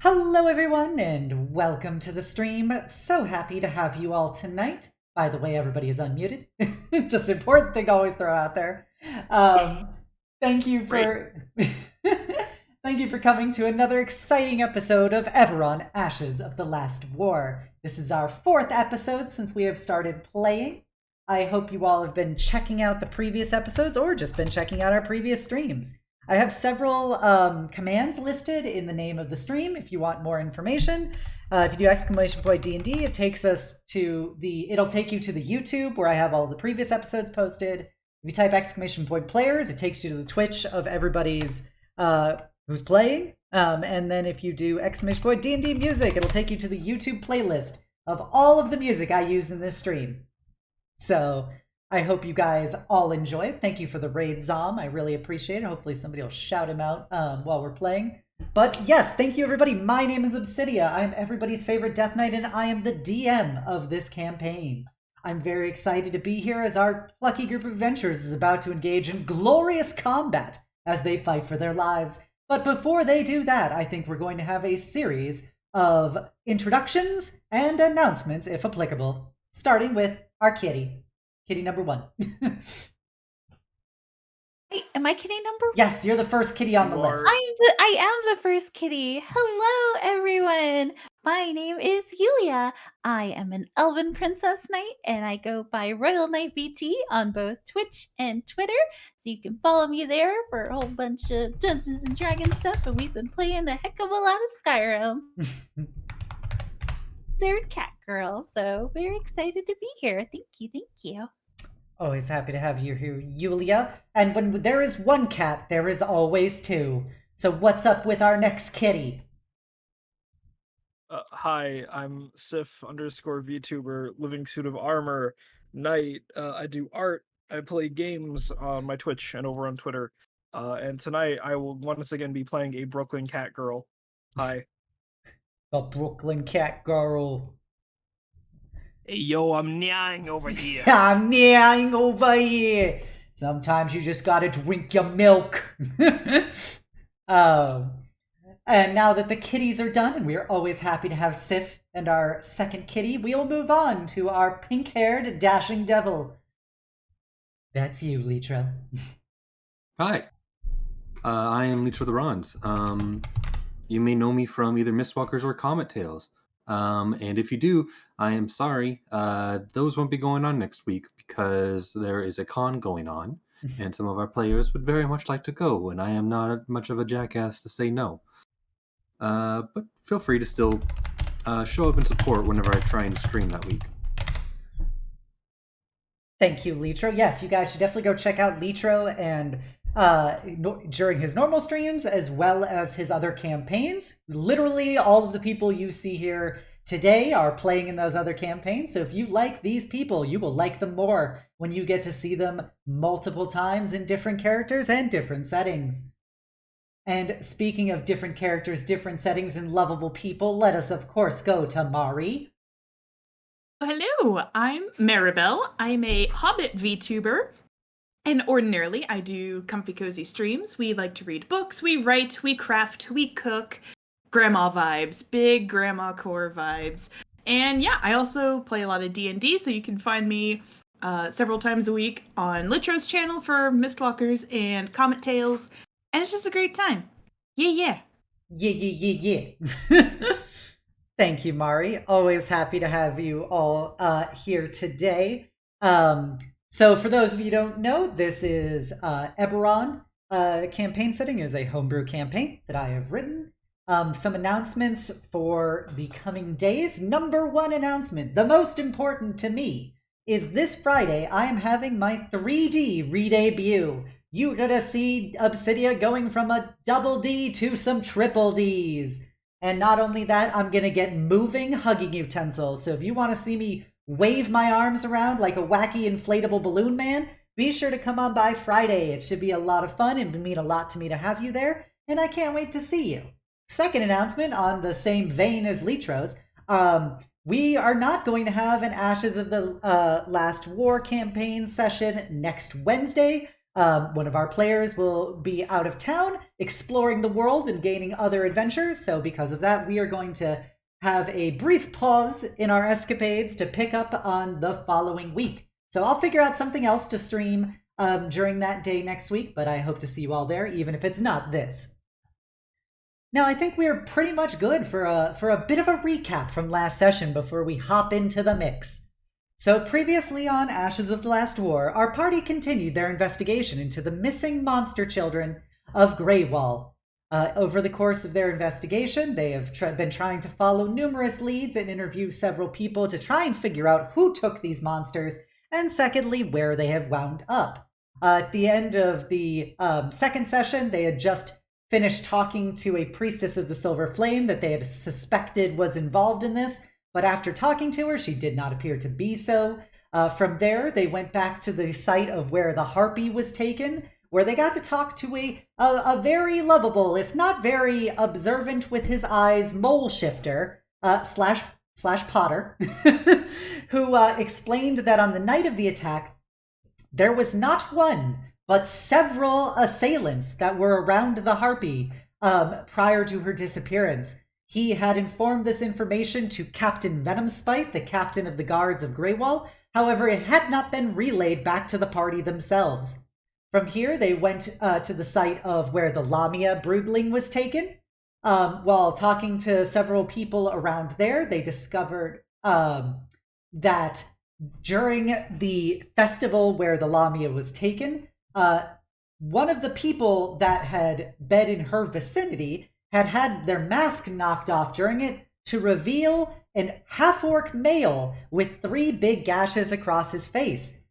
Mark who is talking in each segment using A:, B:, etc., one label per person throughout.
A: Hello, everyone, and welcome to the stream. So happy to have you all tonight. By the way, everybody is unmuted. Just an important thing to always throw out there. Um, thank you for thank you for coming to another exciting episode of Eberron: Ashes of the Last War. This is our fourth episode since we have started playing. I hope you all have been checking out the previous episodes or just been checking out our previous streams. I have several commands listed in the name of the stream if you want more information. If you do exclamation point D&D, it'll take you to the YouTube where I have all the previous episodes posted. If you type exclamation point players, it takes you to the Twitch of everybody's who's playing. And then if you do exclamation point D&D music, it'll take you to the YouTube playlist of all of the music I use in this stream. So I hope you guys all enjoy it. Thank you for the raid, Zom. I really appreciate it. Hopefully somebody will shout him out while we're playing. But yes, thank you, everybody. My name is Obsidia. I'm everybody's favorite Death Knight, and I am the DM of this campaign. I'm very excited to be here as our plucky group of adventurers is about to engage in glorious combat as they fight for their lives. But before they do that, I think we're going to have a series of introductions and announcements, if applicable, starting with our kitty. Kitty number 1.
B: Wait, am I kitty number 1?
A: Yes, you're the first kitty on the list.
B: I am the first kitty. Hello, everyone. My name is Yulia. I am an elven princess knight, and I go by Royal Knight VT on both Twitch and Twitter. So you can follow me there for a whole bunch of Dungeons and Dragons stuff, and we've been playing a heck of a lot of Skyrim. Third cat girl, so very excited to be here. Thank you.
A: Always happy to have you here, Yulia. And when there is one cat, there is always two. So what's up with our next kitty?
C: Hi, I'm Sif_VTuber, Living Suit of Armor, Knight. I do art. I play games on my Twitch and over on Twitter. And tonight I will once again be playing a Brooklyn cat girl. Hi.
A: A Brooklyn cat girl.
D: Hey, yo, I'm nyang over here.
A: I'm nyang over here. Sometimes you just gotta drink your milk. And now that the kitties are done, and we're always happy to have Sif and our second kitty, we'll move on to our pink-haired dashing devil. That's you, Litro.
E: Hi. I am Litro the Rons. You may know me from either Mistwalkers or Comet Tales. And if you do, I am sorry. Those won't be going on next week because there is a con going on, and some of our players would very much like to go, and I am not much of a jackass to say no. But feel free to still show up and support whenever I try and stream that week.
A: Thank you, Litro. Yes, you guys should definitely go check out Litro and during his normal streams as well as his other campaigns. Literally all of the people you see here today are playing in those other campaigns, so if you like these people, you will like them more when you get to see them multiple times in different characters and different settings. And speaking of different characters, different settings, and lovable people, let us of course go to Mari.
F: Hello, I'm Maribelle. I'm a Hobbit VTuber. And ordinarily, I do comfy cozy streams. We like to read books, we write, we craft, we cook. Grandma vibes, big grandma core vibes. And yeah, I also play a lot of D&D, so you can find me several times a week on Litro's channel for Mistwalkers and Comet Tales. And it's just a great time. Yeah.
A: Thank you, Mari. Always happy to have you all here today. So for those of you who don't know, this is Eberron. Campaign setting is a homebrew campaign that I have written. Some announcements for the coming days. Number 1 announcement, the most important to me, is this Friday I am having my 3D re-debut. You're gonna see Obsidia going from a double D to some triple Ds. And not only that, I'm gonna get moving hugging utensils. So if you want to see me wave my arms around like a wacky inflatable balloon man, be sure to come on by Friday. It should be a lot of fun and mean a lot to me to have you there, and I can't wait to see you. Second announcement on the same vein as Litro's, we are not going to have an Ashes of the Last War campaign session next Wednesday. One of our players will be out of town exploring the world and gaining other adventures. So because of that, we are going to have a brief pause in our escapades to pick up on the following week. So I'll figure out something else to stream during that day next week, but I hope to see you all there, even if it's not this. Now, I think we're pretty much good for a bit of a recap from last session before we hop into the mix. So previously on Ashes of the Last War, our party continued their investigation into the missing monster children of Greywall. Over the course of their investigation, they have been trying to follow numerous leads and interview several people to try and figure out who took these monsters, and secondly, where they have wound up. At the end of the second session, they had just finished talking to a priestess of the Silver Flame that they had suspected was involved in this, but after talking to her, she did not appear to be so. From there, they went back to the site of where the harpy was taken, where they got to talk to a very lovable, if not very observant with his eyes, mole shifter, slash Potter, who explained that on the night of the attack, there was not one, but several assailants that were around the harpy prior to her disappearance. He had informed this information to Captain Venomspite, the captain of the guards of Greywall. However, it had not been relayed back to the party themselves. From here, they went to the site of where the Lamia broodling was taken. While talking to several people around there, they discovered that during the festival where the Lamia was taken, one of the people that had been in her vicinity had their mask knocked off during it to reveal an half-orc male with 3 big gashes across his face.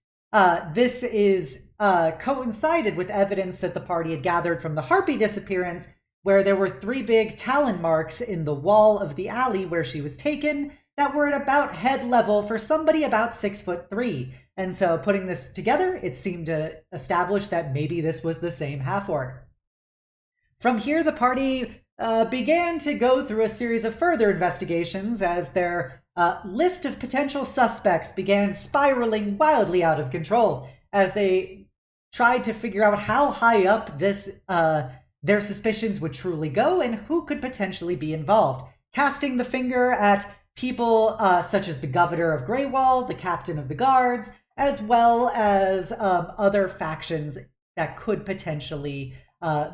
A: This is coincided with evidence that the party had gathered from the harpy disappearance, where there were 3 big talon marks in the wall of the alley where she was taken that were at about head level for somebody about 6'3". And so putting this together, it seemed to establish that maybe this was the same half-orc. From here, the party began to go through a series of further investigations as their list of potential suspects began spiraling wildly out of control as they tried to figure out how high up this their suspicions would truly go and who could potentially be involved, casting the finger at people such as the governor of Greywall, the captain of the guards, as well as other factions that could potentially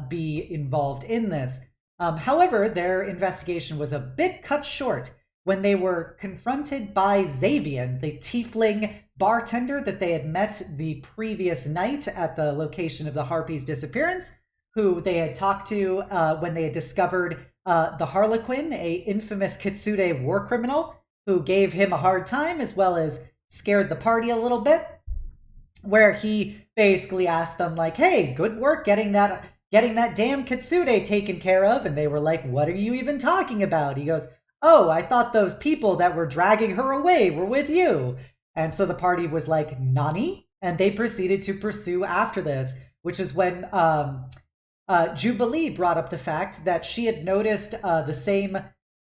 A: be involved in this. However, their investigation was a bit cut short when they were confronted by Xavian, the tiefling bartender that they had met the previous night at the location of the harpy's disappearance, who they had talked to when they had discovered the Harlequin, a infamous Kitsune war criminal, who gave him a hard time as well as scared the party a little bit, where he basically asked them, like, hey, good work getting that damn Kitsune taken care of. And they were like, what are you even talking about? He goes, oh, I thought those people that were dragging her away were with you. And so the party was like, Nani? And they proceeded to pursue after this, which is when Jubilee brought up the fact that she had noticed the same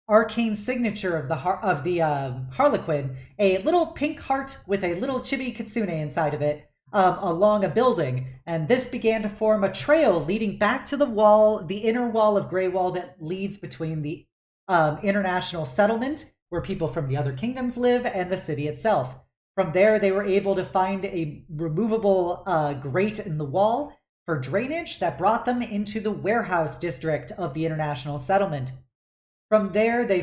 A: arcane signature of the Harlequin, a little pink heart with a little chibi kitsune inside of it, along a building, and this began to form a trail leading back to the inner wall of Greywall that leads between the international settlement, where people from the other kingdoms live, and the city itself. From there, they were able to find a removable grate in the wall for drainage that brought them into the warehouse district of the international settlement. From there, they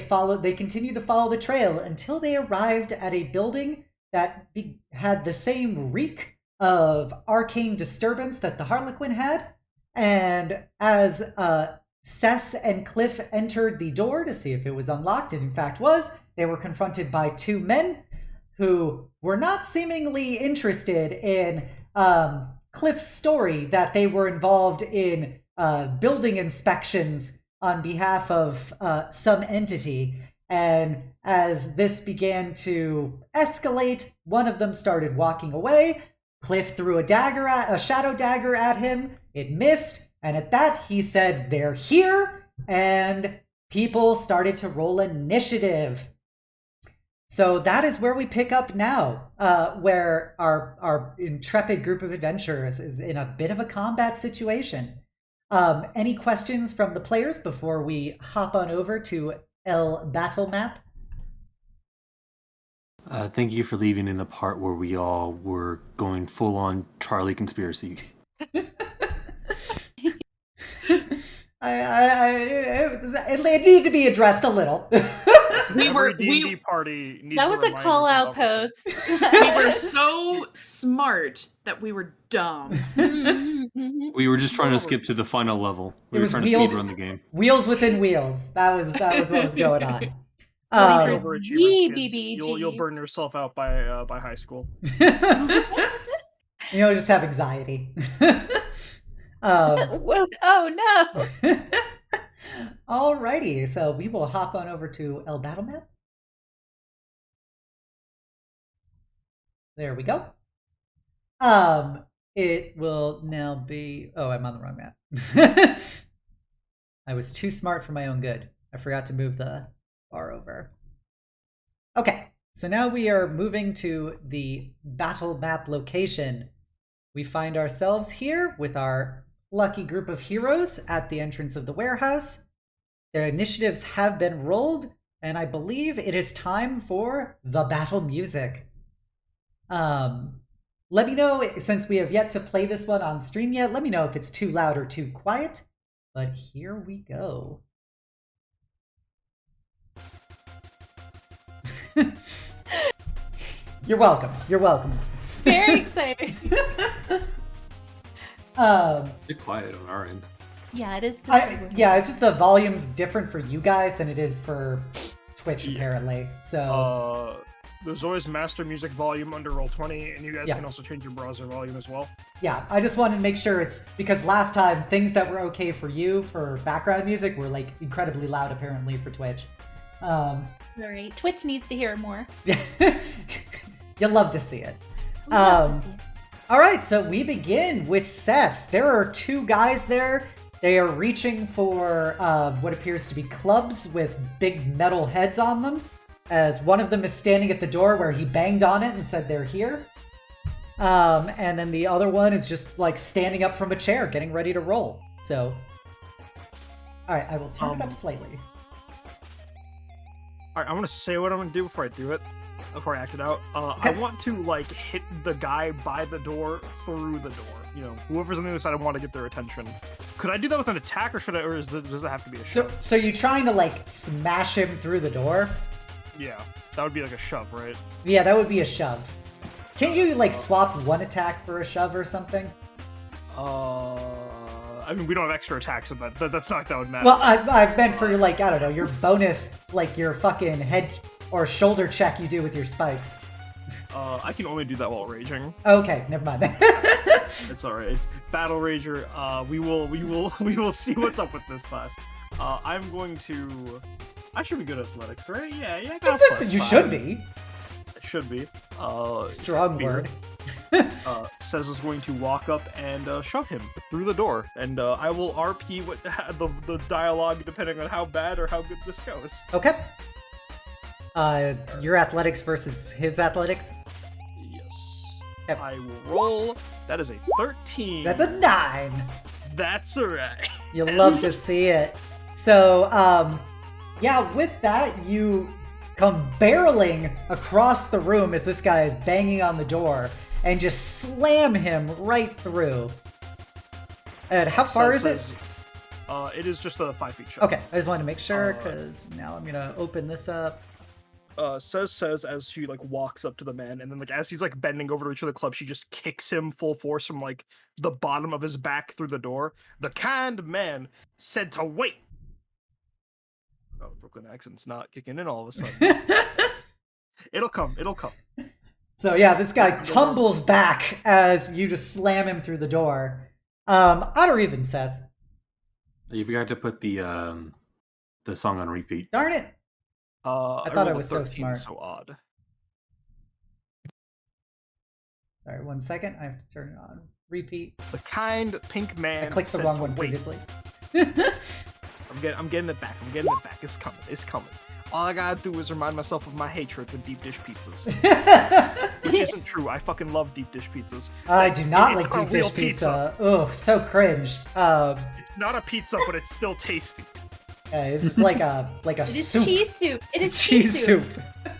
A: continued to follow the trail until they arrived at a building that had the same reek of arcane disturbance that the Harlequin had. And as Cess and Kliff entered the door to see if it was unlocked, it in fact was, they were confronted by 2 men who were not seemingly interested in Kliff's story that they were involved in building inspections on behalf of some entity. And as this began to escalate, one of them started walking away. Kliff threw a shadow dagger at him. It missed, and at that he said, they're here, and people started to roll initiative. So that is where we pick up now, where our intrepid group of adventurers is in a bit of a combat situation. Any questions from the players before we hop on over to El Battle Map?
E: Thank you for leaving in the part where we all were going full on Charlie conspiracy.
A: It needed to be addressed a little.
C: Every D&D party needs
B: That was a
C: reminder
B: call
C: to
B: out
C: level
B: post.
F: We were so smart that we were dumb.
E: We were just trying to skip to the final level. We
A: It
E: were
A: was
E: trying to
A: wheels-
E: speedrun the game.
A: Wheels within wheels. That was what was going on.
C: Overachievers, kids.
B: BBG.
C: You'll burn yourself out by high school.
A: Just have anxiety.
B: Whoa, oh no!
A: Alrighty, so we will hop on over to El Battle Map. There we go. It will now be... Oh, I'm on the wrong map. I was too smart for my own good. I forgot to move the bar over. Okay, so now we are moving to the battle map location. We find ourselves here with our lucky group of heroes at the entrance of the warehouse. Their initiatives have been rolled, and I believe it is time for the battle music. Let me know, since we have yet to play this one on stream yet, let me know if it's too loud or too quiet. But here we go. You're welcome. You're welcome.
B: Very exciting.
E: Bit quiet on our end.
B: Yeah, it is. Just
A: yeah, it's just the volume's different for you guys than it is for Twitch, apparently. So
C: there's always master music volume under Roll20, and you guys
A: Yeah.
C: can also change your browser volume as well.
A: yeah, I just wanted to make sure it's because last time things that were okay for you for background music were like incredibly loud apparently for Twitch.
B: Sorry, Twitch needs to hear more.
A: You'll love to see it.
B: We love to see it.
A: All right, so we begin with Cess. There are two guys there. They are reaching for what appears to be clubs with big metal heads on them, as one of them is standing at the door where he banged on it and said they're here. And then the other one is just like standing up from a chair, getting ready to roll. So, all right, I will turn it up slightly.
C: Alright, I want to say what I'm going to do before I do it. Before I act it out. I want to, like, hit the guy by the door through the door. You know, whoever's on the other side, I want to get their attention. Could I do that with an attack, or does it have to be a shove?
A: So you're trying to like smash him through the door?
C: Yeah, that would be like a shove, right?
A: Yeah, that would be a shove. Can't you like swap one attack for a shove or something?
C: I mean, we don't have extra attacks, so that's not like that would matter.
A: Well, I meant for like, I don't know, your bonus, like your fucking head or shoulder check you do with your spikes.
C: I can only do that while raging.
A: Okay, never mind.
C: It's alright. It's Battle Rager. We will see what's up with this class. I'm going to. I should be good at athletics, right? Yeah. I got
A: That's
C: a plus
A: it. You
C: 5.
A: should be.
C: I should be.
A: Strong
C: fear.
A: word.
C: Says is going to walk up and shove him through the door, and I will RP what the dialogue depending on how bad or how good this goes.
A: Okay. It's your athletics versus his athletics.
C: Yes.
A: Yep.
C: I will roll. That is a 13.
A: That's a 9.
C: That's alright.
A: You'll love to see it. So, yeah, with that, you come barreling across the room as this guy is banging on the door and just slam him right through. And how far is it?
C: It is just a 5 feet shot.
A: Okay, I just wanted to make sure because now I'm gonna open this up.
C: Says as she like walks up to the man, and then like as he's like bending over to each of the club, she just kicks him full force from like the bottom of his back through the door. The kind man said to wait. Oh, Brooklyn accent's not kicking in all of a sudden. It'll come.
A: So yeah, this guy tumbles back as you just slam him through the door. Otter even says,
E: You forgot to put the song on repeat.
A: darn it. I thought I was so
C: 13,
A: smart.
C: So odd.
A: Sorry, 1 second. I have to turn it on. Repeat.
C: The kind pink man.
A: I clicked the
C: said
A: wrong
C: to
A: one
C: wait.
A: previously.
C: I'm getting it back. It's coming. all I gotta do is remind myself of my hatred for deep dish pizzas. Which isn't true. I fucking love deep dish pizzas.
A: I do not like
C: It's a
A: deep dish
C: real
A: pizza. Oh, so cringe.
C: It's not a pizza, but it's still tasty.
A: Yeah, it's just like a
B: It is
A: soup.
B: cheese soup. It is
A: cheese soup.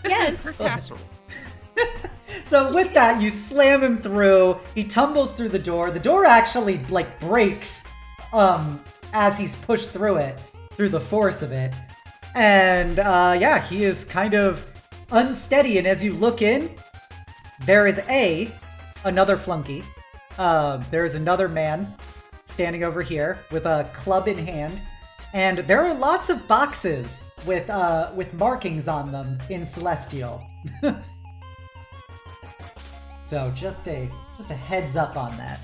B: Yes.
C: Casserole.
A: So with that, you slam him through. He tumbles through the door. The door actually like breaks as he's pushed through it, through the force of it. And yeah, he is kind of unsteady. And as you look in, there is another flunky. There is another man standing over here with a club in hand. And there are lots of boxes with markings on them in Celestial. So just a heads up on that.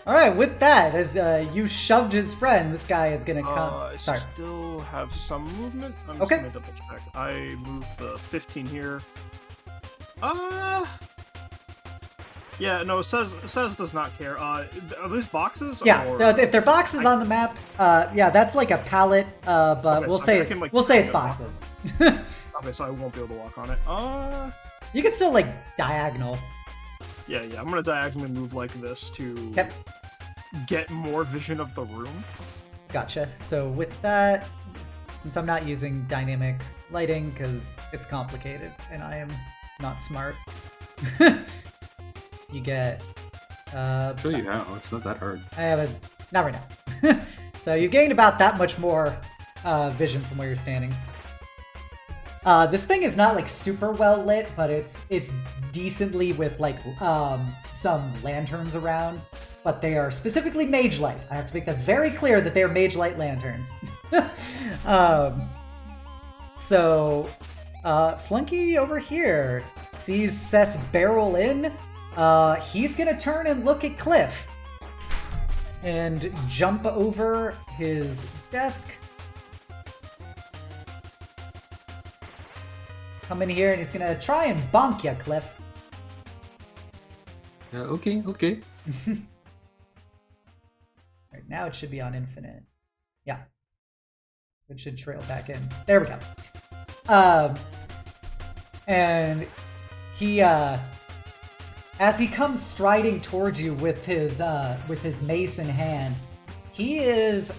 A: All right, with that, as you shoved his friend, this guy is gonna come.
C: I
A: Sorry.
C: still have some movement. I'm
A: Okay.
C: just gonna double check. I moved the 15 here. Yeah, no, it says does not care. Are these boxes?
A: Yeah,
C: or...
A: if they're boxes on the map, yeah, that's like a pallet. But
C: Okay,
A: we'll
C: so
A: say
C: I can, like,
A: we'll say it's
C: pick it up.
A: boxes.
C: Okay, so I won't be able to walk on it.
A: You can still like diagonal.
C: Yeah, I'm gonna diagonally move like this to
A: Yep.
C: get more vision of the room.
A: Gotcha. So with that, since I'm not using dynamic lighting because it's complicated and I am not smart, you get.
E: I'll show you how. It's not that hard.
A: I have a not right now. So you gained about that much more vision from where you're standing. This thing is not like super well lit, but it's decently with like some lanterns around, but they are specifically mage light. I have to make that very clear that they are mage light lanterns. So Flunky over here sees Cess barrel in. He's gonna turn and look at Kliff and jump over his desk. Come in here and he's gonna try and bonk ya, Kliff.
E: Okay.
A: Right now it should be on infinite. Yeah. It should trail back in. There we go. And he as he comes striding towards you with his mace in hand, he is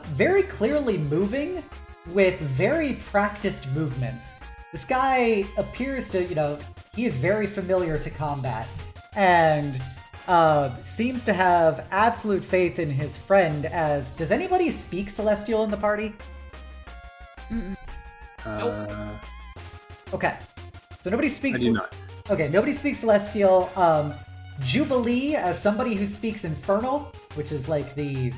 A: very clearly moving with very practiced movements. This guy appears to, he is very familiar to combat and seems to have absolute faith in his friend as... Does anybody speak Celestial in the party? Okay. So nobody speaks...
E: I do not.
A: Okay, nobody speaks Celestial. Jubilee, as somebody who speaks Infernal, which is like the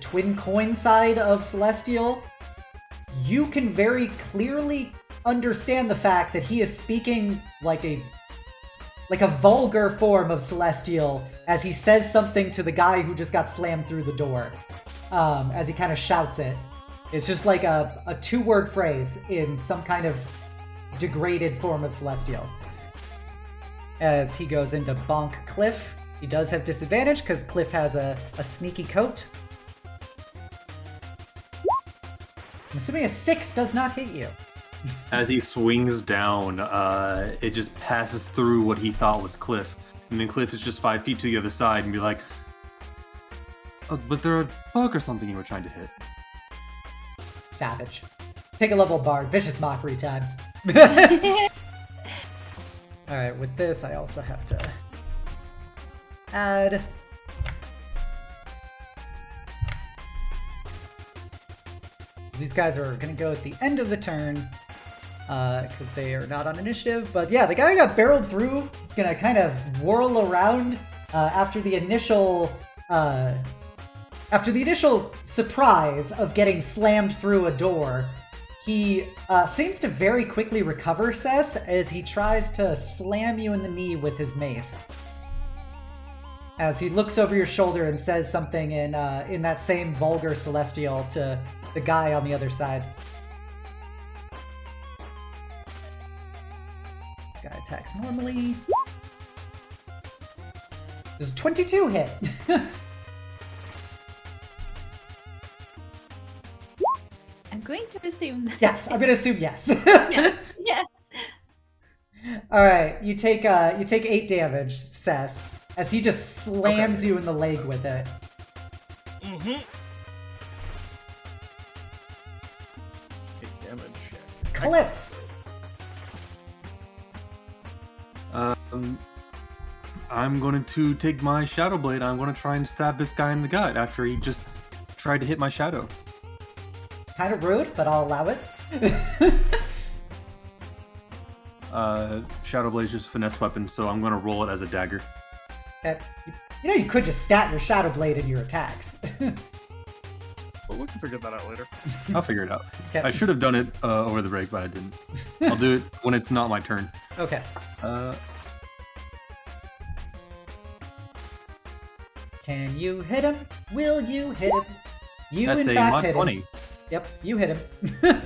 A: twin coin side of Celestial, you can very clearly understand the fact that he is speaking like a vulgar form of Celestial as he says something to the guy who just got slammed through the door. As he kind of shouts it. It's just like a two-word phrase in some kind of degraded form of Celestial. As he goes into bonk Kliff. He does have disadvantage because Kliff has a sneaky coat. I'm assuming a 6 does not hit you.
E: As he swings down, it just passes through what he thought was Kliff. And then Kliff is just 5 feet to the other side and be like, was there a bug or something you were trying to hit?
A: Savage. Take a level bard. Vicious mockery time. Alright, with this I also have to add... These guys are going to go at the end of the turn. Because they are not on initiative. But yeah, the guy got barreled through. He's going to kind of whirl around after the initial surprise of getting slammed through a door. He seems to very quickly recover, Cess, as he tries to slam you in the knee with his mace. As he looks over your shoulder and says something in that same vulgar Celestial to the guy on the other side. Guy attacks normally. Does 22 hit?
B: I'm going to assume that.
A: Yes, I'm gonna assume yes.
B: Yeah. Yes.
A: All right, you take 8 damage, Cess, as he just slams you in the leg with it.
C: Mm-hmm. 8 damage.
A: Kliff.
E: I'm going to take my Shadow Blade. I'm going to try and stab this guy in the gut after he just tried to hit my shadow.
A: Kind of rude, but I'll allow it.
E: Shadow Blade is just a finesse weapon, so I'm going to roll it as a dagger.
A: You know, you could just stat your Shadow Blade in your attacks.
C: But we can figure that out later.
E: I'll figure it out.
A: Okay.
E: I should have done it over the break, but I didn't. I'll do it when it's not my turn.
A: Okay. Can you hit him? Will you hit him? You
E: That's
A: in
E: a
A: fact
E: mod
A: hit
E: 20.
A: him. Yep, you hit him.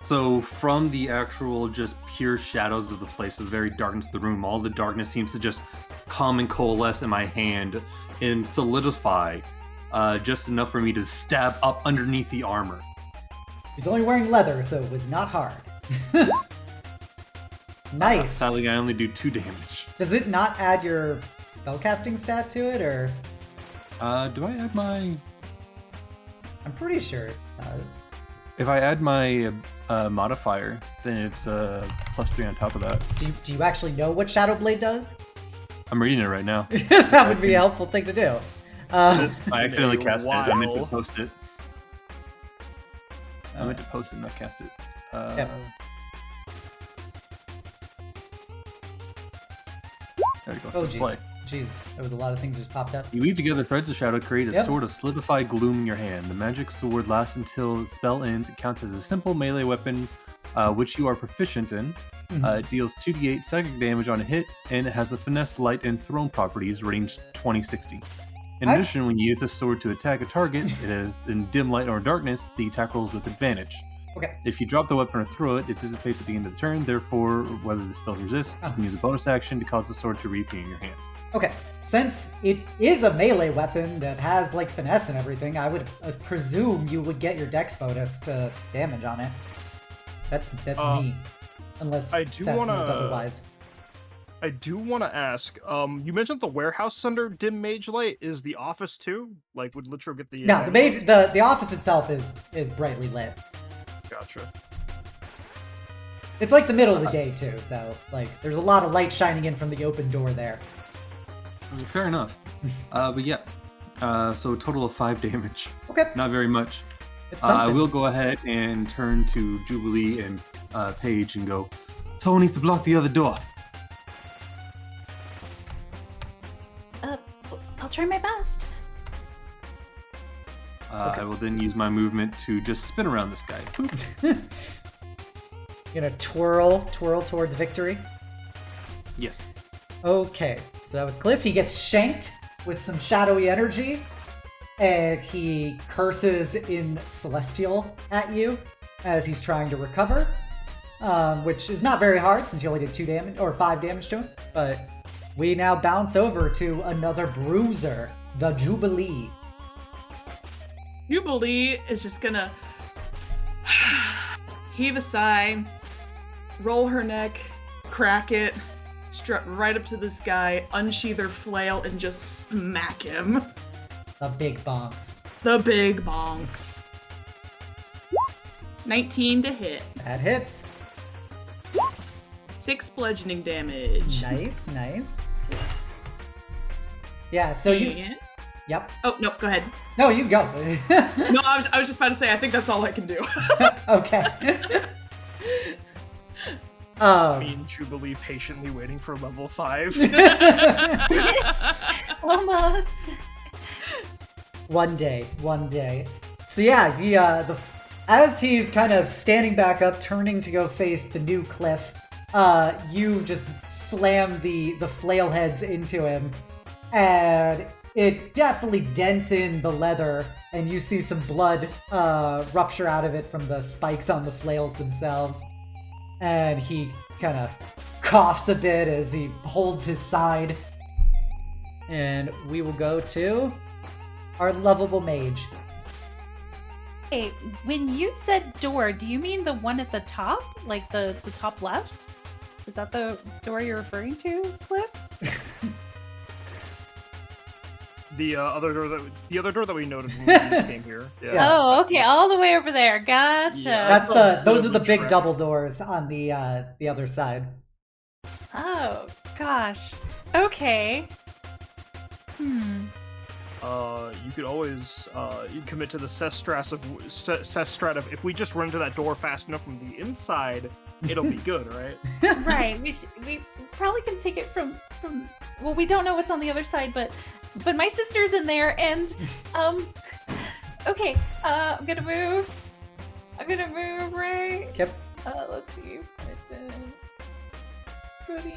E: So from the actual just pure shadows of the place, the very darkness of the room, all the darkness seems to just come and coalesce in my hand and solidify just enough for me to stab up underneath the armor.
A: He's only wearing leather, so it was not hard. Nice.
E: Sadly, I only do 2 damage.
A: Does it not add your spellcasting stat to it, or?
E: Do I add my...
A: I'm pretty sure it does.
E: If I add my modifier, then it's +3 on top of that.
A: Do you actually know what Shadow Blade does?
E: I'm reading it right now.
A: That would be a helpful thing to do.
E: I accidentally cast it. I meant to
C: Wow.
E: post it. I meant to post it, not cast it.
A: Yep.
E: There you go.
A: Oh,
E: Display.
A: jeez, there was a lot of things just popped up.
E: You weave together threads of shadow, create a
A: Yep.
E: sword of solidified gloom in your hand. The magic sword lasts until the spell ends. It counts as a simple melee weapon, which you are proficient in. It deals 2d8 psychic damage on a hit, and it has the finesse, light, and thrown properties, range 20-60. In addition, when you use this sword to attack a target, it is in dim light or darkness, the attack rolls with advantage.
A: Okay.
E: If you drop the weapon or throw it, it dissipates at the end of the turn. Therefore, whether the spell resists, you can use a bonus action to cause the sword to reappear in your hand.
A: Okay, since it is a melee weapon that has like finesse and everything, I would presume you would get your dex bonus to damage on it. That's me, unless
C: I do
A: Seth
C: wanna-
A: knows otherwise.
C: I do want to ask. You mentioned the warehouse is under dim mage light. Is the office too? Like, would Litro get the?
A: No, the office itself is brightly lit.
C: Gotcha.
A: It's like the middle of the day too, so like there's a lot of light shining in from the open door there.
E: Fair enough. But yeah, so a total of 5 damage.
A: Okay,
E: Not very much.
A: it's
E: I
A: something.
E: will go ahead and turn to Jubilee and Paige and go, someone needs to block the other door.
B: I'll try my best.
E: I will then use my movement to just spin around this guy.
A: Gonna twirl towards victory.
E: Yes.
A: Okay, so that was Kliff. He gets shanked with some shadowy energy, and he curses in Celestial at you as he's trying to recover, which is not very hard since you only did 2 damage or 5 damage to him. But we now bounce over to another bruiser, the Jubilee.
F: Jubilee is just gonna heave a sigh, roll her neck, crack it, strut right up to this guy, unsheath her flail, and just smack him.
A: The big bonks.
F: The big bonks. 19 to hit.
A: That hits.
F: 6 bludgeoning damage.
A: Nice. Yeah, so you...
F: And-
A: Yep.
F: Oh, no, go ahead.
A: No, you go.
F: No, I was just about to say, I think that's all I can do.
A: Okay.
C: Me and Jubilee patiently waiting for level 5.
B: Almost.
A: One day. So yeah, as he's kind of standing back up, turning to go face the new Kliff, you just slam the flail heads into him, and it definitely dents in the leather, and you see some blood rupture out of it from the spikes on the flails themselves. And he kind of coughs a bit as he holds his side. And we will go to our lovable mage.
B: Hey, when you said door, do you mean the one at the top? Like the top left? Is that the door you're referring to, Kliff?
C: The other door that we noted when we came here. Yeah.
B: Oh, okay, all the way over there. Gotcha.
C: Yeah.
A: Those are the big
C: Trek.
A: double doors on the other side.
B: Oh, gosh. Okay.
C: You could always you commit to the cess strat of if we just run into that door fast enough from the inside, it'll be good, right?
B: Right. We probably can take it from. Well, we don't know what's on the other side, but my sister's in there, and okay. I'm gonna move. Right.
A: Yep.
B: Let's see. It's 20,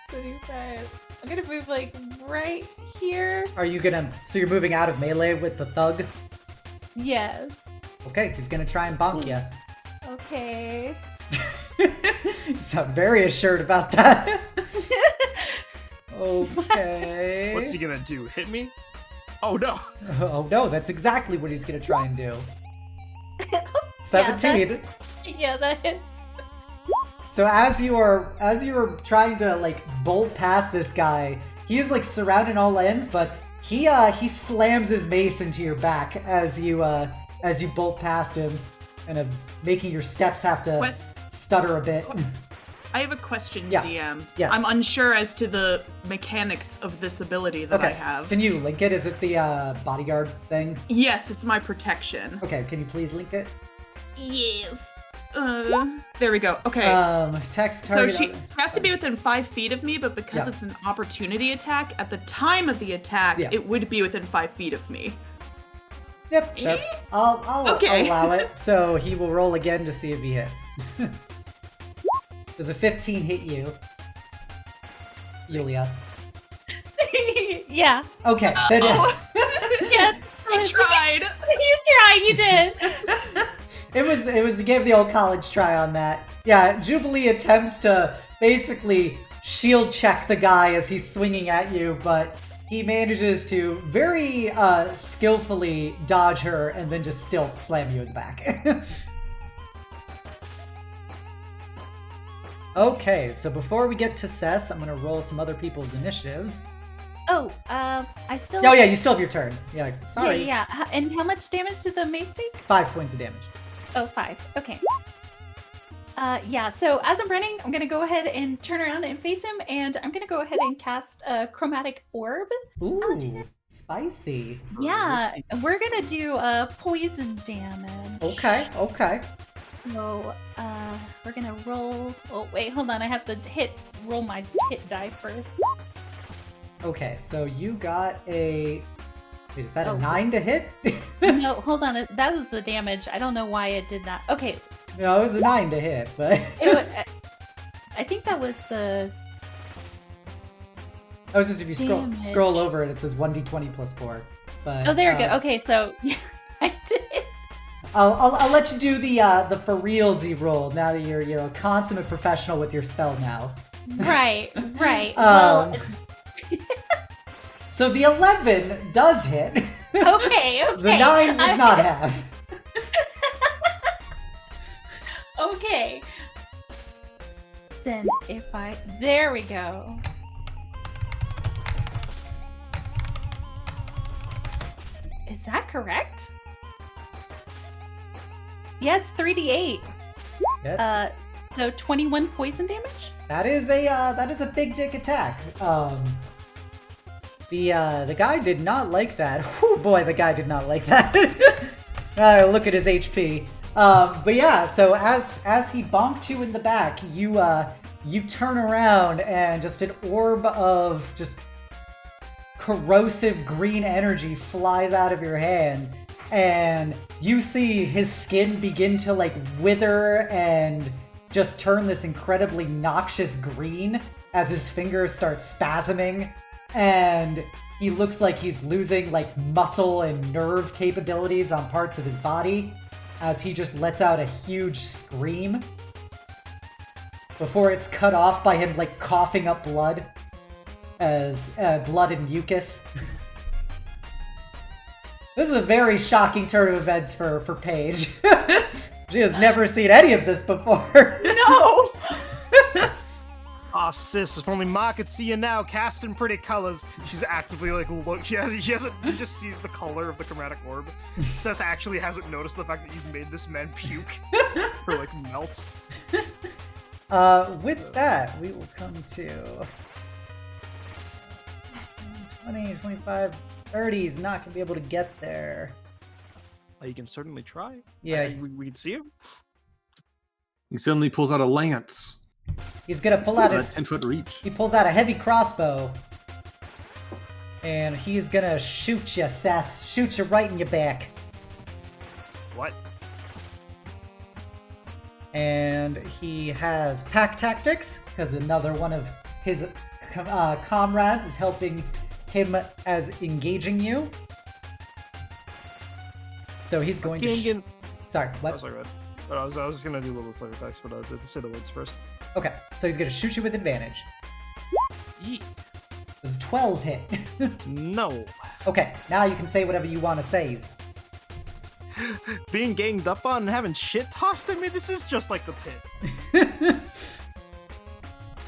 B: 25. I'm gonna move like right here.
A: Are you gonna? So you're moving out of melee with the thug?
B: Yes.
A: Okay, he's gonna try and bonk you.
B: Okay.
A: You sound very assured about that. Okay.
C: What's he gonna do? Hit me? Oh no!
A: Oh no, that's exactly what he's gonna try and do. 17.
B: Yeah, that hits.
A: So as you're trying to like bolt past this guy, he is like surrounding all ends, but he slams his mace into your back as you bolt past him, and making your steps have to stutter a bit.
F: I have a question,
A: Yeah.
F: DM.
A: Yes.
F: I'm unsure as to the mechanics of this ability that I have.
A: Can you link it? Is it the bodyguard thing?
F: Yes, it's my protection.
A: Okay, can you please link it?
F: Yes. There we go. Okay.
A: Text
F: So
A: target.
F: she has to be within 5 feet of me, but because
A: Yeah.
F: it's an opportunity attack, at the time of the attack,
A: Yeah.
F: it would be within 5 feet of me.
A: Yep, sure. I'll
F: Okay.
A: allow it. So he will roll again to see if he hits. Does a 15 hit you, Yulia?
B: Yeah.
A: Okay, that is.
B: Yeah.
F: I tried.
B: You tried. You did.
A: It was to give the old college try on that. Yeah, Jubilee attempts to basically shield check the guy as he's swinging at you, but he manages to very skillfully dodge her and then just still slam you in the back. Okay, so before we get to Cess, I'm gonna roll some other people's initiatives.
B: Oh, I still.
A: Oh yeah, you still have your turn. Yeah, sorry.
B: Yeah. And how much damage did the mace take?
A: 5 points of damage.
B: Oh, 5. Okay. Yeah, so as I'm running, I'm going to go ahead and turn around and face him, and I'm going to go ahead and cast a chromatic orb.
A: Ooh, spicy.
B: Yeah, we're going to do poison damage.
A: Okay.
B: So, we're going to roll... Oh, wait, hold on. I have to roll my hit die first.
A: Okay, so you got a... Wait, is that
B: Oh.
A: a 9 to hit?
B: No, hold on. That was the damage. I don't know why it did not. Okay.
A: No, it was a 9 to hit, but...
B: I think that was the...
A: That was just if you
B: Damage.
A: scroll over it, it says 1d20 plus 4. But,
B: Oh, there we go. Okay, so... Yeah, I did.
A: I'll let you do the for realsy roll now that you're a consummate professional with your spell now.
B: Right. Well...
A: So the 11 does hit.
B: Okay.
A: The 9 would not have.
B: Okay. Then there we go. Is that correct? Yeah, it's 3d8.
A: That's-
B: So 21 poison damage?
A: That is a big dick attack. The guy did not like that. Whew, boy, the guy did not like that. Look at his HP. But yeah, so as he bonked you in the back, you turn around and just an orb of just corrosive green energy flies out of your hand, and you see his skin begin to like wither and just turn this incredibly noxious green as his fingers start spasming, and he looks like he's losing like muscle and nerve capabilities on parts of his body as he just lets out a huge scream before it's cut off by him like coughing up blood as blood and mucus. This is a very shocking turn of events for Paige. She has never seen any of this before.
F: No!
C: Aw, sis, if only Ma could see you now, cast in pretty colors. She's actively like, look, she just sees the color of the chromatic orb. Sis actually hasn't noticed the fact that you've made this man puke or like melt.
A: With that, we will come to 20, 25, 30 is not gonna be able to get there.
C: You can certainly try.
A: Yeah.
C: We can see him.
E: He suddenly pulls out a lance.
A: He's gonna pull out
E: A
A: his
E: 10-foot reach.
A: He pulls out a heavy crossbow. And he's gonna shoot you, Sess. Shoot you right in your back.
C: What?
A: And he has pack tactics, because another one of his comrades is helping him as engaging you. So he's going to... Sorry, what?
C: Oh, sorry, what? I was just gonna do a little flavor text, but I did say the words first.
A: Okay, so he's gonna shoot you with advantage.
C: Yeet.
A: Does 12 hit?
C: No.
A: Okay, now you can say whatever you want to say.
C: Being ganged up on and having shit tossed at me, this is just like the pit.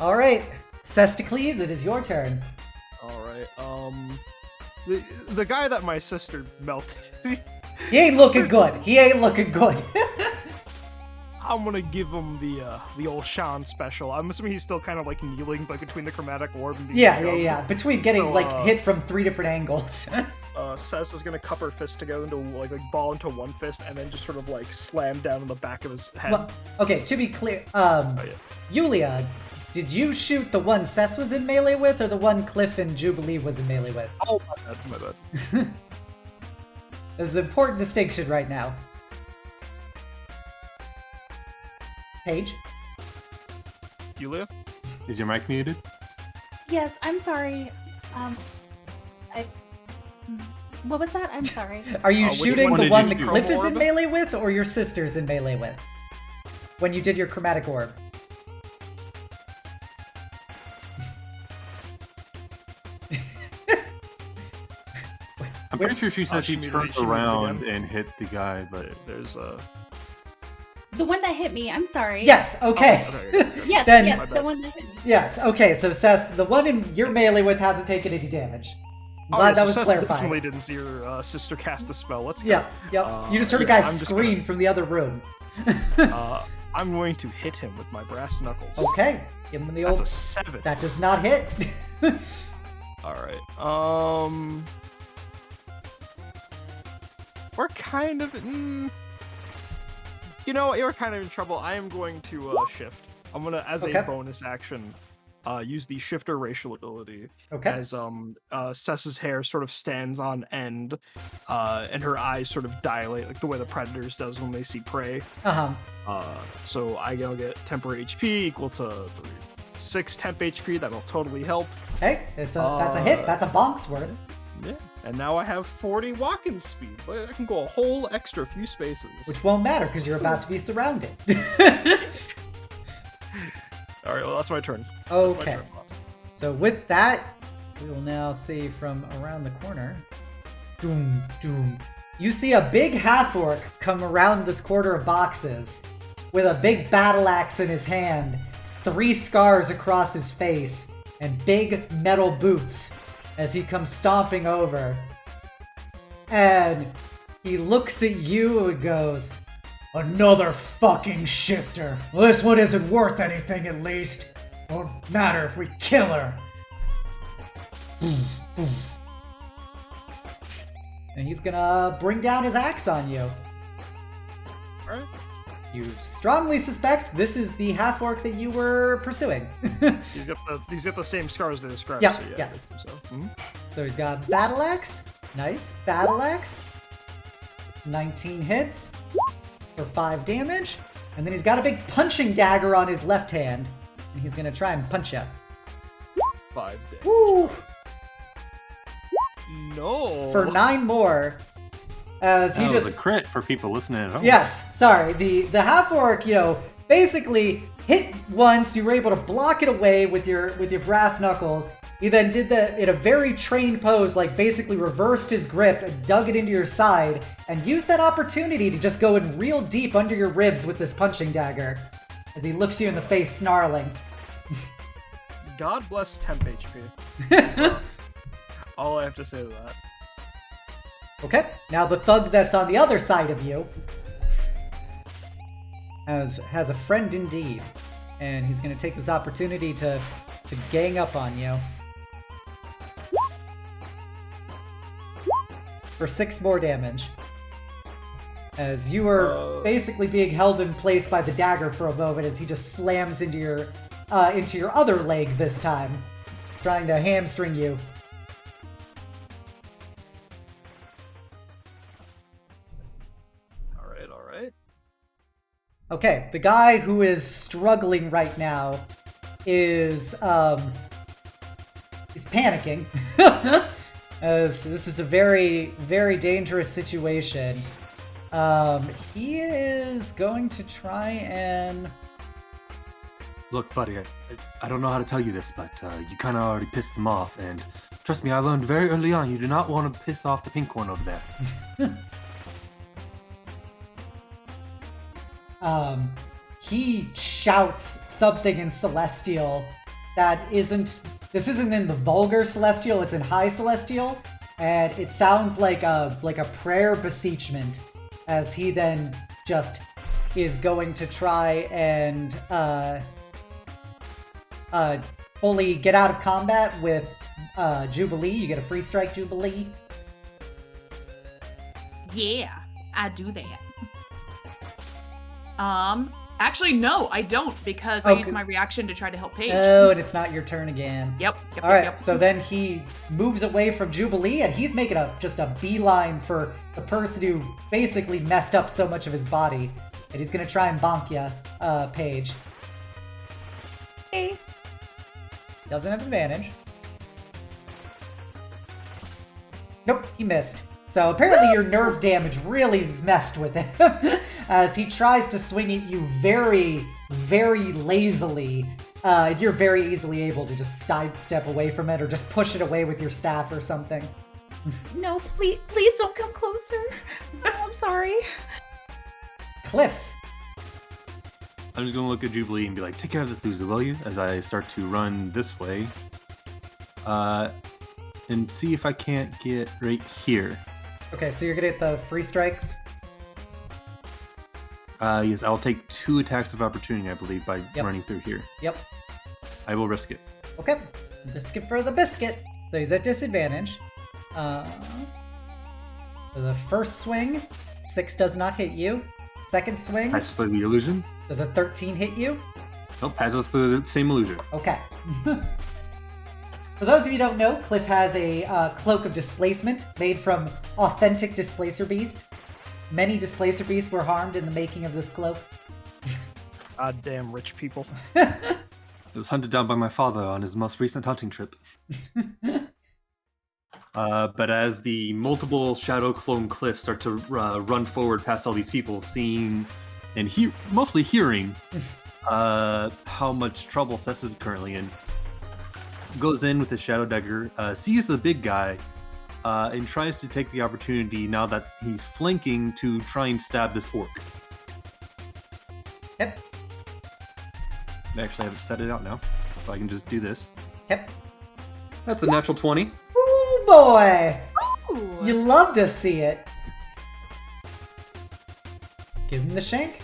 A: Alright, Sestacles, it is your turn.
C: Alright, the guy that my sister melted,
A: He ain't looking good. He ain't looking good.
C: I'm gonna give him the old Sean special. I'm assuming he's still kind of like kneeling like between the chromatic orb and the
A: Yeah. Between getting
C: So,
A: like hit from 3 different angles.
C: Cess is gonna cup her fist together into like ball into one fist and then just sort of like slam down on the back of his head.
A: Well, okay, to be clear,
C: Yeah.
A: Yulia, did you shoot the one Cess was in melee with, or the one Kliff and Jubilee was in melee with?
C: Oh, my bad.
A: There's an important distinction right now. Paige?
C: Yulia?
E: Is your mic muted?
B: Yes, I'm sorry. What was that? I'm sorry.
A: Are you
C: which
A: shooting
E: one
A: the
E: did
A: one
E: you
A: the
E: shoot?
A: Kliff is in
C: Orb?
A: melee with, or your sister's in melee with? When you did your chromatic orb.
E: I'm pretty sure she said she
C: muted
E: turned
C: it, she muted
E: around
C: again.
E: and hit the guy, but
C: There's
B: The one that hit me. I'm sorry.
A: Yes, okay.
B: Yes,
A: Then-
B: yes,
C: My
B: the
C: bad.
B: one that hit me.
A: Yes, okay, so Cess, the one in your melee with hasn't taken any damage. I'm glad that was
C: Definitely
A: clarified.
C: didn't see her sister cast a spell. Let's go.
A: Yeah, yep. You just heard a guy
C: I'm just
A: scream from the other room.
C: I'm going to hit him with my brass knuckles.
A: Okay, give him the
C: That's
A: old...
C: a 7.
A: That does not hit.
C: Alright, we're kind of... You know, you're kind of in trouble. I am going to shift. I'm gonna, as
A: Okay.
C: a bonus action, use the shifter racial ability.
A: Okay.
C: As Cess's hair sort of stands on end, and her eyes sort of dilate like the way the predators does when they see prey.
A: Uh-huh.
C: So I'll get temporary HP equal to 6 temp HP. That'll totally help.
A: Hey, that's a hit. That's a bonk's worth.
C: Yeah. And now I have 40 walking speed. But I can go a whole extra few spaces.
A: Which won't matter, because you're about to be surrounded.
C: Alright, well, that's my turn. That's my
A: Okay.
C: turn, boss.
A: So with that, we will now see from around the corner. Doom, doom. You see a big half-orc come around this quarter of boxes with a big battle axe in his hand, 3 scars across his face, and big metal boots as he comes stomping over. And he looks at you and goes, "Another fucking shifter. Well, this one isn't worth anything, at least. Won't matter if we kill her." Boom, boom. And he's gonna bring down his axe on you.
C: Alright.
A: You strongly suspect this is the half-orc that you were pursuing.
C: He's got the same scars they described.
A: Yeah,
C: so yeah,
A: yes.
C: I think so. Mhm.
A: So he's got battle axe. Nice. Battle axe. 19 hits for 5 damage. And then he's got a big punching dagger on his left hand. And he's gonna try and punch you.
C: 5 damage.
A: Woo!
C: No.
A: For 9 more. As he
E: that
A: just...
E: was a crit for people listening at home.
A: Yes, sorry. The half-orc, basically hit once, you were able to block it away with your brass knuckles. He then did that in a very trained pose, like basically reversed his grip and dug it into your side, and used that opportunity to just go in real deep under your ribs with this punching dagger, as he looks you in the face snarling.
C: God bless temp HP. So, all I have to say to that.
A: Okay, now the thug that's on the other side of you has a friend indeed, and he's going to take this opportunity to gang up on you. For 6 more damage. As you are basically being held in place by the dagger for a moment as he just slams into your other leg this time, trying to hamstring you.
C: Alright.
A: Okay, the guy who is struggling right now is panicking. As this is a very, very dangerous situation. He is going to try and...
E: Look, buddy, I don't know how to tell you this, but you kind of already pissed them off, and trust me, I learned very early on you do not want to piss off the pink one over there.
A: He shouts something in Celestial that isn't... This isn't in the vulgar Celestial, it's in High Celestial, and it sounds like a prayer beseechment, as he then just is going to try and fully get out of combat with Jubilee. You get a free strike, Jubilee.
F: Yeah, I do that. Actually, no, I don't, because I use my reaction to try to help Paige.
A: Oh, and it's not your turn again.
F: Yep.
A: All right, so then he moves away from Jubilee, and he's making just a beeline for the person who basically messed up so much of his body. And he's going to try and bonk you, Paige.
B: Hey.
A: Doesn't have advantage. Nope, he missed. So apparently your nerve damage really was messed with him, as he tries to swing at you very, very lazily. You're very easily able to just sidestep away from it or just push it away with your staff or something.
B: No, please don't come closer. No, I'm sorry.
A: Kliff.
E: I'm just going to look at Jubilee and be like, take care of this loser, will you? As I start to run this way. And see if I can't get right here.
A: Okay, so you're gonna get the free strikes?
E: Yes, I'll take 2 attacks of opportunity, I believe, by running through here.
A: Yep.
E: I will risk it.
A: Okay. Biscuit for the biscuit. So he's at disadvantage. The first swing, 6 does not hit you. Second swing,
E: Passes through the illusion.
A: does a 13 hit you?
E: Nope, passes through the same illusion.
A: Okay. For those of you who don't know, Kliff has a cloak of displacement made from authentic Displacer Beast. Many Displacer Beasts were harmed in the making of this cloak.
C: Goddamn rich people.
E: It was hunted down by my father on his most recent hunting trip. But as the multiple Shadow Clone Kliff start to run forward past all these people, seeing and mostly hearing how much trouble Cess is currently in, goes in with his Shadow Dagger, sees the big guy, and tries to take the opportunity now that he's flanking to try and stab this orc.
A: Yep.
E: I actually have it set it out now, so I can just do this.
A: Yep.
E: That's a natural 20.
A: Ooh, boy!
F: Ooh.
A: You love to see it. Give him the shank.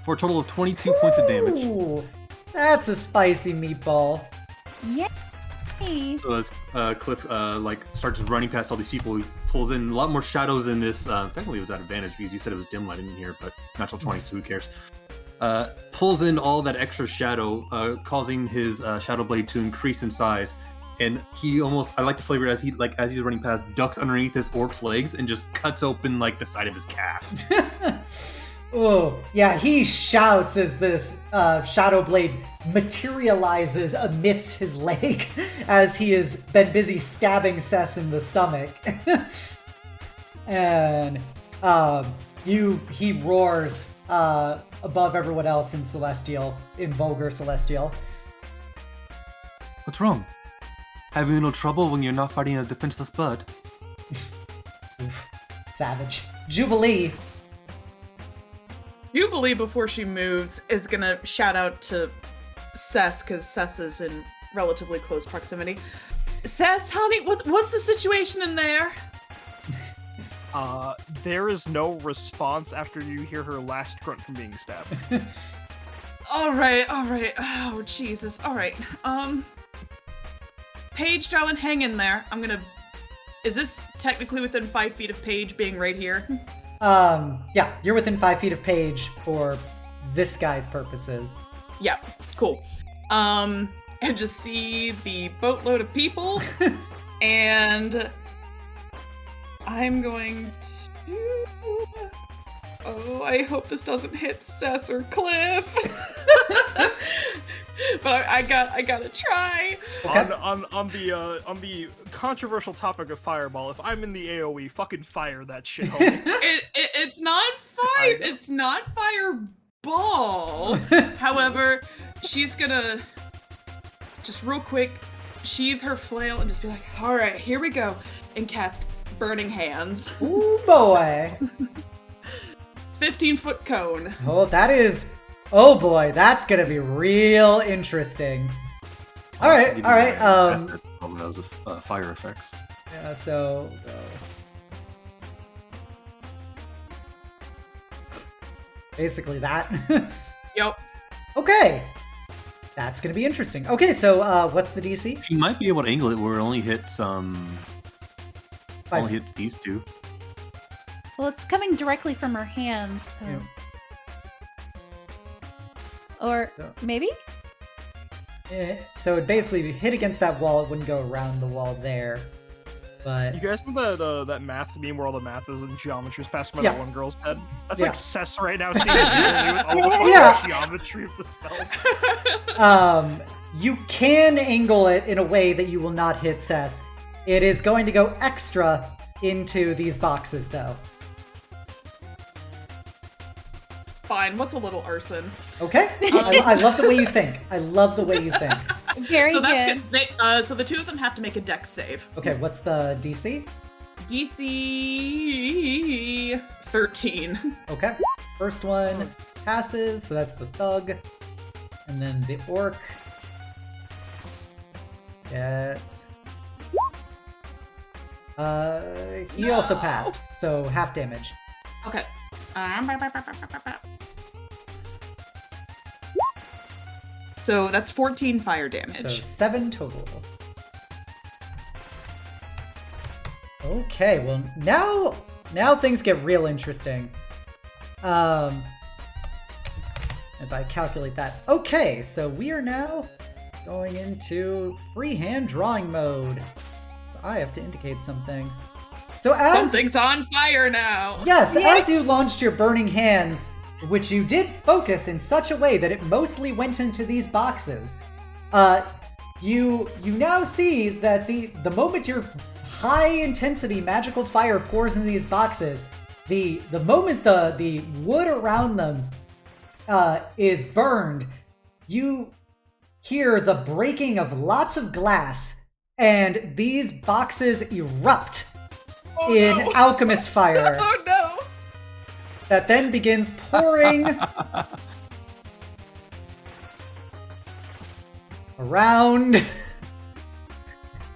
E: For a total of 22 points of damage.
A: Ooh, that's a spicy meatball.
B: Yay.
E: So as Kliff starts running past all these people, he pulls in a lot more shadows in this. Technically, it was at advantage because you said it was dim lighting in here, but natural 20, so who cares? Pulls in all that extra shadow, causing his shadow blade to increase in size. And he almost, I like to flavor it as as he's running past, ducks underneath this orc's legs and just cuts open the side of his calf.
A: Oh, yeah, he shouts as this Shadow Blade materializes amidst his leg as he has been busy stabbing Cess in the stomach. And he roars above everyone else in Celestial, in Vulgar Celestial.
E: What's wrong? Having a little trouble when you're not fighting a defenseless blood?
A: Oof. Savage. Jubilee.
F: Jubilee, before she moves, is gonna shout out to Cess, because Cess is in relatively close proximity. Cess, honey, what's the situation in there?
C: There is no response after you hear her last grunt from being stabbed.
F: All right. Oh, Jesus. All right. Paige, darling, hang in there. Is this technically within 5 feet of Paige being right here?
A: Yeah, you're within 5 feet of Paige for this guy's purposes.
F: Yeah, cool. And just see the boatload of people, and I'm going to... Oh, I hope this doesn't hit Cess or Kliff. But I gotta try.
A: Okay.
C: On the controversial topic of fireball, if I'm in the AoE, fucking fire that shit, homie.
F: It's not fire. It's not fireball. However, she's gonna just real quick sheathe her flail and just be like, "All right, here we go," and cast Burning Hands.
A: Ooh, boy.
F: 15-foot cone.
A: Oh, that is... Oh, boy, that's gonna be real interesting. All right.
E: Those fire effects.
A: Yeah, so... basically that.
F: Yep.
A: Okay. That's gonna be interesting. Okay, so what's the DC?
E: She might be able to angle it where it only hits
A: Five.
E: only hits these two.
B: Well, it's coming directly from her hands, so...
A: Yeah.
B: Or
A: So-
B: maybe?
A: So it basically hit against that wall. It wouldn't go around the wall there. But
C: You guys know that math meme where all the math is in geometry is passed by
A: Yeah.
C: that one girl's head? That's
A: Yeah.
C: like Cess right now seeing Jubilee with all the fucking
A: Yeah.
C: geometry of the spell.
A: you can angle it in a way that you will not hit Cess. It is going to go extra into these boxes, though.
F: Fine. What's a little arson?
A: Okay? I love the way you think. I love the way you think.
B: Very
F: So that's
B: good.
F: good. So the two of them have to make a dex save.
A: Okay, what's the DC?
F: DC 13.
A: Okay. First one passes, so that's the thug. And then the orc gets... he also passed, so half damage.
F: Okay. So that's 14 fire damage.
A: So 7 total. Okay, well now things get real interesting. As I calculate that. Okay, so we are now going into freehand drawing mode. So I have to indicate something. So as
F: Something's on fire now.
A: yes, as you launched your burning hands, which you did focus in such a way that it mostly went into these boxes, you now see that the moment your high intensity magical fire pours into these boxes, the moment the wood around them is burned, you hear the breaking of lots of glass, and these boxes erupt in
F: no.
A: alchemist fire.
F: Oh no!
A: That then begins pouring around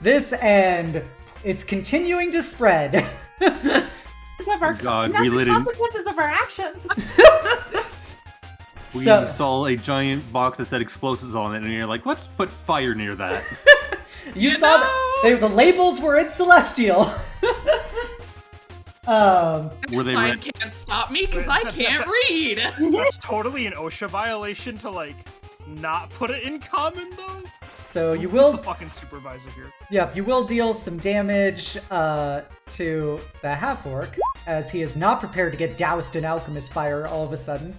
A: this, and it's continuing to spread.
B: Because of our
E: God,
B: not
E: we
B: the
E: lit in-
B: consequences of our actions.
E: We
A: So-
E: saw a giant box that said explosives on it, and you're like, let's put fire near that.
A: You saw the labels were in Celestial.
E: Were they
F: Sign
E: red?
F: can't stop me because I can't read.
C: That's totally an OSHA violation to like not put it in common though.
A: So you
C: Who's the
A: will,
C: fucking supervisor here?
A: you will deal some damage to the half-orc, as he is not prepared to get doused in alchemist fire all of a sudden.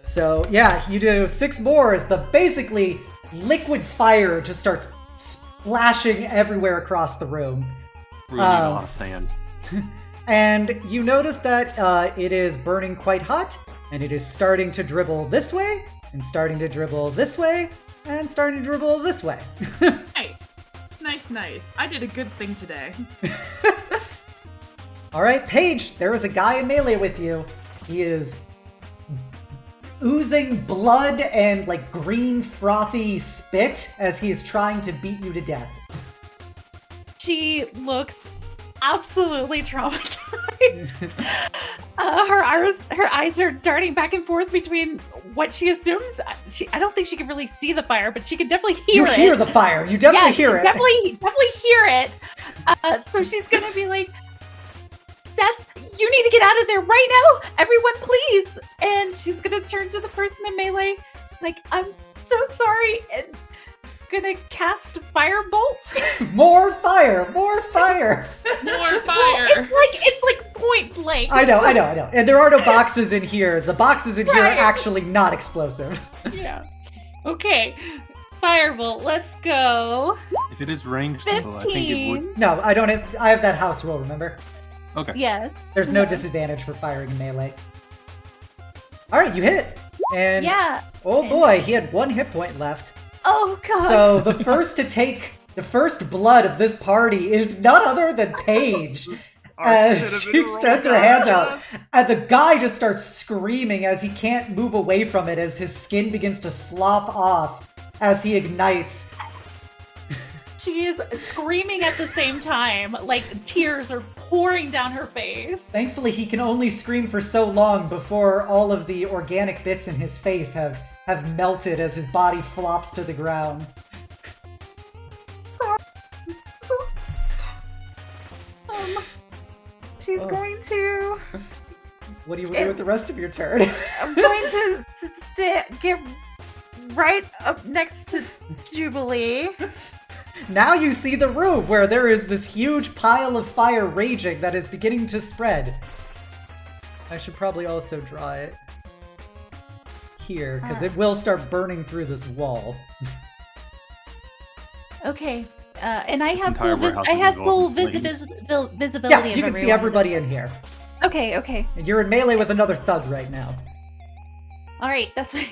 A: So yeah, you do 6 more as the basically liquid fire just starts splashing everywhere across the room.
E: Really need a lot of sand.
A: And you notice that it is burning quite hot, and it is starting to dribble this way, and starting to dribble this way, and starting to dribble this way.
F: Nice. Nice. I did a good thing today.
A: All right, Paige, there is a guy in melee with you. He is oozing blood and like green frothy spit as he is trying to beat you to death.
B: She looks absolutely traumatized. Her eyes are darting back and forth between what she assumes. I don't think she can really see the fire, but she can definitely hear it.
A: You hear the fire. You definitely hear it.
B: Definitely hear it. So she's gonna be like, Cess, you need to get out of there right now! Everyone, please! And she's gonna turn to the person in melee, like, I'm so sorry, and gonna cast Firebolt.
A: More fire! More fire!
F: More fire!
B: Well, it's like point blank.
A: I know. And there are no boxes in here. The boxes in here are actually not explosive.
B: Yeah. Okay. Firebolt, let's go.
E: If it is ranged, though, I think it would.
A: No, I don't have. I have that house rule. Remember?
E: Okay.
B: Yes.
A: There's no disadvantage for firing in melee. All right, you hit it. And
B: yeah.
A: oh boy, he had 1 hit point left.
B: Oh god.
A: So the first to take the first blood of this party is none other than Paige. As she extends her hands out, and the guy just starts screaming as he can't move away from it as his skin begins to slough off as he ignites.
B: She is screaming at the same time, like tears are pouring down her face.
A: Thankfully, he can only scream for so long before all of the organic bits in his face have melted as his body flops to the ground.
B: Sorry. So she's going to...
A: What do you do with the rest of your turn?
B: I'm going to get right up next to Jubilee.
A: Now you see the room where there is this huge pile of fire raging that is beginning to spread. I should probably also draw it here, because it will start burning through this wall.
B: Okay. And I
E: This
B: have
E: entire warehouse
B: I
E: is
B: have
E: involved
B: full
E: in flames.
B: visibility
A: Yeah,
B: of
A: you can see
B: everyone.
A: everybody in here.
B: Okay.
A: And you're in melee with another thug right now.
B: All right, that's right.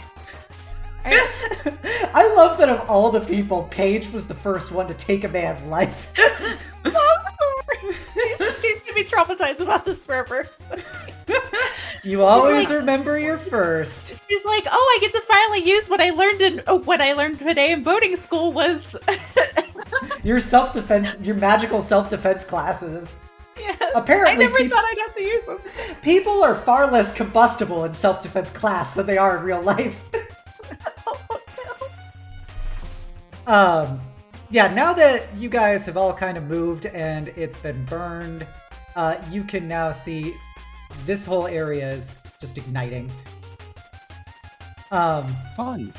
B: All right.
A: I love that of all the people, Paige was the first one to take a man's life.
B: I'm sorry. She's gonna be traumatized about this forever.
A: You always
B: like-
A: remember your first.
B: She's like, oh, I get to finally use what I learned today in boating school was
A: Your self-defense, your magical self-defense classes.
B: Yeah,
A: Apparently,
B: I never thought I'd have to use them.
A: people are far less combustible in self-defense class than they are in real life. Yeah, now that you guys have all kind of moved and it's been burned, you can now see this whole area is just igniting.
E: Fun.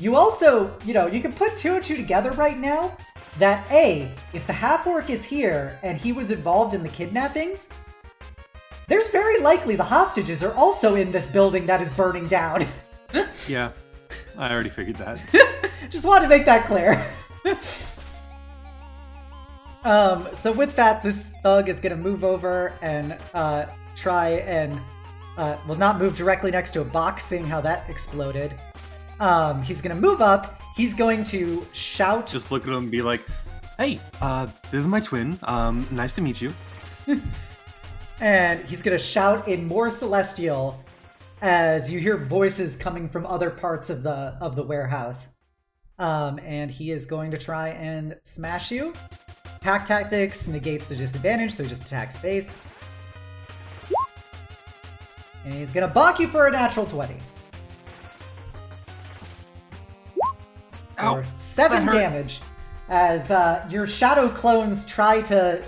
A: You also, you can put 2 and 2 together right now that if the half-orc is here and he was involved in the kidnappings, there's very likely the hostages are also in this building that is burning down.
E: Yeah, I already figured that.
A: Just wanted to make that clear. So with that, this thug is going to move over and try and, not move directly next to a box, seeing how that exploded. He's going to move up. He's going to shout.
E: Just look at him and be like, hey, this is my twin. Nice to meet you.
A: And he's going to shout in more Celestial as you hear voices coming from other parts of the warehouse. And he is going to try and smash you. Pack Tactics negates the disadvantage, so he just attacks base. And he's going to bonk you for a natural 20.
E: Ow,
A: For 7
E: that hurt.
A: damage. As your shadow clones try to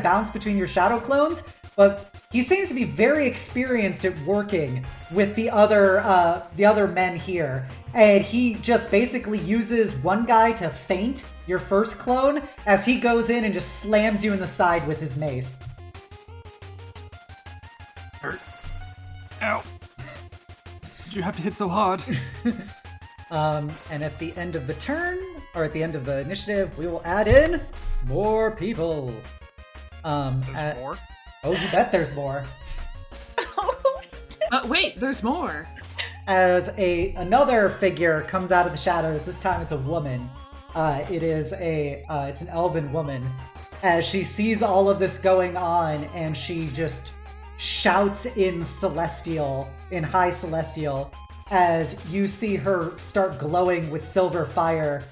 A: bounce between your shadow clones, but he seems to be very experienced at working with the other men here, and he just basically uses one guy to feint your first clone as he goes in and just slams you in the side with his mace.
E: Hurt. Ow. Did you have to hit so hard?
A: And at the end of the turn, or at the end of the initiative, we will add in more people.
C: There's more?
A: Oh, you bet there's more.
F: Wait, there's more.
A: as another figure comes out of the shadows. This time it's a woman. It's an elven woman. As she sees all of this going on, and she just shouts in high celestial, as you see her start glowing with silver fire,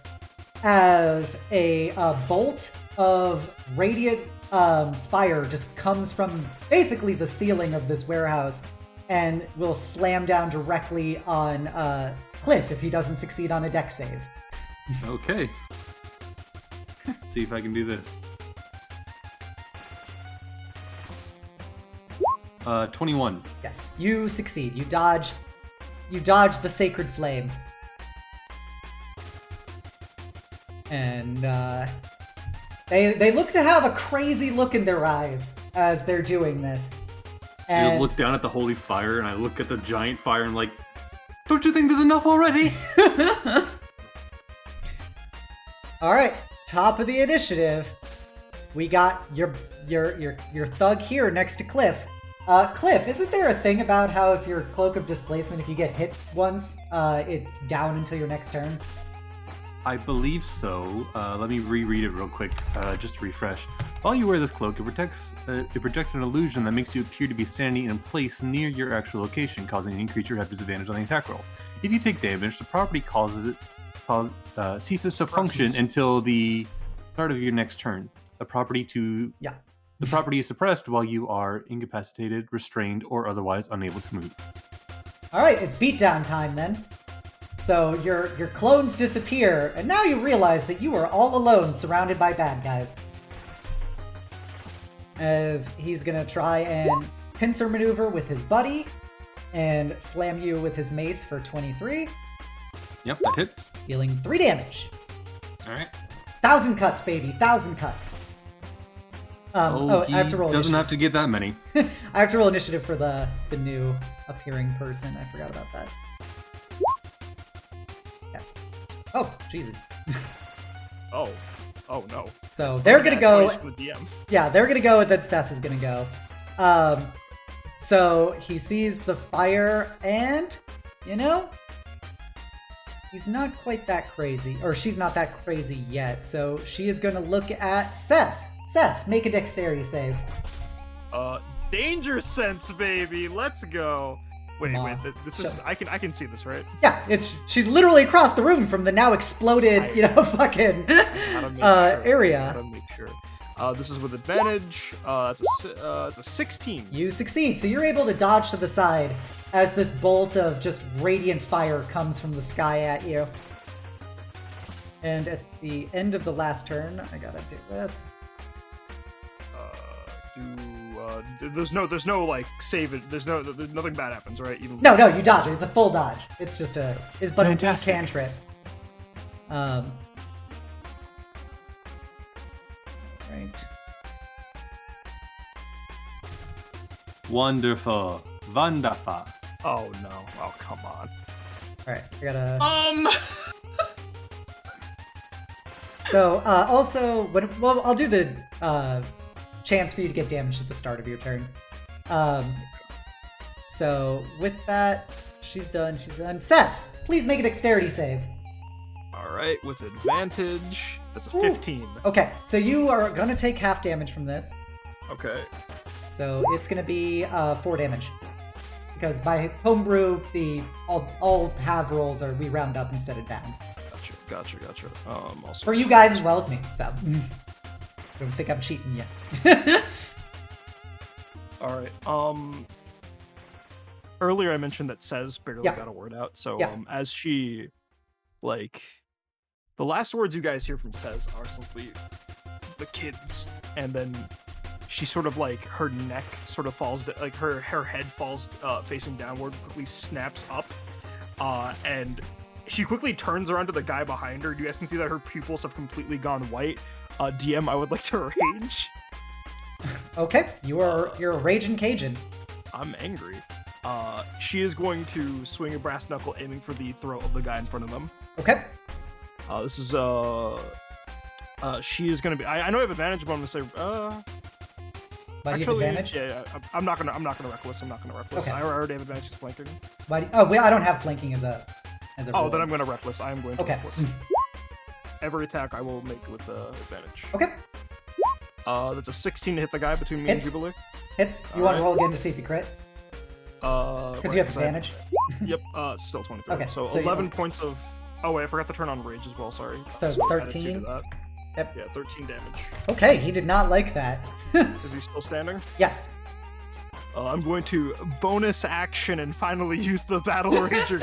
A: as a bolt of radiant fire just comes from basically the ceiling of this warehouse and will slam down directly on Kliff if he doesn't succeed on a dex save.
E: Okay. See if I can do this. 21.
A: Yes, you succeed. You dodge the sacred flame. And they look to have a crazy look in their eyes as they're doing this.
E: I just look down at the holy fire, and I look at the giant fire, and I'm like, don't you think there's enough already?
A: All right, top of the initiative. We got your thug here next to Kliff. Kliff, isn't there a thing about how if your Cloak of Displacement, if you get hit once, it's down until your next turn?
E: I believe so. Let me reread it real quick, just to refresh. While you wear this cloak, it projects an illusion that makes you appear to be standing in a place near your actual location, causing any creature to have disadvantage on the attack roll. If you take damage, the property ceases to function until the start of your next turn. The property is suppressed while you are incapacitated, restrained, or otherwise unable to move.
A: All right, it's beatdown time then. So your clones disappear, and now you realize that you are all alone, surrounded by bad guys. As he's gonna try and pincer maneuver with his buddy, and slam you with his mace for 23.
E: Yep, that hits.
A: Dealing 3 damage.
E: All right.
A: 1,000 cuts, baby, 1,000 cuts. I have to roll.
E: Doesn't have to get that many.
A: I have to roll initiative for the new appearing person. I forgot about that. Yeah. Oh, Jesus.
C: Oh no.
A: So they're gonna go.
C: The DM.
A: Yeah, they're gonna go, and then Sess is gonna go. So he sees the fire, and he's not quite that crazy, or she's not that crazy yet. So she is gonna look at Sess. Sess, make a dexterity save.
C: Danger sense, baby. Let's go. Wait. This is. I can see this, right?
A: Yeah, she's literally across the room from the now exploded, fucking area.
C: Gotta make sure. This is with advantage. It's a 16.
A: You succeed, so you're able to dodge to the side as this bolt of just radiant fire comes from the sky at you. And at the end of the last turn, I gotta do this.
C: There's no like save it. There's nothing bad happens, right?
A: No, you dodge it. It's a full dodge. It's just it's but a cantrip. Right.
E: Wonderful.
C: Oh no! Oh come on!
A: All right, I gotta. So also, I'll do the chance for you to get damaged at the start of your turn. So with that, she's done. Sess, please make a dexterity save.
C: All right, with advantage. That's a 15.
A: Okay, so you are gonna take half damage from this.
C: Okay.
A: So it's gonna be 4 damage. Because by homebrew, all half rolls we round up instead of down.
C: Gotcha. Also
A: for you guys as well as me, so don't think I'm cheating yet.
C: All right. Earlier I mentioned that Sez barely got a word out. So as she, like, the last words you guys hear from Sez are simply the kids, and then she sort of like her neck sort of falls, like her head falls facing downward, quickly snaps up, and she quickly turns around to the guy behind her. You guys can see that her pupils have completely gone white. DM, I would like to rage.
A: Okay, you're a raging Cajun. I'm
C: angry. She is going to swing a brass knuckle, aiming for the throat of the guy in front of them.
A: Okay.
C: This is she is going to be. I know I have advantage, but I'm going to say.
A: Why do you have
C: Actually,
A: advantage?
C: yeah, I'm not gonna reckless.
A: Okay.
C: I already have advantage to flanking.
A: Wait, I don't have flanking as a
C: Oh,
A: rule.
C: then I'm gonna reckless. I am going to
A: Okay.
C: reckless. Every attack I will make with advantage.
A: Okay.
C: That's a 16 to hit the guy between me and
A: Hits.
C: Jubilee.
A: Hits. You want to
C: Alright.
A: roll again to see if you crit? Because you have advantage.
C: Yep. Still 23.
A: Okay,
C: So
A: so
C: 11 points of. Oh wait, I forgot to turn on rage as well. Sorry.
A: So it's
C: Added 2 to
A: 13.
C: that.
A: Yep.
C: Yeah, 13 damage.
A: Okay, he did not like that.
C: Is he still standing?
A: Yes.
C: I'm going to bonus action and finally use the Battle Ranger.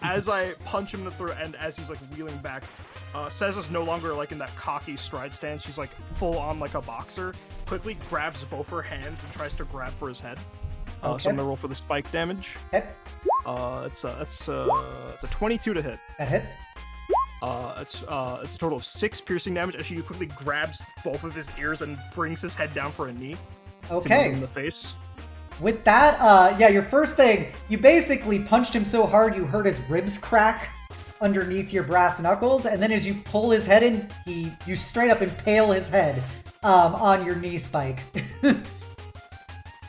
C: As I punch him in the throat, and as he's like wheeling back, Sez no longer like in that cocky stride stance. She's like full on like a boxer. Quickly grabs both her hands and tries to grab for his head.
A: Okay.
C: So I'm gonna roll for the spike damage.
A: Okay.
C: It's a 22 to hit.
A: That hits.
C: It's a total of 6 piercing damage as she quickly grabs both of his ears and brings his head down for a knee. To hit him in
A: Okay.
C: the face.
A: With that, yeah, your first thing, you basically punched him so hard you heard his ribs crack underneath your brass knuckles, and then as you pull his head in, you straight up impale his head on your knee spike.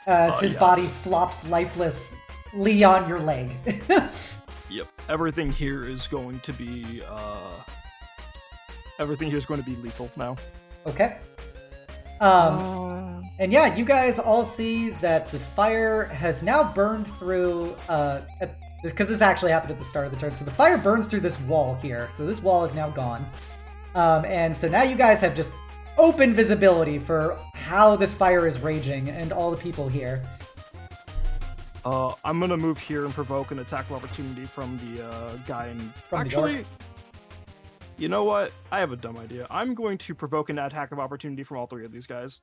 A: As his body flops lifelessly on your leg.
C: Yep. Everything here is going to be lethal now.
A: Okay. And yeah, you guys all see that the fire has now burned through, because this actually happened at the start of the turn, so the fire burns through this wall here, so this wall is now gone. And so now you guys have just open visibility for how this fire is raging and all the people here.
C: I'm gonna move here and provoke an attack of opportunity from the guy in...
A: From the
C: Actually,
A: orc?
C: you know what? I have a dumb idea. I'm going to provoke an attack of opportunity from all 3 of these guys.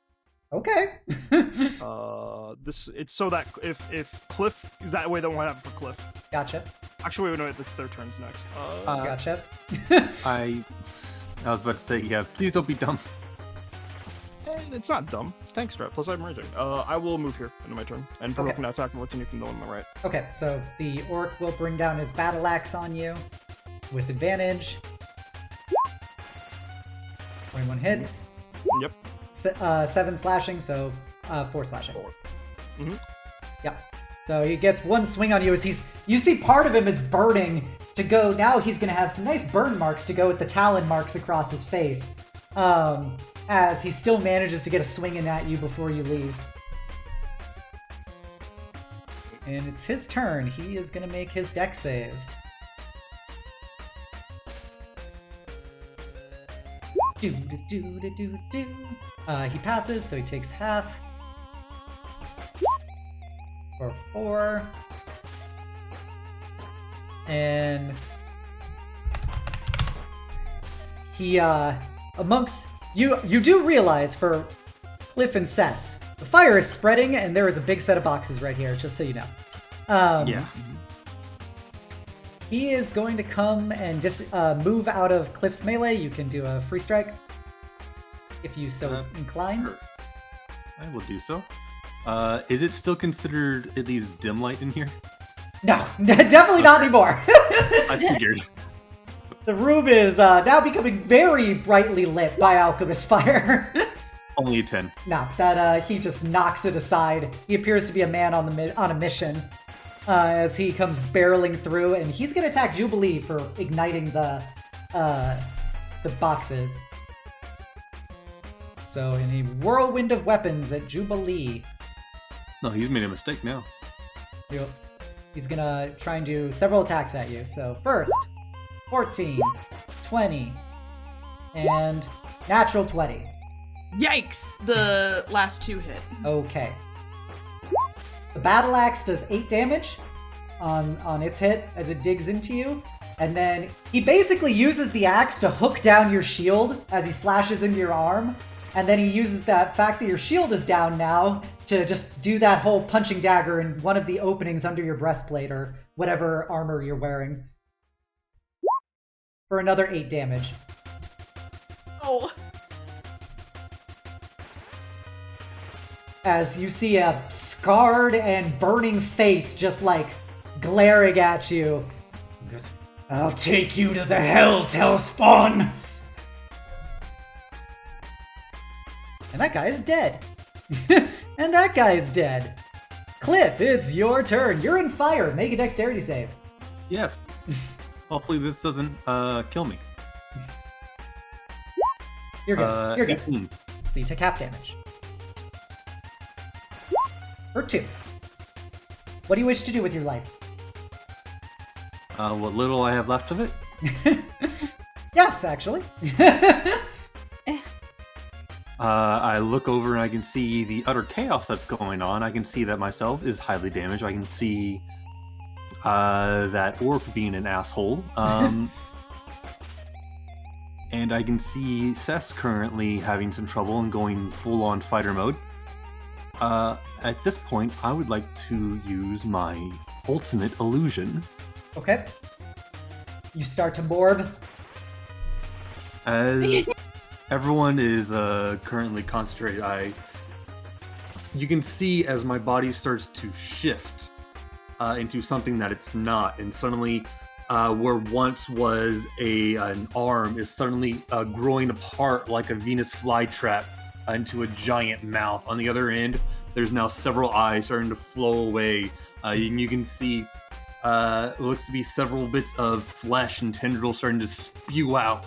A: Okay.
C: It's so that if Kliff is that way, then we'll have it for Kliff.
A: Gotcha.
C: Actually, wait, no, it's their turns next.
A: Gotcha.
E: I was about to say, yeah, please don't be dumb.
C: It's not dumb. It's tank strat. Plus, I'm raging. I will move here into my turn and provoke
A: Okay.
C: an attack of opportunity from the one on the right.
A: Okay, so the orc will bring down his battle axe on you with advantage. 21 hits.
C: Yep.
A: 7 slashing, so 4 slashing.
C: 4. Mm-hmm.
A: Yep. So he gets one swing on you as you see part of him is burning to go. Now he's going to have some nice burn marks to go with the talon marks across his face. As he still manages to get a swing in at you before you leave. And it's his turn. He is going to make his dex save. He passes, so he takes half. For 4. And he, amongst... You do realize, for Kliff and Cess, the fire is spreading, and there is a big set of boxes right here, just so you know.
E: Yeah.
A: He is going to come and move out of Kliff's melee. You can do a free strike, if you so inclined.
E: I will do so. Is it still considered at least dim light in here?
A: No, definitely not anymore.
E: I figured.
A: The room is now becoming very brightly lit by alchemist fire.
E: Only a 10.
A: No, that he just knocks it aside. He appears to be a man on a mission as he comes barreling through, and he's going to attack Jubilee for igniting the boxes. So in a whirlwind of weapons at Jubilee,
E: No, he's made a mistake now.
A: he's going to try and do several attacks at you. So first, 14, 20, and natural 20.
F: Yikes! The last 2 hit.
A: Okay. The battle axe does 8 damage on its hit as it digs into you, and then he basically uses the axe to hook down your shield as he slashes into your arm, and then he uses that fact that your shield is down now to just do that whole punching dagger in one of the openings under your breastplate or whatever armor you're wearing for another 8 damage.
F: Oh.
A: As you see a scarred and burning face just like glaring at you. He goes, "I'll take you to the Hell's Hellspawn!" And that guy is dead. And that guy's dead. Kliff, it's your turn. You're in fire. Make a dexterity save.
E: Yes. Hopefully this doesn't kill me.
A: You're good. You're good.
E: 18.
A: So you take half damage. Or 2. What do you wish to do with your life?
E: What little I have left of it?
A: Yes, actually.
E: I look over and I can see the utter chaos that's going on. I can see that myself is highly damaged. I can see that orc being an asshole. And I can see Cess currently having some trouble and going full-on fighter mode. At this point, I would like to use my ultimate illusion.
A: Okay. You start to morb.
E: As everyone is currently concentrated, you can see as my body starts to shift into something that it's not, and suddenly where once was an arm is suddenly growing apart like a Venus flytrap into a giant mouth. On the other end, there's now several eyes starting to flow away. You can see it looks to be several bits of flesh and tendrils starting to spew out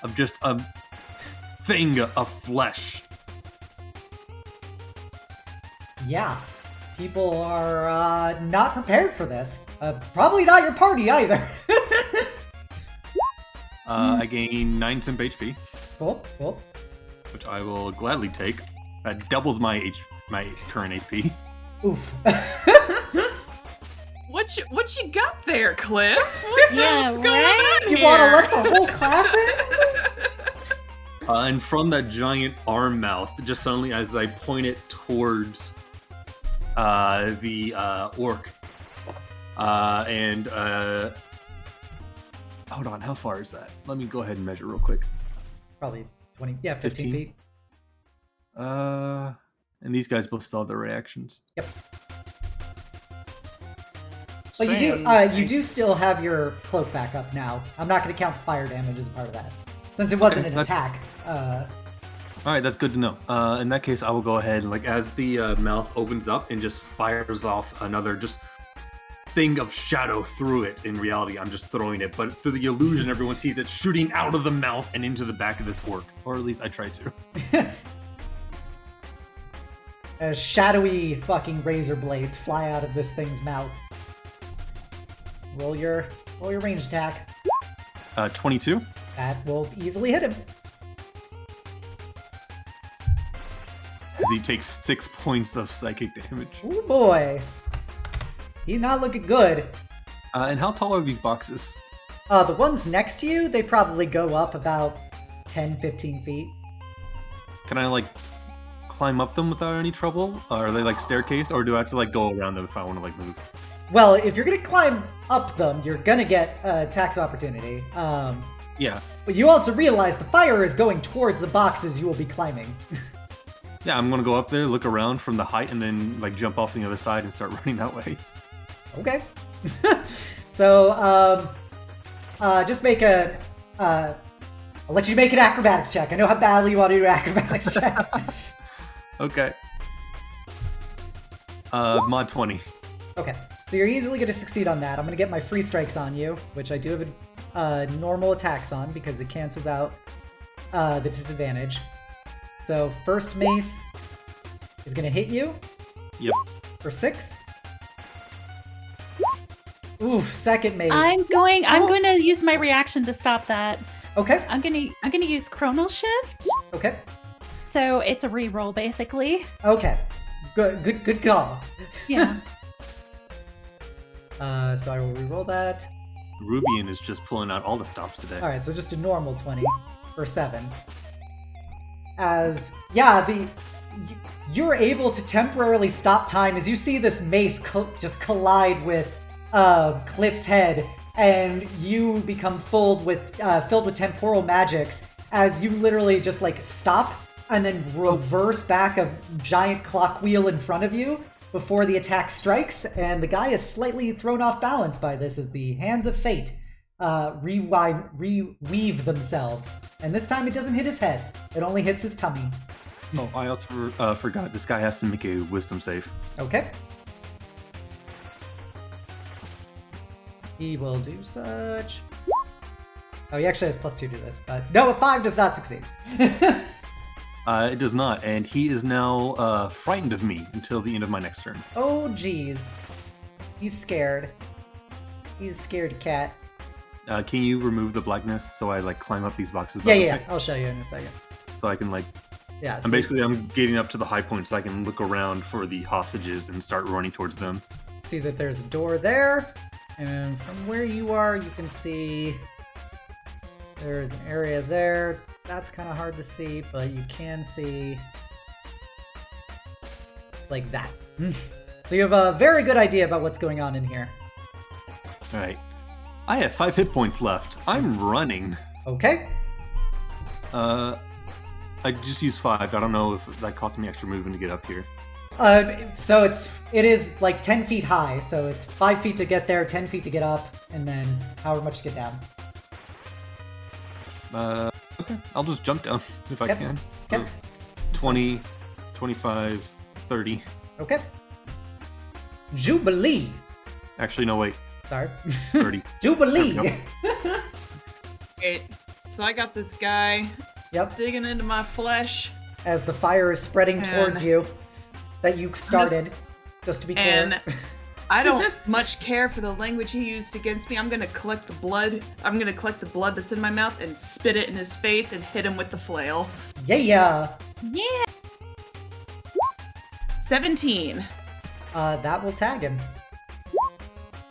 E: of just a thing of flesh.
A: Yeah. People are not prepared for this. Probably not your party either.
E: I gain 9 temp HP,
A: Cool, cool.
E: which I will gladly take. That doubles my current HP.
A: Oof.
F: What you got there, Kliff? What's going
B: right?
F: on
A: You
F: here?
A: want to let the whole class in?
E: And from that giant arm mouth, just suddenly as I point it towards the orc, hold on, how far is that? Let me go ahead and measure real quick.
A: Probably 20, yeah, 15 feet.
E: And these guys both still have their reactions.
A: Yep. But you do still have your cloak back up now. I'm not going to count fire damage as a part of that, since it wasn't an attack.
E: All right, that's good to know. In that case, I will go ahead and, like, as the mouth opens up and just fires off another just thing of shadow through it. In reality, I'm just throwing it, but through the illusion, everyone sees it shooting out of the mouth and into the back of this orc, or at least I try to.
A: As shadowy fucking razor blades fly out of this thing's mouth. Roll your range attack.
E: 22.
A: That will easily hit him.
E: As he takes 6 points of psychic damage.
A: Oh boy. He's not looking good.
E: And how tall are these boxes?
A: The ones next to you, they probably go up about 10, 15 feet.
E: Can I, like, climb up them without any trouble? Are they, like, staircase, or do I have to, like, go around them if I want to, like, move?
A: Well, if you're gonna climb up them, you're gonna get attacks of opportunity.
E: Yeah.
A: But you also realize the fire is going towards the boxes you will be climbing.
E: Yeah, I'm gonna go up there, look around from the height, and then, like, jump off on the other side and start running that way.
A: Okay. So, just make a... I'll let you make an acrobatics check. I know how badly you want to do an acrobatics check.
E: Okay. Mod 20.
A: Okay. So you're easily going to succeed on that. I'm going to get my free strikes on you, which I do have normal attacks on because it cancels out the disadvantage. So first mace is going to hit you.
E: Yep.
A: For 6. Ooh, second mace.
B: I'm going to use my reaction to stop that.
A: Okay.
B: I'm gonna use Chronal Shift.
A: Okay.
B: So it's a reroll basically.
A: Okay. Good call.
B: Yeah.
A: So I will reroll that.
E: Rubian is just pulling out all the stops today.
A: Alright, so just a normal 20 for 7. As, yeah, you're able to temporarily stop time as you see this mace just collide with Kliff's head, and you become filled with temporal magics as you literally just, like, stop and then reverse back a giant clock wheel in front of you before the attack strikes, and the guy is slightly thrown off balance by this as the hands of fate reweave themselves. And this time it doesn't hit his head, it only hits his tummy.
E: Oh, I also forgot. This guy has to make a wisdom save.
A: Okay. He will do such. Oh, he actually has +2 to this, but no, a 5 does not succeed.
E: It does not, and he is now frightened of me until the end of my next turn.
A: Oh, geez. He's scared. He's a scared cat.
E: Can you remove the blackness so I like climb up these boxes?
A: Yeah. I'll show you in a second.
E: So I can like.
A: Yeah.
E: I'm getting up to the high point so I can look around for the hostages and start running towards them.
A: See that there's a door there, and from where you are, you can see there's an area there. That's kind of hard to see, but you can see like that. So you have a very good idea about what's going on in here.
E: All right. I have 5 hit points left. I'm running.
A: Okay.
E: I just used 5. I don't know if that cost me extra movement to get up here.
A: So it is like 10 feet high, so it's 5 feet to get there, 10 feet to get up, and then however much to get down.
E: Okay. I'll just jump down if I can.
A: Okay.
E: 20, 25, 30.
A: Okay. Jubilee.
E: Actually, no, wait.
A: Sorry.
E: 30.
A: Jubilee.
E: There
F: Wait, so I got this guy
A: Yep.
F: digging into my flesh,
A: As the fire is spreading towards you, that you started. Just to be clear.
F: and I don't much care for the language he used against me. I'm gonna collect the blood. I'm gonna collect the blood that's in my mouth and spit it in his face and hit him with the flail.
A: Yeah.
F: 17.
A: That will tag him.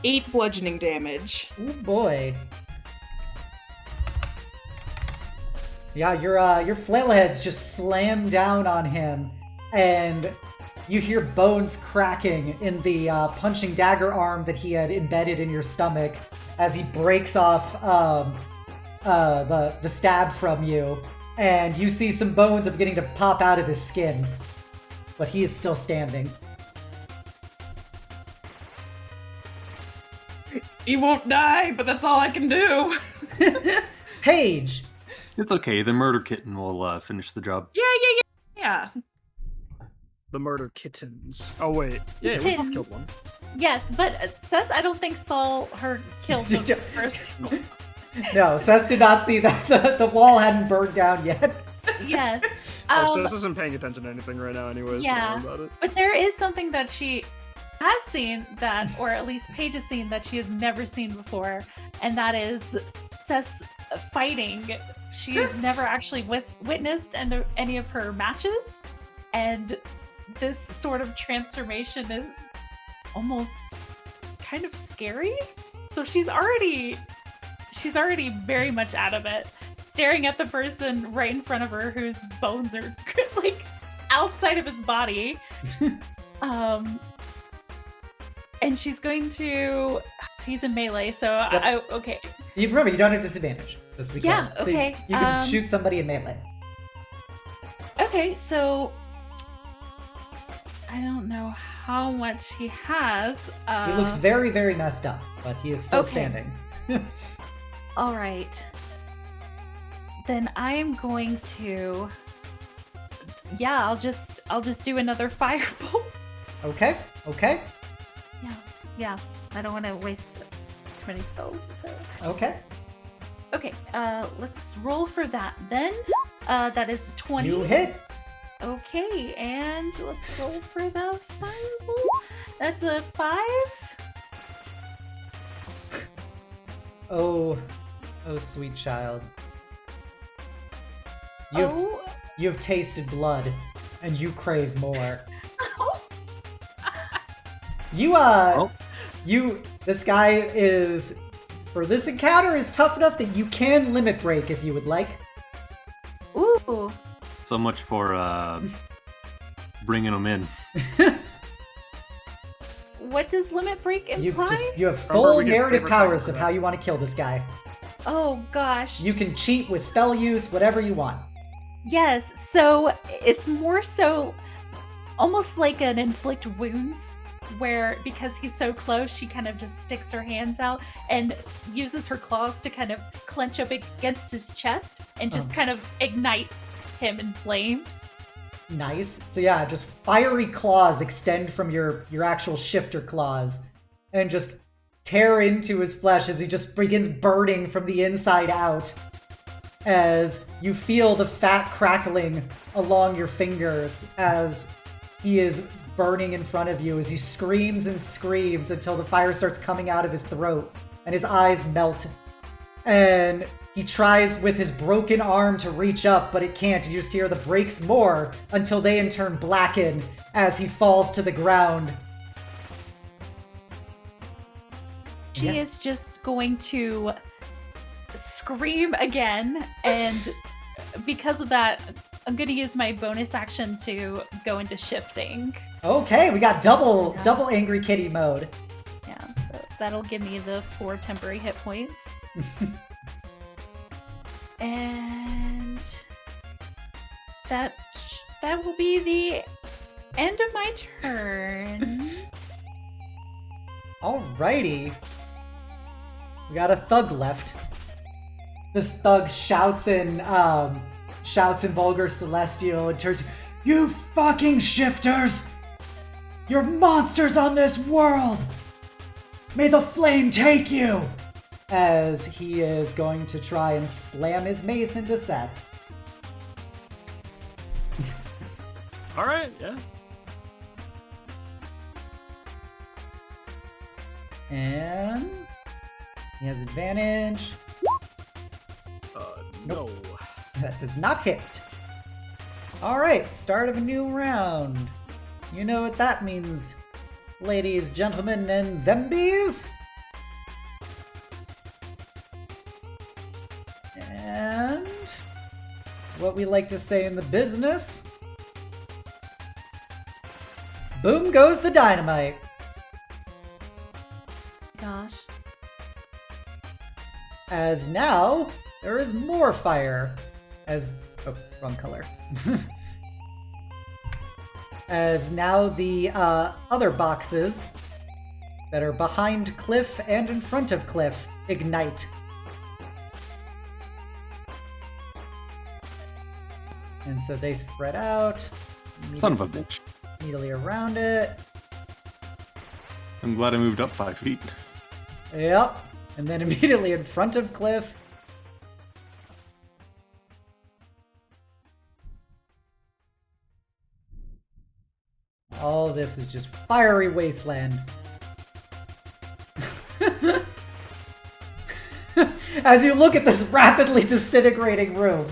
F: 8 bludgeoning damage.
A: Oh boy. Yeah, your flailheads just slam down on him, and you hear bones cracking in the punching dagger arm that he had embedded in your stomach as he breaks off the stab from you, and you see some bones are beginning to pop out of his skin, but he is still standing.
F: He won't die, but that's all I can do.
A: Paige.
E: It's okay. The murder kitten will finish the job.
F: Yeah.
C: The murder kittens. Oh wait, yeah, we both killed one.
B: Yes, but Cess, I don't think saw her kill the first.
A: No, Seth did not see that. The wall hadn't burned down yet.
B: Yes.
C: So this isn't paying attention to anything right now, anyways.
B: Yeah.
C: Don't worry about it.
B: But there is something that she has seen that, or at least Paige has seen that she has never seen before, and that is Cess fighting. She has never actually witnessed any of her matches, and this sort of transformation is almost kind of scary. So she's already very much out of it, staring at the person right in front of her whose bones are like outside of his body. And she's going to. He's in melee, so
A: Yep.
B: okay.
A: You remember, you don't have disadvantage. Just to be
B: Yeah,
A: clear. So
B: okay,
A: you can shoot somebody in melee.
B: Okay, so I don't know how much he has.
A: He looks very, very messed up, but he is still
B: Okay.
A: standing.
B: All right. Then I am going to. Yeah, I'll just do another firebolt.
A: Okay.
B: Yeah. I don't want to waste too many spells. So
A: Okay.
B: okay. Let's roll for that then. That is 20.
A: You hit.
B: Okay, and let's roll for the firebolt. That's a 5.
A: Oh, sweet child. You have tasted blood, and you crave more. This guy is, for this encounter, is tough enough that you can limit break if you would like.
B: Ooh.
E: So much for bringing them in.
B: What does limit break imply?
A: You have full
C: we get
A: narrative
C: favorite
A: powers
C: text
A: of
C: for
A: how
C: that.
A: you want to kill this guy.
B: Oh gosh.
A: You can cheat with spell use, whatever you want.
B: Yes, so it's more so almost like an inflict wounds, where because he's so close, she kind of just sticks her hands out and uses her claws to kind of clench up against his chest and just kind of ignites him in flames.
A: Nice. So yeah, just fiery claws extend from your actual shifter claws and just tear into his flesh as he just begins burning from the inside out. As you feel the fat crackling along your fingers as he is burning in front of you, as he screams and screams until the fire starts coming out of his throat and his eyes melt. And he tries with his broken arm to reach up, but it can't. You just hear the breaks more until they in turn blacken as he falls to the ground.
B: She is just going to scream again, and because of that, I'm going to use my bonus action to go into shifting.
A: Okay, we got double angry kitty mode.
B: Yeah, so that'll give me the 4 temporary hit points. And that will be the end of my turn.
A: Alrighty. We got a thug left. This thug shouts in vulgar celestial and turns, "You fucking shifters! You're monsters on this world! May the flame take you!" As he is going to try and slam his mace into Seth.
C: All right, yeah.
A: And he has advantage.
C: No.
A: That does not hit. Alright, start of a new round. You know what that means, ladies, gentlemen, and them bees? And what we like to say in the business, boom goes the dynamite.
B: Gosh.
A: As now, there is more fire. Oh, wrong color. As now the other boxes that are behind Kliff and in front of Kliff ignite. And so they spread out.
E: Son of a bitch.
A: Immediately around it.
E: I'm glad I moved up 5 feet.
A: Yep. And then immediately in front of Kliff. All this is just fiery wasteland. As you look at this rapidly disintegrating room.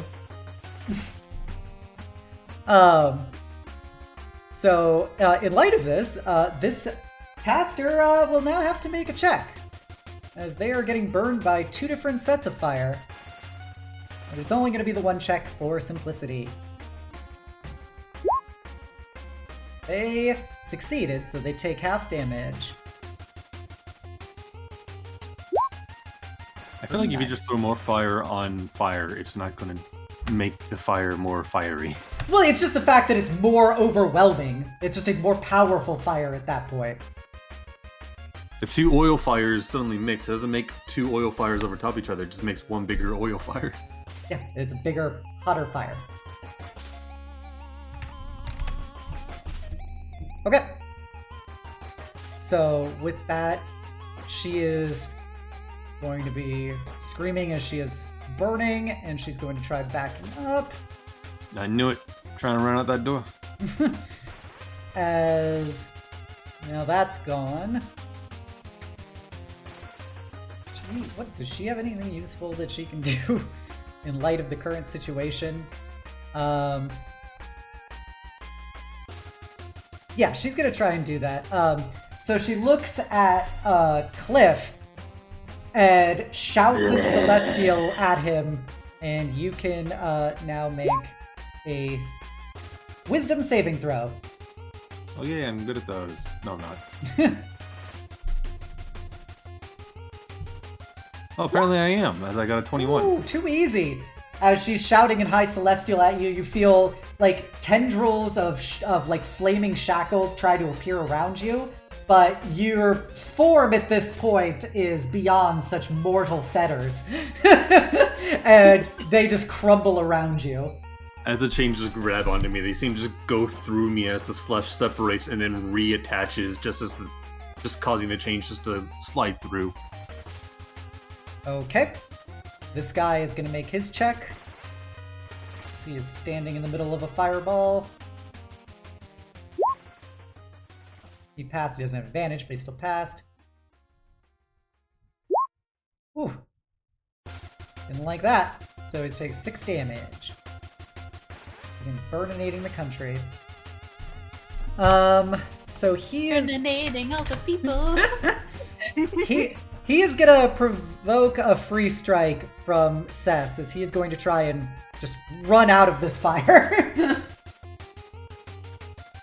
A: So, in light of this, this caster will now have to make a check, as they are getting burned by 2 different sets of fire. But it's only going to be the one check for simplicity. They succeeded, so they take half damage.
E: I feel like if you just throw more fire on fire, it's not going to make the fire more fiery.
A: Well, it's just the fact that it's more overwhelming. It's just a more powerful fire at that point.
E: If 2 oil fires suddenly mix, it doesn't make 2 oil fires over top of each other. It just makes one bigger oil fire.
A: Yeah, it's a bigger, hotter fire. Okay. So, with that, she is going to be screaming as she is burning, and she's going to try backing up.
E: I knew it. Trying to run out that door.
A: As now that's gone. Gee, what does she have anything useful that she can do in light of the current situation? Yeah, she's gonna try and do that. So she looks at Kliff and shouts in Celestial at him, and you can now make a Wisdom saving throw.
E: Oh yeah, I'm good at those. No, I'm not. Oh, apparently I am, as I got a 21.
A: Ooh, too easy. As she's shouting in High Celestial at you, you feel like tendrils of like flaming shackles try to appear around you, but your form at this point is beyond such mortal fetters. And they just crumble around you.
E: As the chain just grab onto me, they seem to just go through me as the slush separates and then reattaches, just causing the chain just to slide through.
A: Okay. This guy is going to make his check. He is standing in the middle of a fireball. He passed. He doesn't have advantage, but he still passed. Ooh. Didn't like that. So he takes 6 damage. He's burninating the country. So he is...
B: Burninating all the people.
A: He is gonna provoke a free strike from Cess, as he is going to try and just run out of this fire.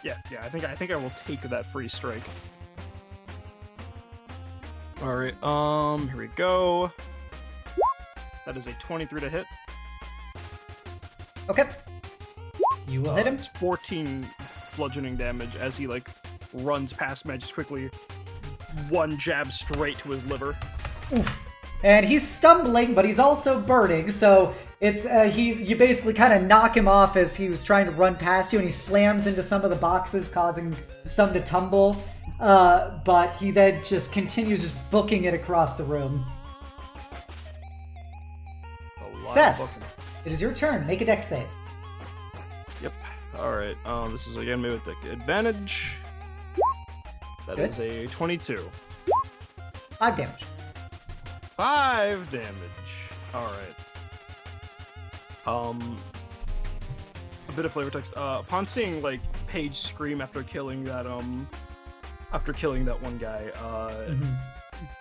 C: Yeah. I think I will take that free strike. All right. Here we go. That is a 23 to hit.
A: Okay. You will hit him.
C: It's 14 bludgeoning damage as he runs past me. Just quickly, one jab straight to his liver.
A: Oof. And he's stumbling, but he's also burning, so it's you basically kind of knock him off as he was trying to run past you, and he slams into some of the boxes, causing some to tumble. But he then just continues just booking it across the room. Cess, it is your turn. Make a dex save.
C: Yep. All right. This is again made with the advantage. That
A: Good.
C: is a 22.
A: 5 damage.
C: 5 damage. All right. A bit of flavor text. Upon seeing Paige scream after killing that one guy,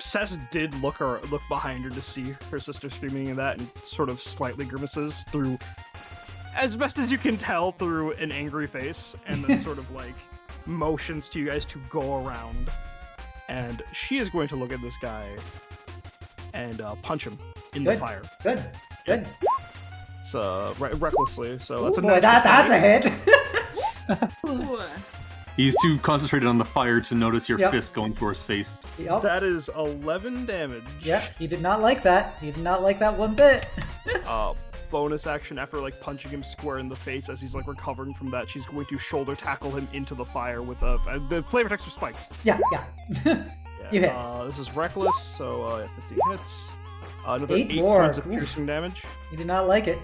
C: Cess did look behind her to see her sister screaming and that, and sort of slightly grimaces through, as best as you can tell, through an angry face, and then sort of motions to you guys to go around, and she is going to look at this guy and punch him in the fire.
A: Good.
C: It's recklessly, so that's a
A: boy, that's a hit.
F: Ooh.
E: He's too concentrated on the fire to notice your
A: Yep.
E: fist going through his face.
A: Yep.
C: That is 11 damage.
A: Yeah, he did not like that. He did not like that one bit.
C: Bonus action after punching him square in the face as he's recovering from that, she's going to shoulder tackle him into the fire with the flavor text for spikes.
A: Yeah.
C: Yeah.
A: You hit.
C: This is reckless, so 15 hits. Another
A: 8
C: 8
A: more.
C: points of
A: Oof.
C: piercing damage.
A: He did not like it.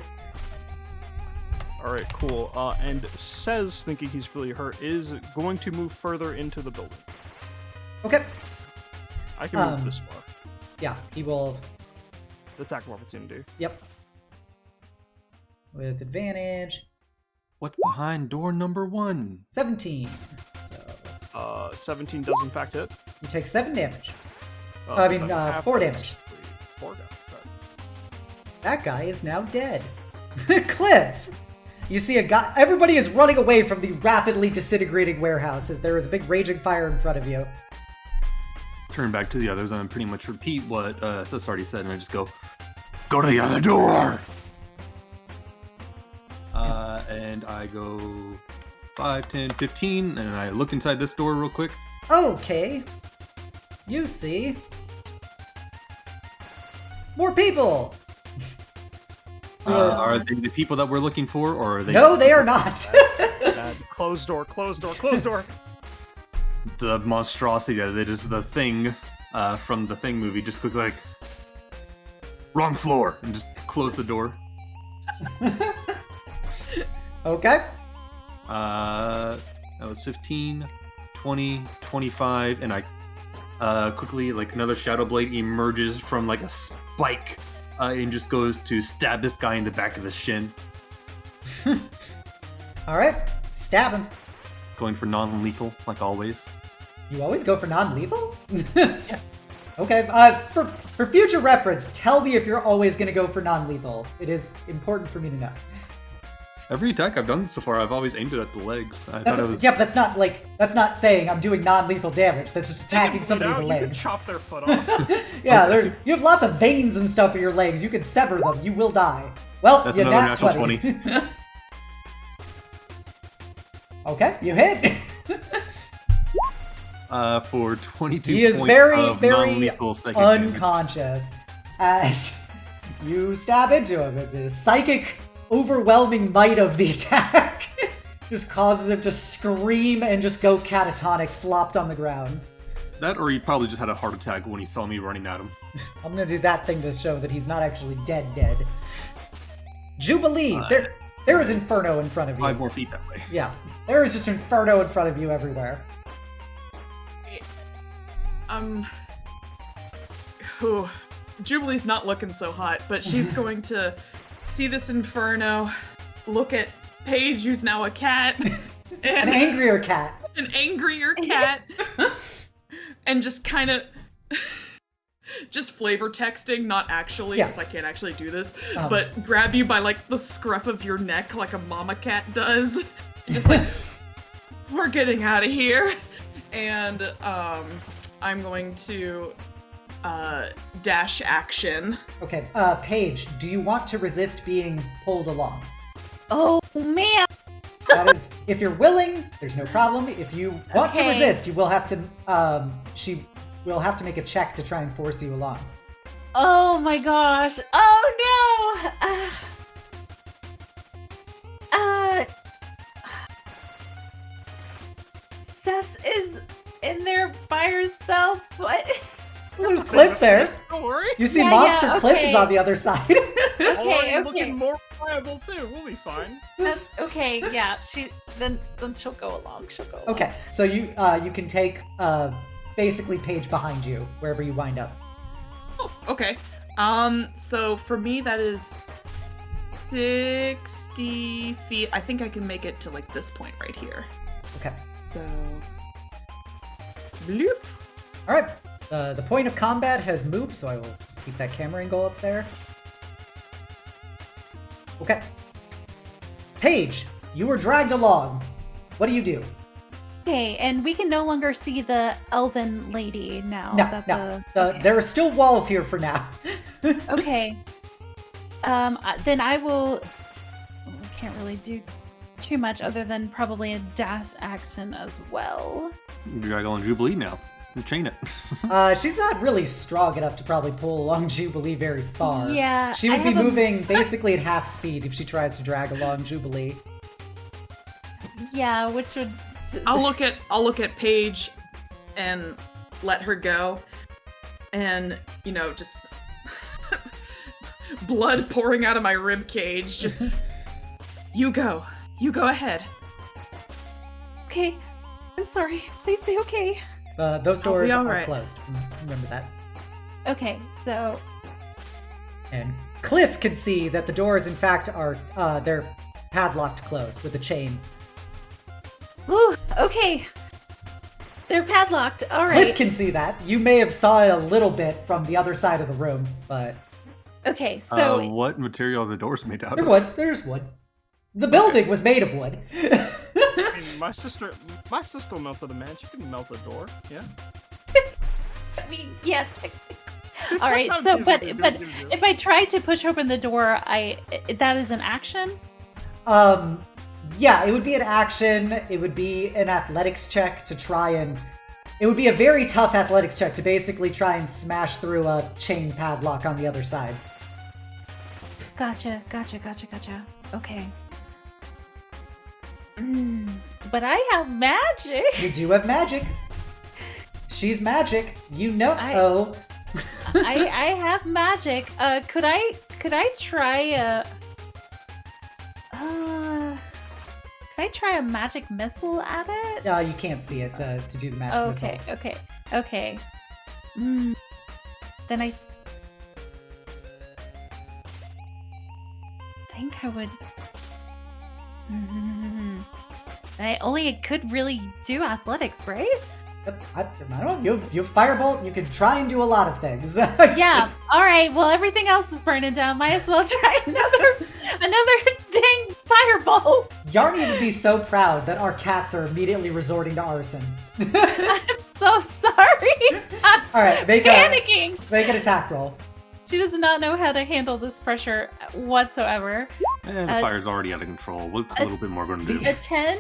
C: Alright, cool. And Says, thinking he's really hurt, is going to move further into the building.
A: Okay.
C: I can move this far.
A: Yeah, he will.
C: Attack of opportunity.
A: Yep. With advantage.
E: What's behind door number 1?
A: 17. So
C: 17 does in fact hit.
A: you take 7 damage.
C: Half
A: 4
C: damage.
A: damage.
C: 4 damage. Okay.
A: That guy is now dead. Kliff! You see a guy. Everybody is running away from the rapidly disintegrating warehouse as there is a big raging fire in front of you.
E: Turn back to the others and pretty much repeat what Sis already said, and I just go to the other door! And I go 5, 10, 15, and I look inside this door real quick.
A: Okay. You see. More people!
E: Are they the people that we're looking for, or are they?
A: No, they are not.
C: Closed door.
E: The monstrosity that is the Thing from the Thing movie just quickly wrong floor, and just close the door.
A: Okay.
E: That was 15, 20, 25, and I quickly, another Shadow Blade emerges from a spike and just goes to stab this guy in the back of the shin.
A: Alright. Stab him.
E: Going for non-lethal, like always.
A: You always go for non-lethal? Yes. Okay, for future reference, tell me if you're always going to go for non-lethal. It is important for me to know.
E: Every attack I've done so far, I've always aimed it at the legs. I thought it was...
A: Yep, that's not saying I'm doing non-lethal damage. That's just attacking somebody in the
C: You can
A: legs.
C: chop their foot off.
A: Yeah, you have lots of veins and stuff in your legs. You can sever them. You will die. Well,
E: That's
A: you
E: another
A: nat
E: natural
A: 20. Okay, you hit.
E: For 22
A: He is
E: points
A: very,
E: of
A: very
E: non-lethal psychic damage.
A: unconscious as you stab into him. The psychic overwhelming might of the attack just causes him to scream and just go catatonic, flopped on the ground.
E: That, or he probably just had a heart attack when he saw me running at him.
A: I'm gonna do that thing to show that he's not actually dead. Jubilee, there is Inferno in front of you.
E: 5 more feet that way.
A: Yeah, there is just Inferno in front of you everywhere.
F: Jubilee's not looking so hot, but she's going to see this Inferno, look at Paige, who's now a cat.
A: An angrier cat.
F: An angrier cat. And just kind of... just flavor texting, not actually, because I can't actually do this, but grab you by, like, the scruff of your neck like a mama cat does. Just like, we're getting out of here. And, I'm going to, dash action.
A: Okay, Paige, do you want to resist being pulled along?
B: Oh, man!
A: That is, if you're willing, there's no problem. If you want to resist, you will have to, she will have to make a check to try and force you along.
B: Oh my gosh. Oh no! Cess is in there by herself, but...
A: Well, there's Kliff there.
C: Don't worry.
A: You see Monster Kliff is on the other side.
B: Okay.
C: Looking more viable too. We'll be fine.
B: That's okay. Yeah, then she'll go along.
A: Okay, so you can take basically Paige behind you wherever you wind up.
F: Oh, okay. So for me that is 60 feet. I think I can make it to like this point right here.
A: Okay.
F: So bloop.
A: All right. The point of combat has moved, so I will just keep that camera angle up there. Okay. Paige, you were dragged along. What do you do?
B: Okay, and we can no longer see the elven lady now.
A: No. There are still walls here for now.
B: Okay. Then I will... I can't really do too much other than probably a dash action as well.
E: Drag on Jubilee now. Chain it.
A: She's not really strong enough to probably pull along Jubilee very far.
B: Yeah.
A: She would be moving basically at half speed if she tries to drag along Jubilee.
B: Yeah, which would...
F: I'll look at Paige and let her go. And, just blood pouring out of my rib cage. Just you go ahead.
B: Okay. I'm sorry. Please be okay.
A: Those doors are
F: right.
A: closed. Remember that.
B: Okay, so...
A: And Kliff can see that the doors, in fact, are they're padlocked closed with a chain.
B: Ooh, okay. They're padlocked. All right.
A: Kliff can see that. You may have saw it a little bit from the other side of the room, but...
B: Okay, so...
E: What material are the doors made out
A: They're
E: of?
A: wood. There's wood. The building was made of wood.
C: I mean, my sister melted a man. She can melt a door. Yeah.
B: I mean, yeah, technically. All right, so, but if I tried to push open the door, that is an action?
A: Yeah, it would be an action. It would be an athletics check to try and... It would be a very tough athletics check to basically try and smash through a chain padlock on the other side.
B: Gotcha. Okay. But I have magic.
A: You do have magic. She's magic. You know.
B: I have magic. Could I try Can I try a magic missile at it?
A: You can't see it to do the magic missile.
B: Okay. Then I think I would... I only could really do athletics, right?
A: I don't know. You have firebolt. You can try and do a lot of things.
B: Yeah. All right. Well, everything else is burning down. Might as well try another dang firebolt.
A: Yarny would be so proud that our cats are immediately resorting to arson.
B: I'm so sorry.
A: All right.
B: Panicking.
A: Make an attack roll.
B: She does not know how to handle this pressure whatsoever.
E: And the fire's already out of control. What's a little bit more going to do?
B: A 10?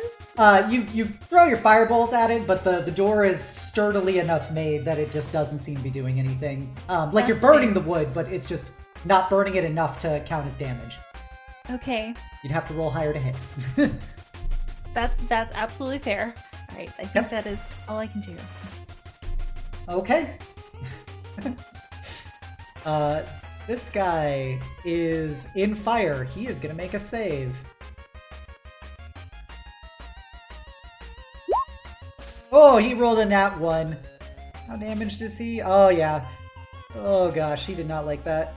A: You throw your firebolt at it, but the door is sturdily enough made that it just doesn't seem to be doing anything. Like you're burning the wood, but it's just not burning it enough to count as damage.
B: Okay.
A: You'd have to roll higher to hit.
B: That's absolutely fair. All right. I think
A: Yep.
B: that is all I can do.
A: Okay. This guy is in fire. He is gonna make a save. Oh, he rolled a nat 1. How damaged is he? Oh, yeah. Oh, gosh, he did not like that.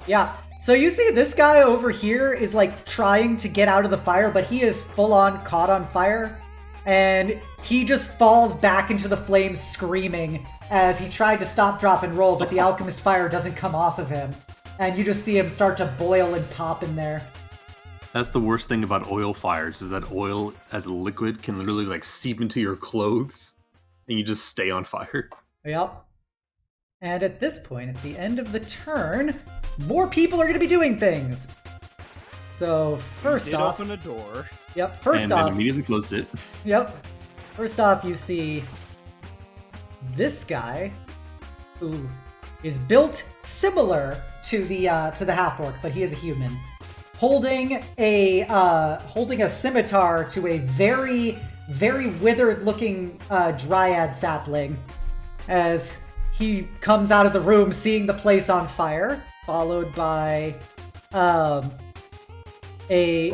A: Yeah. So you see this guy over here is, like, trying to get out of the fire, but he is full-on caught on fire. And he just falls back into the flames screaming as he tried to stop, drop, and roll, but the alchemist fire doesn't come off of him. And you just see him start to boil and pop in there.
E: That's the worst thing about oil fires, is that oil as a liquid can literally like seep into your clothes and you just stay on fire.
A: Yep. And at this point, at the end of the turn, more people are going to be doing things. So first
C: Did
A: off,
C: open a door.
A: yep. First
E: and
A: off,
E: then immediately closed it.
A: yep. First off, you see this guy who is built similar to the half-orc, but he is a human, holding a scimitar to a very, very withered-looking dryad sapling as he comes out of the room, seeing the place on fire, followed by a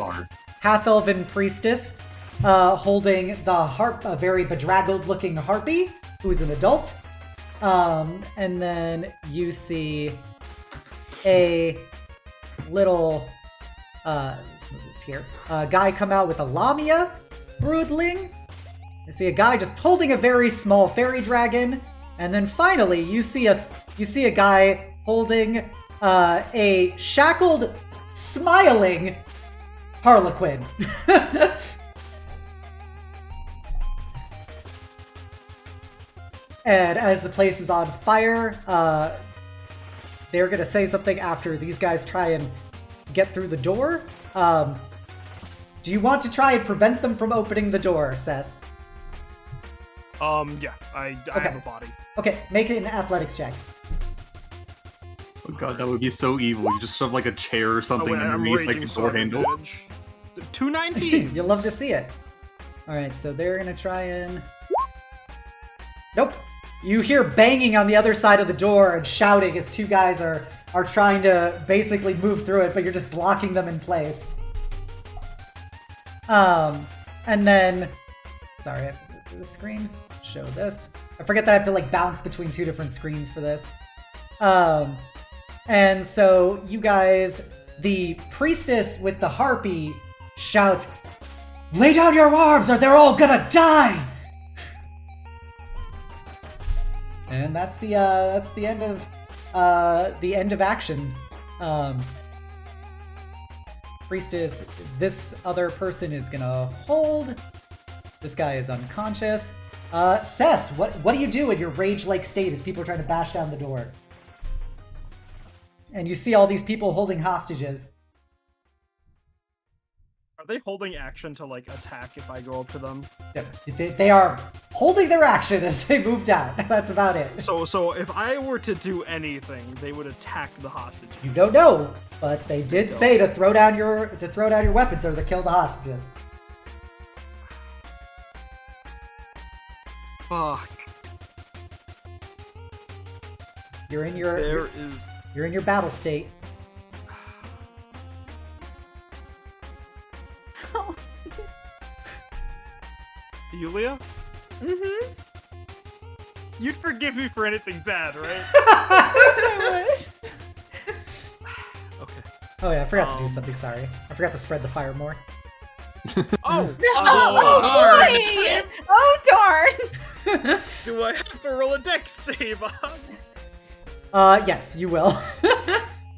A: half-elven priestess holding the harp, a very bedraggled-looking harpy, who's an adult. And then you see a little what is here? A guy come out with a lamia broodling. You see a guy just holding a very small fairy dragon, and then finally you see a guy holding a shackled, smiling harlequin. And as the place is on fire, they're gonna say something after these guys try and get through the door. Do you want to try and prevent them from opening the door, Cess?
C: Yeah, I have a body.
A: Okay, make it an athletics check.
E: Oh god, that would be so evil. You just shove like a chair or something underneath like the door handle.
C: 219.
A: You'll love to see it. Alright, so they're gonna try and... Nope. You hear banging on the other side of the door and shouting as two guys are trying to basically move through it, but you're just blocking them in place. And then... Sorry, I have to go through the screen. Show this. I forget that I have to like bounce between two different screens for this. And so you guys, the priestess with the harpy shouts, "Lay down your arms or they're all gonna die!" And that's the end of action. Priestess, this other person is gonna hold. This guy is unconscious. Cess, what do you do in your rage-like state as people are trying to bash down the door? And you see all these people holding hostages.
C: Are they holding action to like attack if I go up to them?
A: They are holding their action as they move down. That's about it.
C: So if I were to do anything, they would attack the hostages.
A: You don't know, but they did say to throw down your weapons or to kill the hostages.
C: Fuck.
A: You're in your battle state.
C: Yulia?
B: Mm-hmm.
C: You'd forgive me for anything bad, right? Okay.
A: Oh yeah, I forgot to do something, sorry. I forgot to spread the fire more.
C: Oh!
B: Oh, boy! Oh, darn!
C: Do I have to roll a dex save on this?
A: Yes, you will.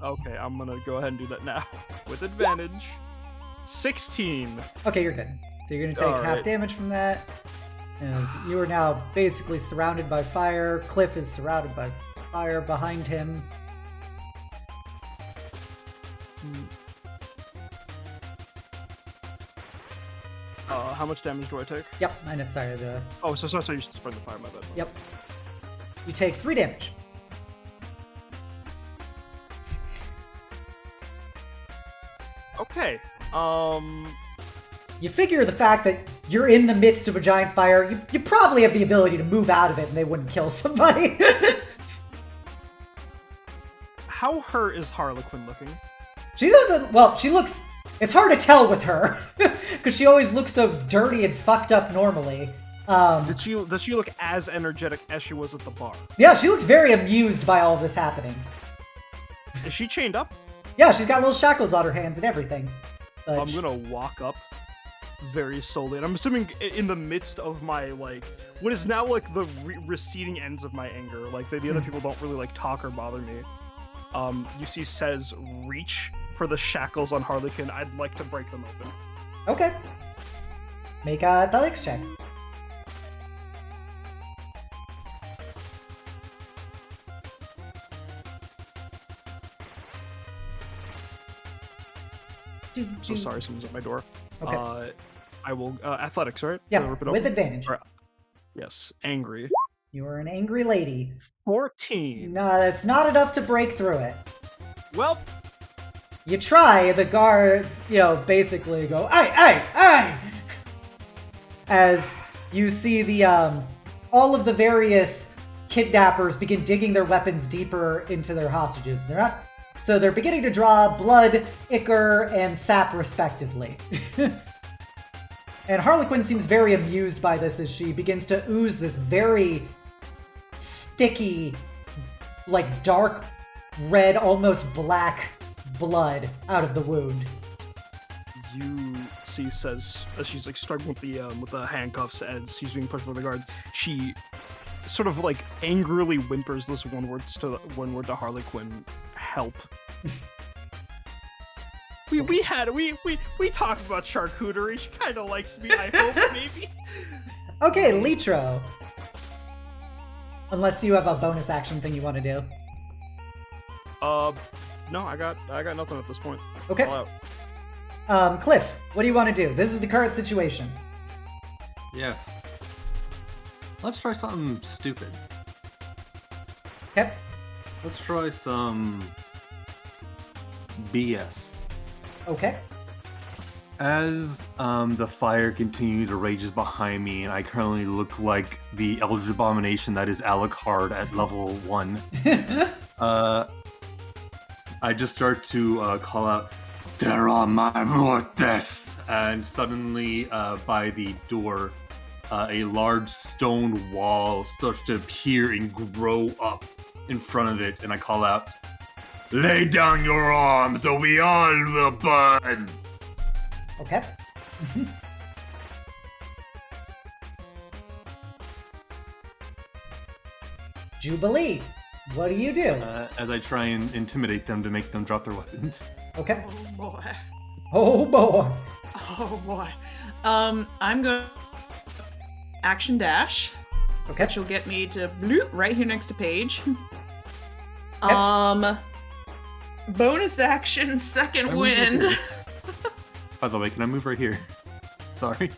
C: Okay, I'm gonna go ahead and do that now. With advantage. 16.
A: Okay, you're good. So you're gonna take half
C: Alright.
A: damage from that. As you are now basically surrounded by fire. Kliff is surrounded by fire behind him.
C: How much damage do I take?
A: Yep, I'm sorry.
C: Oh, so you should spread the fire, my bad.
A: Yep. You take 3 damage.
C: Okay.
A: You figure the fact that you're in the midst of a giant fire, you probably have the ability to move out of it and they wouldn't kill somebody.
C: How hurt is Harlequin looking?
A: She doesn't, well, she looks, it's hard to tell with her, because she always looks so dirty and fucked up normally.
C: Does she look as energetic as she was at the bar?
A: Yeah, she looks very amused by all this happening.
C: Is she chained up?
A: Yeah, she's got little shackles on her hands and everything. But
C: I'm gonna walk up very slowly, and I'm assuming in the midst of my, like, what is now, like, the receding ends of my anger. Like, the other people don't really, like, talk or bother me. You see says reach for the shackles on Harlequin. I'd like to break them open.
A: Okay. Make a athletics check.
C: So sorry, someone's at my door.
A: Okay.
C: I will, athletics, right?
A: Yeah,
C: To rip it
A: with
C: open?
A: advantage.
C: Alright. Yes, angry.
A: You are an angry lady.
C: 14.
A: No, that's not enough to break through it.
C: Well,
A: You try, the guards, basically go, "Hey!" As you see the, all of the various kidnappers begin digging their weapons deeper into their hostages. So they're beginning to draw blood, ichor, and sap respectively. And Harlequin seems very amused by this as she begins to ooze this very sticky, like dark red, almost black blood out of the wound.
C: you see says, as she's, like, struggling with the handcuffs as she's being pushed by the guards, she sort of, like, angrily whimpers this one word to Harlequin, help. We talked about charcuterie. She kind of likes me, I hope, maybe.
A: Okay, Litro. Unless you have a bonus action thing you want to do.
C: No, I got nothing at this point.
A: Okay.
C: All out.
A: Kliff, what do you want to do? This is the current situation.
E: Yes. Let's try something stupid.
A: Okay.
E: Let's try some BS.
A: Okay.
E: As the fire continues to rages behind me, and I currently look like the Eldritch Abomination that is Alucard at level 1, I just start to call out, "There are my mortes!" And suddenly, by the door, a large stone wall starts to appear and grow up in front of it, and I call out, "Lay down your arms, or we all will burn!"
A: Okay. Jubilee, what do you do?
E: As I try and intimidate them to make them drop their weapons.
A: Okay.
F: Oh boy.
A: Oh boy.
F: Oh boy. I'm going action dash,
A: Okay.
F: which will get me to bloop right here next to Paige. Bonus action, second
E: Can I move right
F: wind.
E: here? By the way, can I move right here? Sorry.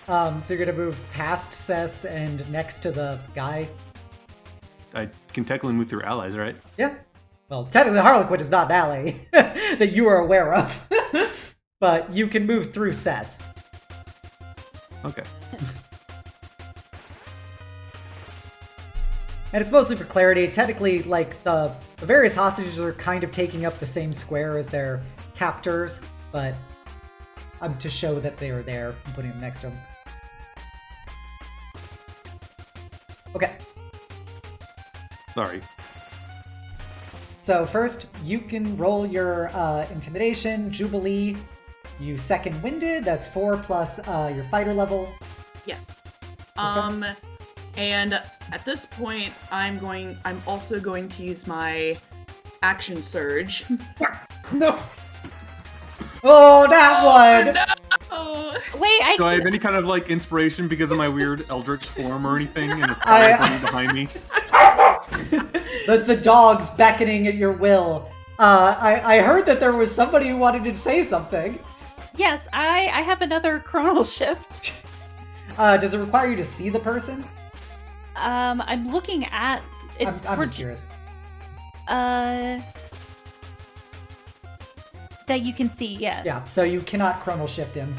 A: So you're gonna move past Cess and next to the guy?
E: I can technically move through allies, right?
A: Yeah. Well, technically Harlequin is not an ally that you are aware of. But you can move through Cess.
E: Okay.
A: And it's mostly for clarity. Technically, like, the various hostages are kind of taking up the same square as their captors, but I'm to show that they are there. I'm putting them next to them. Okay.
E: Sorry.
A: So first, you can roll your intimidation. Jubilee, you second winded. That's 4 plus your fighter level.
F: Yes.
A: Okay.
F: And at this point, I'm also going to use my action surge.
A: No. Oh, that one.
F: Oh,
B: Wait,
E: Do I have any kind of like inspiration because of my weird eldritch form or anything and the fire burning behind me?
A: The dog's beckoning at your will. I heard that there was somebody who wanted to say something.
B: yes, I have another chronal shift.
A: Does it require you to see the person?
B: I'm looking at it's
A: I'm
B: for-
A: just curious.
B: That you can see, yes.
A: Yeah, so you cannot chronal shift him.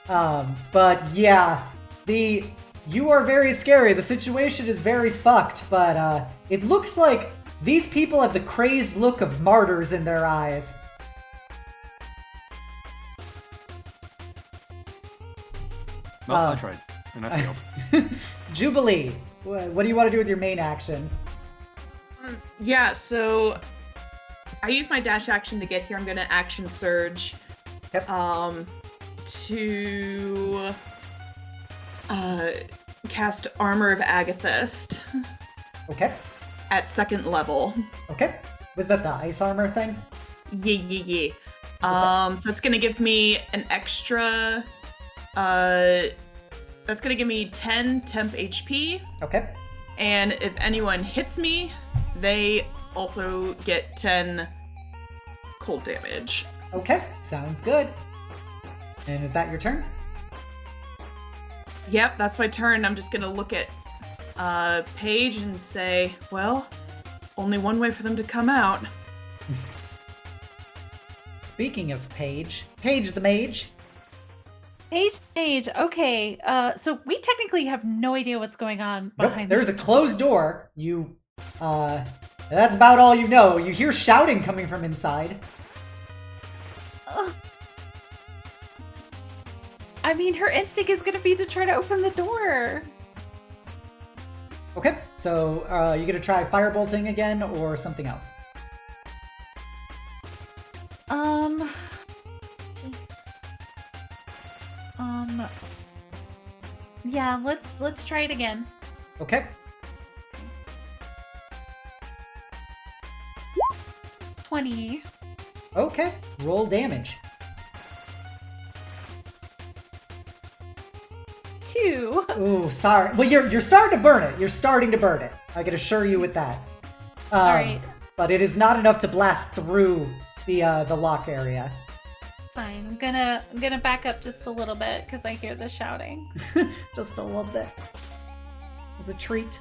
A: But yeah, you are very scary. The situation is very fucked, but it looks like these people have the crazed look of martyrs in their eyes.
E: Well, I tried, and I failed.
A: Jubilee, what do you want to do with your main action?
F: Yeah, so I use my dash action to get here. I'm gonna action surge.
A: Yep.
F: To cast Armor of Amethyst
A: Okay.
F: at 2nd level.
A: Okay. Was that the ice armor thing?
F: Yeah. So it's gonna give me an extra. That's gonna give me 10 temp HP,
A: Okay.
F: and if anyone hits me, they also get 10 cold damage.
A: Okay. Sounds good. And is that your turn?
F: Yep, that's my turn. I'm just gonna look at Paige and say, well, only one way for them to come out.
A: Speaking of Paige the mage.
B: Paige. Okay. So we technically have no idea what's going on
A: Nope,
B: behind
A: there's a
B: this
A: closed door. That's about all you know. You hear shouting coming from inside.
B: Ugh. I mean, her instinct is gonna be to try to open the door.
A: Okay, so you gonna try firebolting again or something else?
B: Jesus. Yeah, let's try it again.
A: Okay.
B: 20.
A: Okay, roll damage.
B: 2.
A: Ooh, sorry. Well, you're starting to burn it. You're starting to burn it. I can assure you with that.
B: All right.
A: But it is not enough to blast through the lock area.
B: Fine. I'm gonna back up just a little bit because I hear the shouting.
A: Just a little bit. As a treat.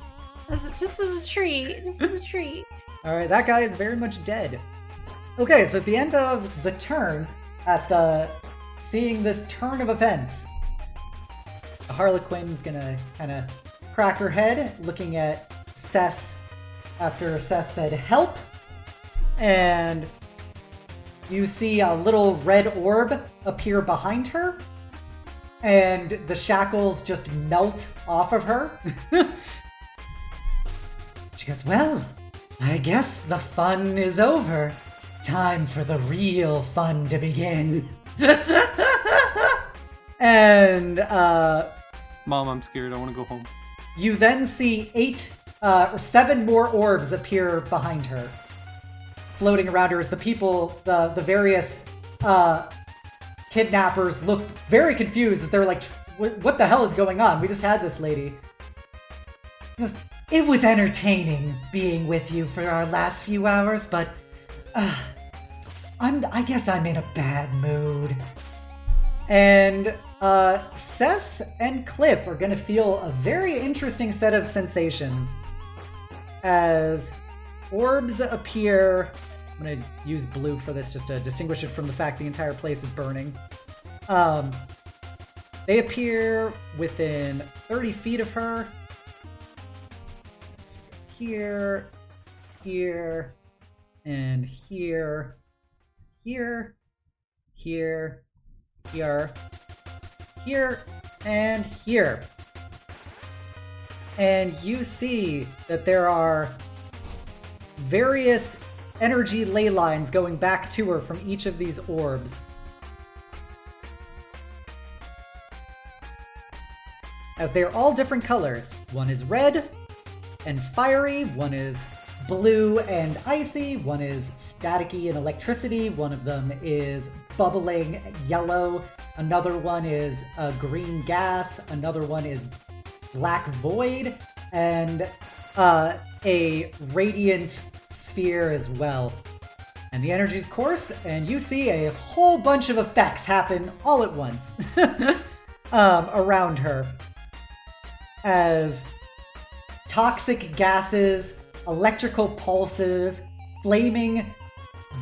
B: Just as a treat. Just as a treat.
A: All right, that guy is very much dead. Okay, so at the end of the turn, seeing this turn of events, the Harlequin's gonna kind of crack her head, looking at Cess after Cess said help, and you see a little red orb appear behind her, and the shackles just melt off of her. She goes, well, I guess the fun is over. Time for the real fun to begin. And
E: Mom, I'm scared. I want to go home.
A: you then see 7 more orbs appear behind her, floating around her as the people, the various kidnappers look very confused as they're like, what the hell is going on? We just had this lady. He goes, it was entertaining being with you for our last few hours, but I guess I'm in a bad mood. And Cess and Kliff are going to feel a very interesting set of sensations as orbs appear. I'm going to use blue for this just to distinguish it from the fact the entire place is burning. They appear within 30 feet of her. Let's go here, here, and here, here, here, here, here, and here. And you see that there are various energy ley lines going back to her from each of these orbs. As they are all different colors. One is red and fiery, one is blue and icy, one is staticky and electricity, one of them is bubbling yellow, another one is a green gas, another one is black void, and a radiant sphere as well. And the energy's coarse, and you see a whole bunch of effects happen all at once around her. As toxic gases, electrical pulses, flaming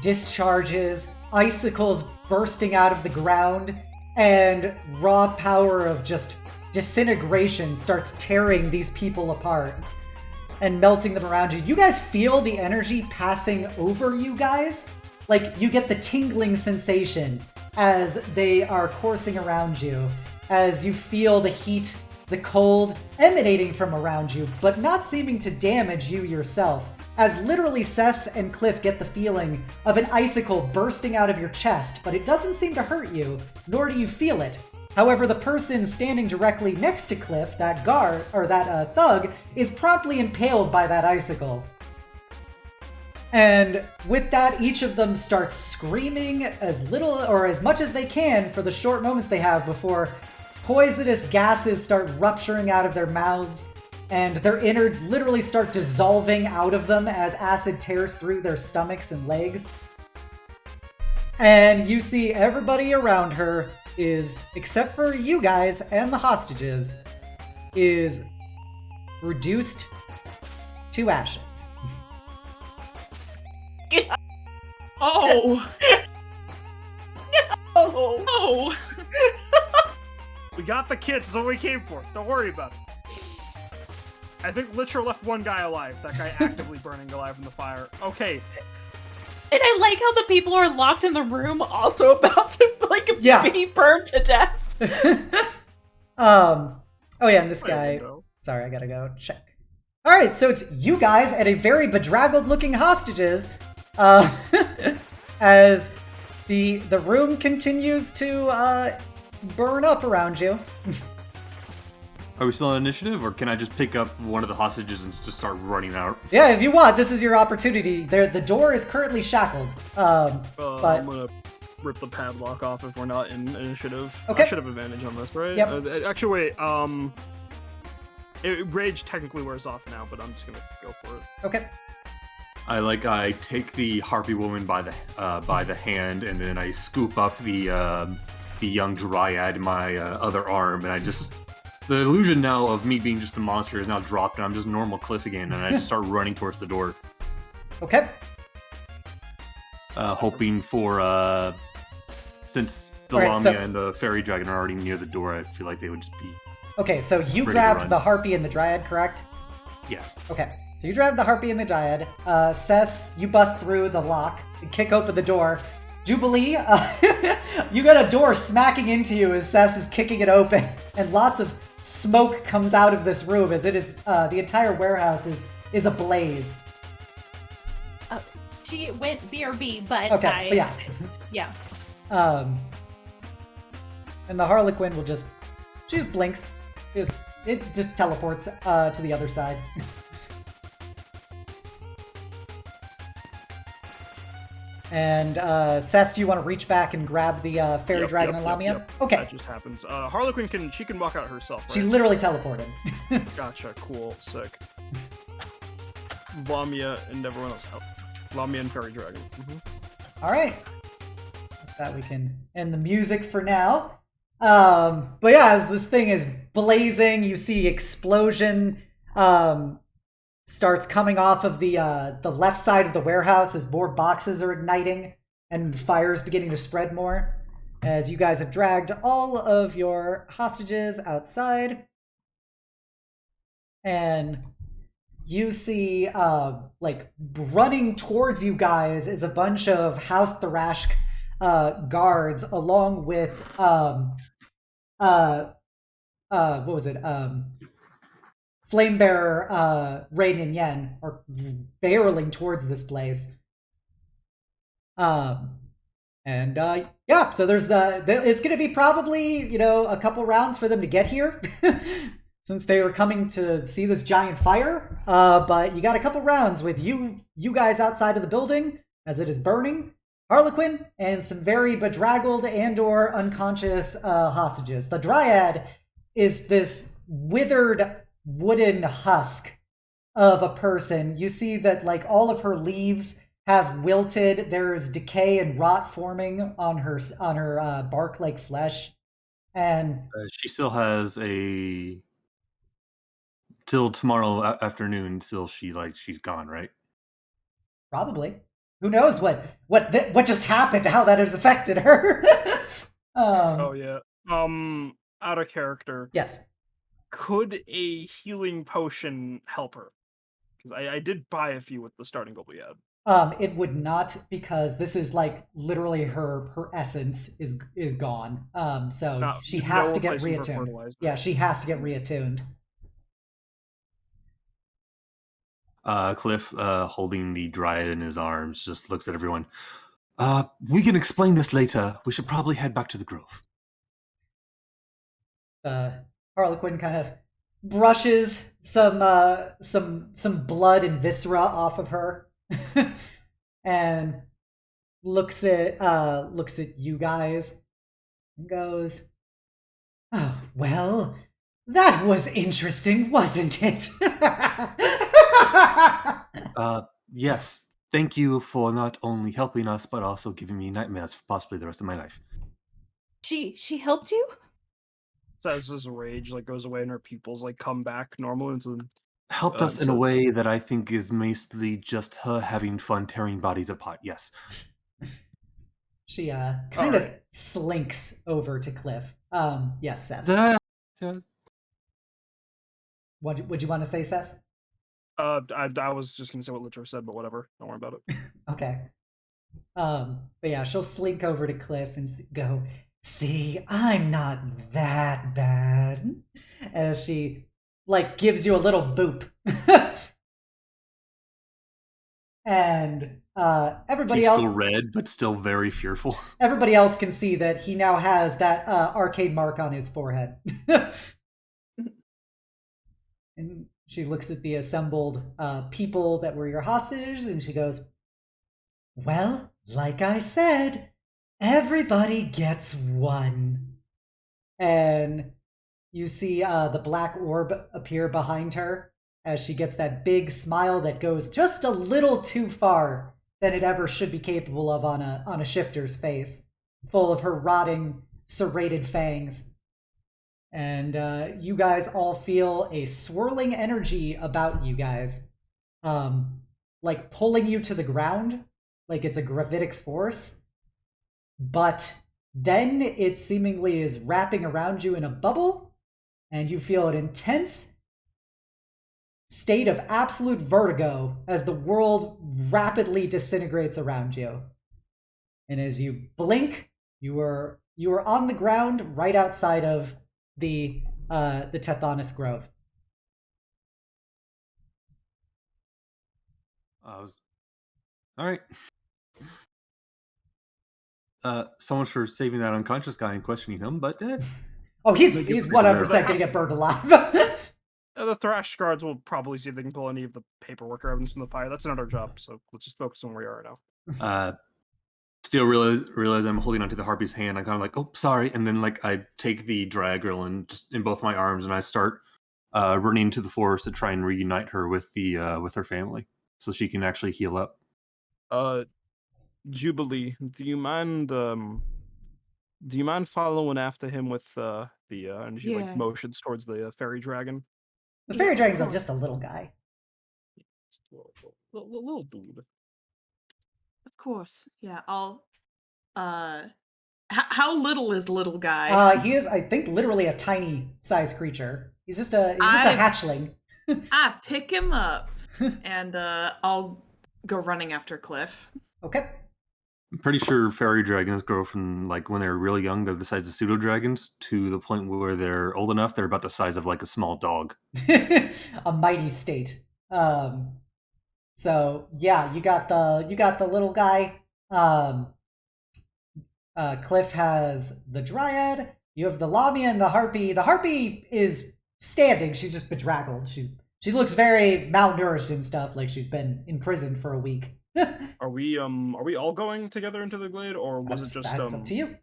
A: discharges, icicles bursting out of the ground, and raw power of just disintegration starts tearing these people apart and melting them around you. You guys feel the energy passing over you guys? Like, you get the tingling sensation as they are coursing around you, as you feel the heat, the cold emanating from around you, but not seeming to damage you yourself, as literally Cess and Kliff get the feeling of an icicle bursting out of your chest, but it doesn't seem to hurt you, nor do you feel it. However, the person standing directly next to Kliff, that guard, or that thug, is promptly impaled by that icicle. And with that, each of them starts screaming as little or as much as they can for the short moments they have before poisonous gases start rupturing out of their mouths, and their innards literally start dissolving out of them as acid tears through their stomachs and legs. And you see everybody around her is, except for you guys and the hostages, is reduced to ashes.
F: Oh!
B: Oh,
F: Oh!
C: We got the kids, that's what we came for. Don't worry about it. I think Litro left one guy alive. That guy actively burning alive in the fire. Okay.
B: and I like how the people who are locked in the room also about to
A: Yeah.
B: be burned to death.
A: Oh yeah, and this
C: There
A: guy...
C: we go.
A: Sorry, I gotta go check. Alright, so it's you guys and a very bedraggled looking hostages, as the room continues to burn up around you.
E: Are we still on initiative, or can I just pick up one of the hostages and just start running out?
A: Yeah, if you want, this is your opportunity. The door is currently shackled. But
C: I'm gonna rip the padlock off if we're not in initiative.
A: Okay.
C: I should have advantage on this, right?
A: Yep.
C: Actually, wait. Rage technically wears off now, but I'm just gonna go for it.
A: okay.
E: I take the harpy woman by the hand, and then I scoop up the young dryad in my other arm, and I just... The illusion now of me being just a monster is now dropped, and I'm just normal Kliff again, and I just start running towards the door.
A: Okay.
E: Hoping for, since the
A: Alright,
E: Lamia
A: so-
E: and the fairy dragon are already near the door, I feel like they would just be...
A: Okay, so you
E: Ready to
A: grabbed
E: run.
A: the harpy and the dryad, correct?
E: Yes.
A: Okay, so you grabbed the harpy and the dryad. Cess, you bust through the lock and kick open the door. Jubilee, you got a door smacking into you as Cess is kicking it open, and lots of smoke comes out of this room as it is the entire warehouse is ablaze.
B: She went BRB, but
A: Okay, but yeah.
B: yeah.
A: And the Harlequin will she just blinks. It just teleports to the other side. And Cess, do you want to reach back and grab the fairy
C: Yep,
A: dragon
C: yep,
A: and Lamia?
C: yep.
A: Okay.
C: That just happens. Harlequin can walk out herself, right?
A: She literally teleported.
C: Gotcha, cool, sick. Lamia and everyone else out. Lamia and Fairy Dragon.
A: All right. With that, we can end the music for now. But yeah, as this thing is blazing, you see explosion starts coming off of the left side of the warehouse as more boxes are igniting and fire's beginning to spread more. As you guys have dragged all of your hostages outside. And you see, running towards you guys is a bunch of House Thrashk guards, along with, what was it? Flamebearer Rain and Yen are barreling towards this place. Yeah, so there's it's going to be probably, a couple rounds for them to get here. Since they were coming to see this giant fire, but you got a couple rounds with you guys outside of the building as it is burning, Harlequin, and some very bedraggled and/or unconscious hostages. The Dryad is this withered wooden husk of a person. You see that all of her leaves have wilted. There's decay and rot forming on her bark-like flesh, and
E: She still has till tomorrow afternoon till she's gone, right?
A: probably. who knows what just happened, how that has affected her.
C: Oh yeah. Out of character.
A: Yes.
C: Could a healing potion help her? Because I did buy a few with the starting gold we had.
A: It would not, because this is like literally her essence is gone. So she has to get
C: replacement for
A: reattuned.
C: fertilizer.
A: Yeah, she has to get reattuned.
E: Kliff, holding the dryad in his arms, just looks at everyone. We can explain this later. We should probably head back to the grove.
A: Harlequin kind of brushes some blood and viscera off of her, and looks at you guys and goes, "Oh, well, that was interesting, wasn't it?"
E: Yes. Thank you for not only helping us, but also giving me nightmares for possibly the rest of my life.
B: She helped you?
C: Says his rage goes away and her pupils come back normal into
E: Helped us in a way that I think is mostly just her having fun tearing bodies apart, yes.
A: She kind of slinks over to Kliff. Yes, Seth. What would you want to say, Seth?
C: I was just gonna say what Litro said, but whatever. Don't worry about it.
A: Okay. But yeah, she'll slink over to Kliff and go, "See, I'm not that bad," as she gives you a little boop. And everybody
E: She's
A: else
E: still red, but still very fearful.
A: Everybody else can see that he now has that arcade mark on his forehead. And she looks at the assembled people that were your hostages, and she goes, "Well, like I said, everybody gets one." And you see the black orb appear behind her as she gets that big smile that goes just a little too far than it ever should be capable of on a shifter's face, full of her rotting, serrated fangs. And you guys all feel a swirling energy about you guys, pulling you to the ground, like it's a gravitic force. But then it seemingly is wrapping around you in a bubble, and you feel an intense state of absolute vertigo as the world rapidly disintegrates around you. And as you blink, you are on the ground right outside of the Tethonus Grove.
E: All right. So much for saving that unconscious guy and questioning him, but
A: oh, he's 100% gonna get burned alive.
C: The Thrash guards will probably see if they can pull any of the paperwork or evidence from the fire. That's not our job, so let's just focus on where we are right
E: now. Still realize I'm holding onto the harpy's hand. I'm kind of oh, sorry. And then I take the drag girl and just in both my arms, and I start running into the forest to try and reunite her with her family, so she can actually heal up.
C: Jubilee, do you mind following after him with and she motions towards the fairy dragon?
A: The fairy dragon's just a little guy.
C: Just a little dude.
F: Of course. Yeah, I'll how little is little guy?
A: He is, I think, literally a tiny sized creature. He's just a hatchling.
F: I pick him up and I'll go running after Kliff.
A: Okay.
E: I'm pretty sure fairy dragons grow from when they're really young, they're the size of pseudo dragons, to the point where they're old enough, they're about the size of a small dog.
A: A mighty state. So yeah, you got the little guy. Kliff has the dryad. You have the lamia and the harpy. The harpy is standing. She's just bedraggled. She looks very malnourished and stuff, like she's been imprisoned for a week.
C: Are we all going together into the glade, or was it just
A: that's up to you?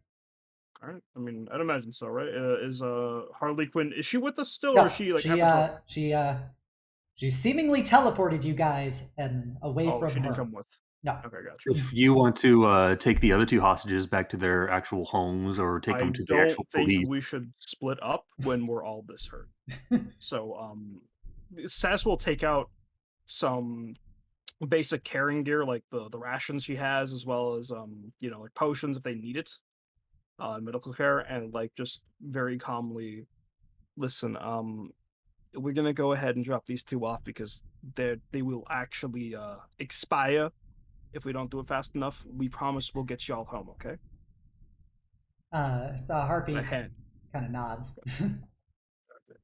C: All right. I mean, I'd imagine so, right? Is Harley Quinn, is she with us still,
A: No,
C: or is she
A: she seemingly teleported you guys and away from her.
C: She didn't come with.
A: No.
C: Okay, gotcha.
E: If you want to take the other two hostages back to their actual homes or take them to the actual police,
C: I think we should split up when we're all this hurt. So, Sass will take out some basic carrying gear, like the rations she has, as well as like potions if they need it, medical care, and like just very calmly listen. We're gonna go ahead and drop these two off because they will actually expire if we don't do it fast enough. We promise we'll get y'all home, okay?
A: The harpy
C: Ahead.
A: kind of nods.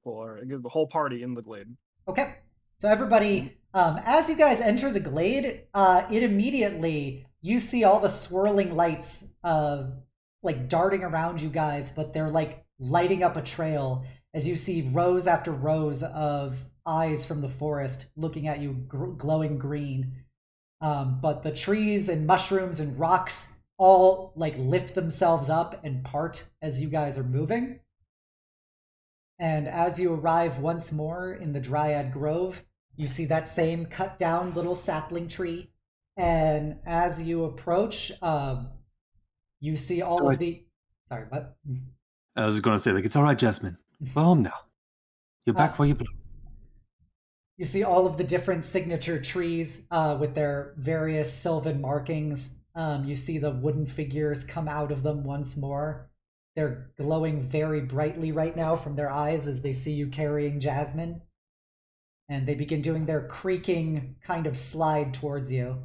C: For the whole party in the glade.
A: Okay, so everybody, as you guys enter the glade, it immediately, you see all the swirling lights like darting around you guys, but they're like lighting up a trail as you see rows after rows of eyes from the forest looking at you, glowing green. But the trees and mushrooms and rocks all like lift themselves up and part as you guys are moving. And as you arrive once more in the Dryad Grove, you see that same cut down little sapling tree. And as you approach, you see all of the... Sorry, what?
E: I was just going to say, like, it's all right, Jasmine. Go home now. You're back where you belong.
A: You see all of the different signature trees with their various sylvan markings. You see the wooden figures come out of them once more. They're glowing very brightly right now from their eyes as they see you carrying Jasmine. And they begin doing their creaking kind of slide towards you.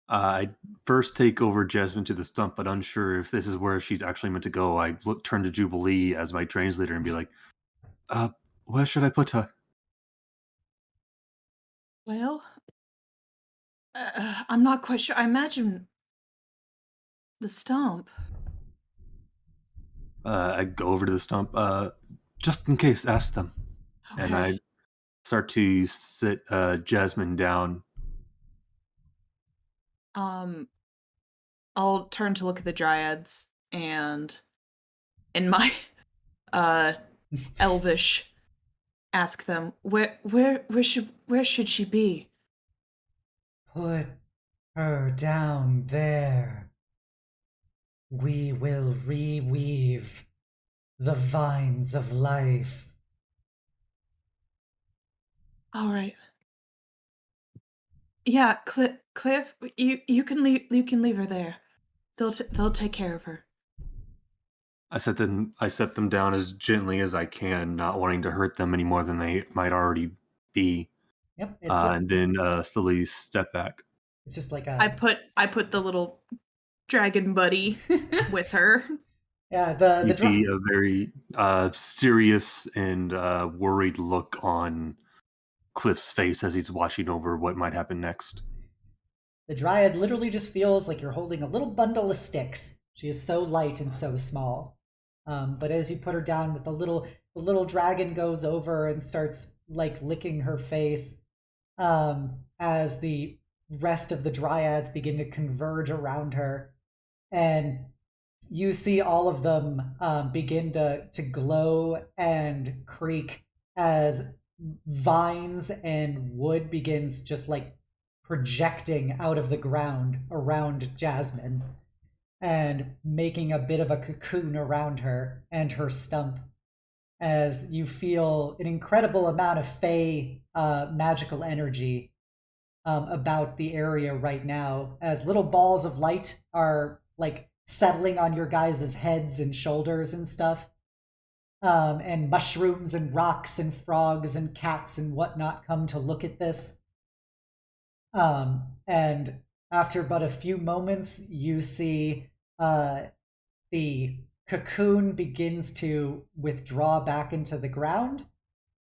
E: I first take over Jasmine to the stump, but unsure if this is where she's actually meant to go. I turn to Jubilee as my translator and be like, where should I put her?
F: Well, I'm not quite sure. I imagine the stump.
E: I go over to the stump. Just in case, ask them.
F: Okay.
E: And I start to sit Jasmine down.
F: I'll turn to look at the dryads and in my elvish ask them, where should she be?
A: Put her down there. We will reweave the vines of life.
F: All right. Yeah, Kliff, you can leave her there. They'll take care of her.
E: I set them down as gently as I can, not wanting to hurt them any more than they might already be.
A: Yep.
E: And then slowly step back.
A: It's just like a...
F: I put the little dragon buddy with her.
A: Yeah,
E: you see a very serious and worried look on Kliff's face as he's watching over what might happen next.
A: The dryad literally just feels like you're holding a little bundle of sticks. She is so light and so small. But as you put her down, with the little dragon goes over and starts like licking her face. As the rest of the dryads begin to converge around her, and you see all of them begin to glow and creak as vines and wood begins just like projecting out of the ground around Jasmine and making a bit of a cocoon around her and her stump, as you feel an incredible amount of fey magical energy about the area right now, as little balls of light are like settling on your guys' heads and shoulders and stuff. And mushrooms and rocks and frogs and cats and whatnot come to look at this. And after but a few moments, you see the cocoon begins to withdraw back into the ground,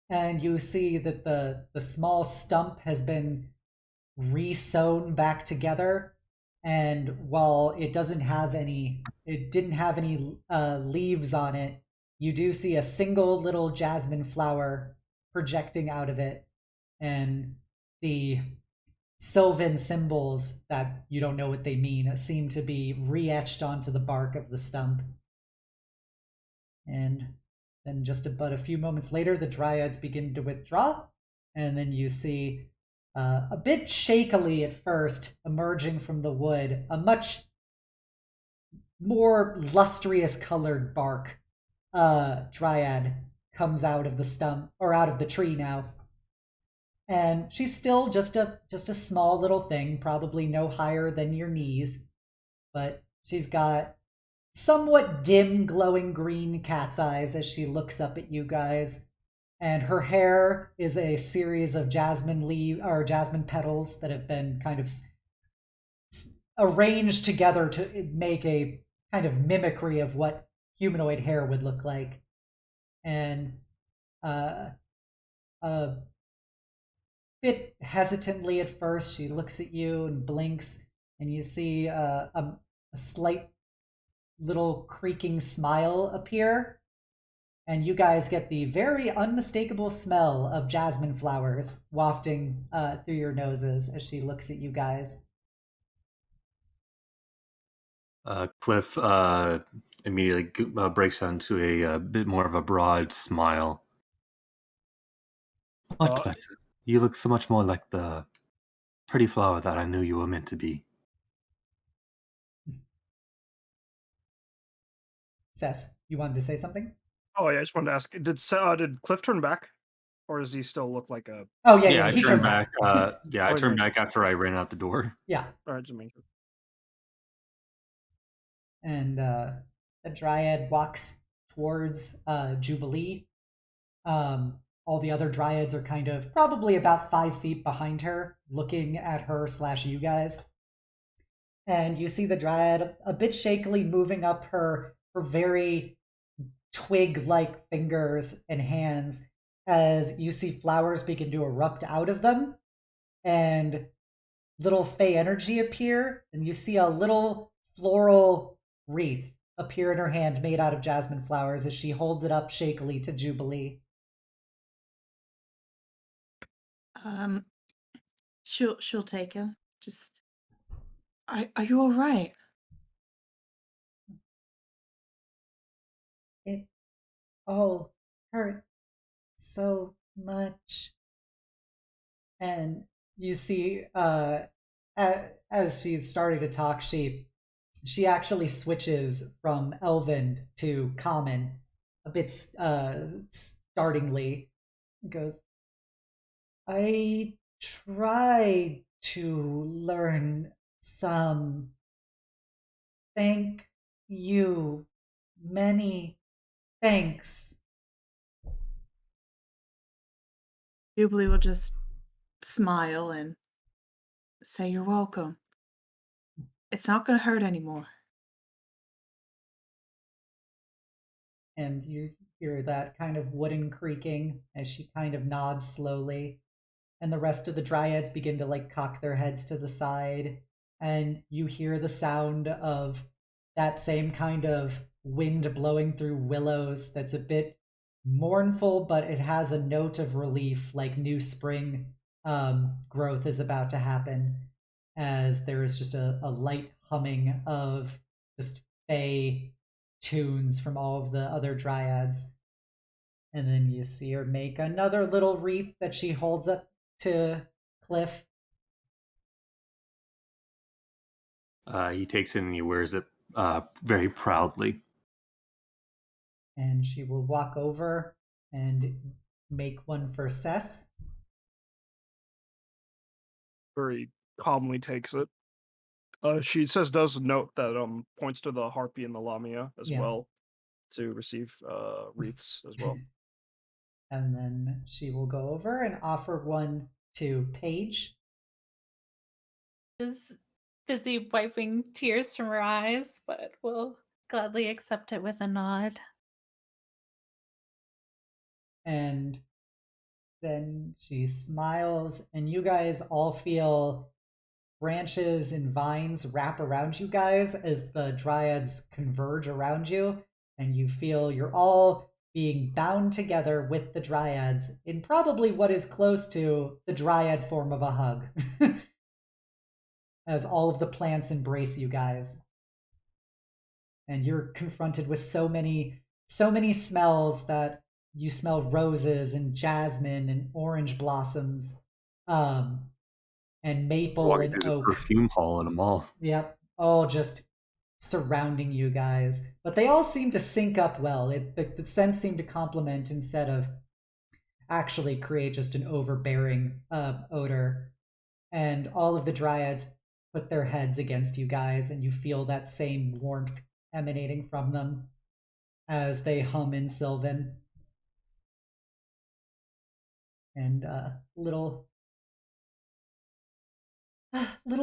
A: and you see that the small stump has been re-sewn back together. And while it didn't have any leaves on it, you do see a single little jasmine flower projecting out of it, and the sylvan symbols that you don't know what they mean seem to be re-etched onto the bark of the stump. And then just about a few moments later, the dryads begin to withdraw, and then you see a bit shakily at first, emerging from the wood, a much more lustrous colored bark dryad comes out of the stump, or out of the tree now. And she's still just a small little thing, probably no higher than your knees, but she's got somewhat dim glowing green cat's eyes as she looks up at you guys. And her hair is a series of jasmine petals that have been kind of arranged together to make a kind of mimicry of what humanoid hair would look like. And a bit hesitantly at first, she looks at you and blinks, and you see a slight little creaking smile appear, and you guys get the very unmistakable smell of jasmine flowers wafting through your noses as she looks at you guys.
E: Kliff immediately breaks out into a bit more of a broad smile. Much better. You look so much more like the pretty flower that I knew you were meant to be.
A: Cess, you wanted to say something?
C: Oh yeah, I just wanted to ask: did Kliff turn back, or does he still look like a?
A: Oh yeah,
E: I
A: he
E: turned back. I
C: Oh,
E: turned
C: yeah.
E: back after I ran out the door.
A: Yeah,
C: All right, just making sure.
A: and the dryad walks towards Jubilee. All the other dryads are kind of probably about 5 feet behind her, looking at her / you guys. And you see the dryad a bit shakily moving up her very twig-like fingers and hands as you see flowers begin to erupt out of them, and little fey energy appear, and you see a little floral wreath appear in her hand made out of jasmine flowers as she holds it up shakily to Jubilee.
F: She'll take him. Just, are you all right?
A: It all hurt so much. And you see, as she's starting to talk, she actually switches from Elven to Common a bit startlingly. Goes, I tried to learn some. Thank you. Many thanks.
F: Jubilee will just smile and say, "You're welcome. It's not going to hurt anymore."
A: And you hear that kind of wooden creaking as she kind of nods slowly. And the rest of the dryads begin to like cock their heads to the side. And you hear the sound of that same kind of wind blowing through willows that's a bit mournful, but it has a note of relief, like new spring growth is about to happen, as there is just a light humming of just fey tunes from all of the other dryads. And then you see her make another little wreath that she holds up to Kliff.
E: He takes it and he wears it very proudly.
A: And she will walk over and make one for Cess.
C: Very calmly takes it. She does note that points to the harpy and the lamia as well to receive wreaths as well.
A: And then she will go over and offer one to Paige.
B: Is busy wiping tears from her eyes, but will gladly accept it with a nod.
A: And then she smiles, and you guys all feel branches and vines wrap around you guys as the dryads converge around you, and you feel you're all being bound together with the dryads in probably what is close to the dryad form of a hug. As all of the plants embrace you guys. And you're confronted with so many smells that you smell roses and jasmine and orange blossoms, and maple
E: Walking
A: and
E: through the
A: oak.
E: perfume hall in a mall.
A: Yep, all just surrounding you guys. But they all seem to sync up well. The scents seem to complement instead of actually create just an overbearing odor. And all of the dryads put their heads against you guys, and you feel that same warmth emanating from them as they hum in Sylvan. And little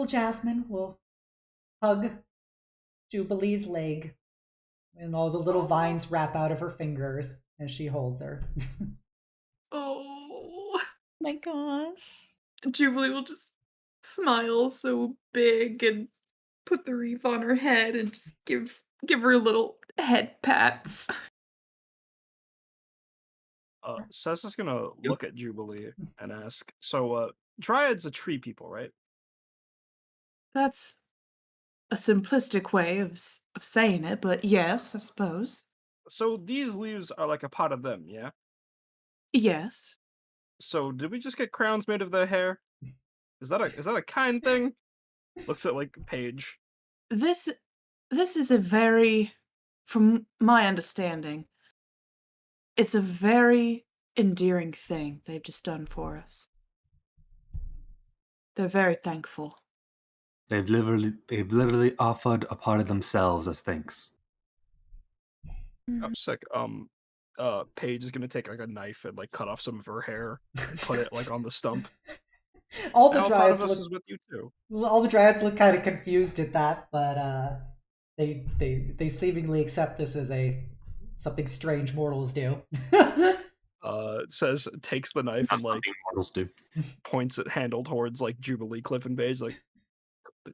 A: Jasmine will hug Jubilee's leg, and all the little vines wrap out of her fingers as she holds her.
F: Oh,
B: My gosh.
F: Jubilee will just smile so big and put the wreath on her head and just give her little head pats.
C: Seth's just gonna look at Jubilee and ask, so, Dryad's a tree people, right?
F: That's a simplistic way of saying it, but yes, I suppose.
C: So these leaves are like a part of them, yeah?
F: Yes.
C: So did we just get crowns made of their hair? Is that a kind thing? Looks at, like, Paige.
F: This is a very, from my understanding, it's a very endearing thing they've just done for us. They're very thankful.
E: They've literally offered a part of themselves as thanks.
C: Oh, sick. Paige is gonna take, like, a knife and, like, cut off some of her hair and put it, like, on the stump.
A: All the
C: Now part of
A: dryads
C: us
A: look
C: is with you too.
A: kind of confused at that, but they seemingly accept this as something strange mortals do.
C: Says takes the knife and, like,
E: Something mortals do.
C: points it handle towards, like, Jubilee, Kliff, and Paige, like,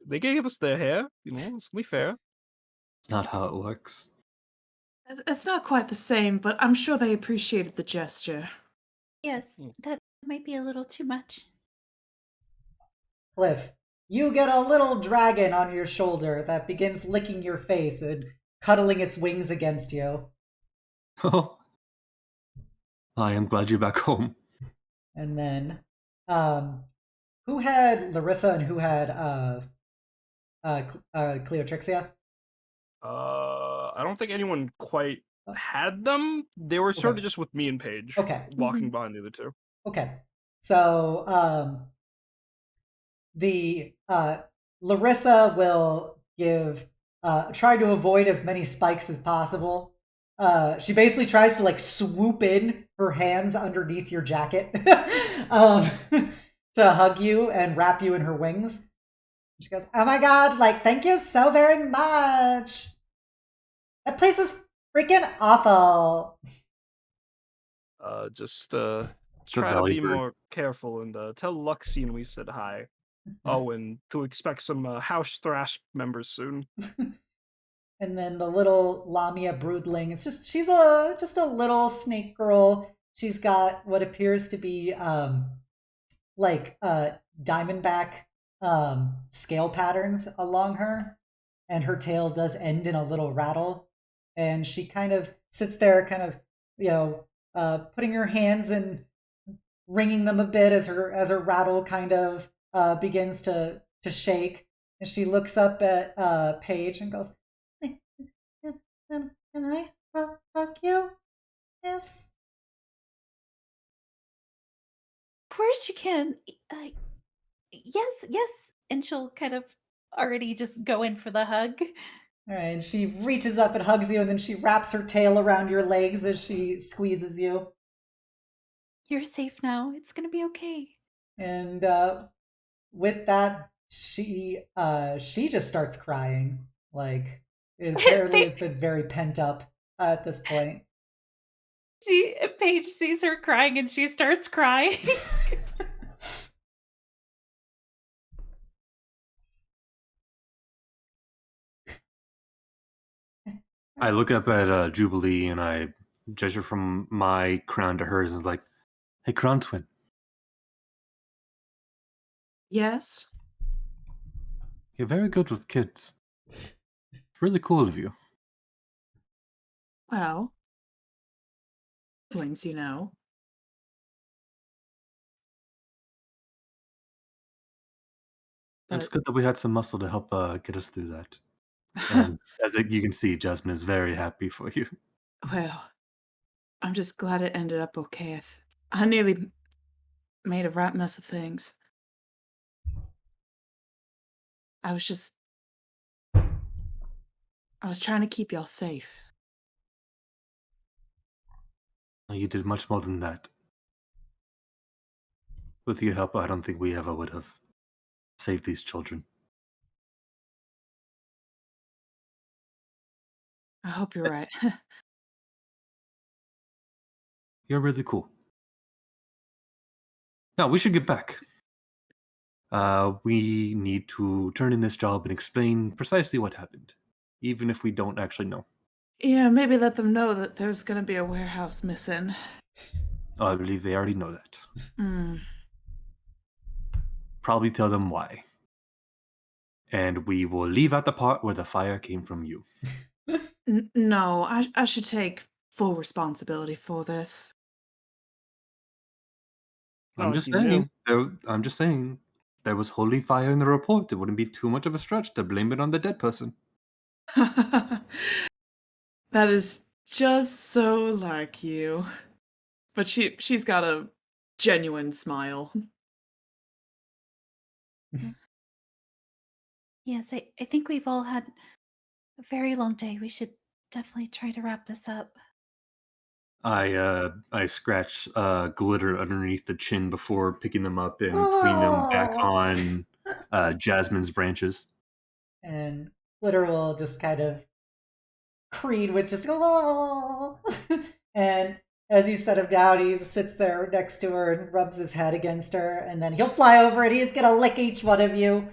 C: they gave us their hair, it's only fair.
E: It's not how it works.
F: It's not quite the same, but I'm sure they appreciated the gesture.
B: Yes, that might be a little too much.
A: Kliff, you get a little dragon on your shoulder that begins licking your face and cuddling its wings against you.
E: Oh, I am glad you're back home.
A: And then, who had Larissa and who had Cleotrixia?
C: I don't think anyone quite had them. They were sort of just with me and Paige.
A: Okay.
C: Walking behind the other two.
A: Okay. So, the Larissa will try to avoid as many spikes as possible. She basically tries to like swoop in her hands underneath your jacket to hug you and wrap you in her wings. She goes, "Oh my god, like thank you so very much. That place is freaking awful."
C: Just try to be more careful and tell Luxine we said hi. Oh, and to expect some House Thrash members soon.
A: And then the little Lamia broodling, she's just a little snake girl. She's got what appears to be like diamondback scale patterns along her, and her tail does end in a little rattle. And she kind of sits there, kind of putting her hands and wringing them a bit as her rattle kind of begins to shake. And she looks up at Paige and goes, Can I hug you? Yes.
B: Of course you can. Yes. And she'll kind of already just go in for the hug.
A: All right, and she reaches up and hugs you, and then she wraps her tail around your legs as she squeezes you.
B: You're safe now. It's gonna be okay.
A: And with that, she just starts crying. Like it apparently has been very pent up at this point.
B: Paige sees her crying and she starts crying.
E: I look up at Jubilee and I gesture from my crown to hers and it's like, "Hey, crown twin."
F: Yes?
E: You're very good with kids. Really cool of you.
F: Well, siblings, you know.
E: It's good that we had some muscle to help get us through that. And as you can see, Jasmine is very happy for you.
F: Well, I'm just glad it ended up okay. I nearly made a right mess of things. I was trying to keep y'all safe.
E: You did much more than that. With your help, I don't think we ever would have saved these children.
F: I hope you're right.
E: You're really cool. Now, we should get back. We need to turn in this job and explain precisely what happened, even if we don't actually know.
F: Yeah, maybe let them know that there's gonna be a warehouse missing.
E: Oh, I believe they already know that.
F: Hmm.
E: Probably tell them why. And we will leave out the part where the fire came from you.
F: No, I should take full responsibility for this.
C: Not
E: I'm
C: like
E: just
C: you
E: saying.
C: knew.
E: I'm just saying. There was holy fire in the report. It wouldn't be too much of a stretch to blame it on the dead person.
F: That is just so like you. But she's got a genuine smile.
B: Yes, I think we've all had a very long day. We should definitely try to wrap this up.
E: I scratch glitter underneath the chin before picking them up and putting them back on Jasmine's branches.
A: And Glitter will just kind of Creed would just go, oh. And as you set him down, he sits there next to her and rubs his head against her, and then he'll fly over and he's gonna lick each one of you.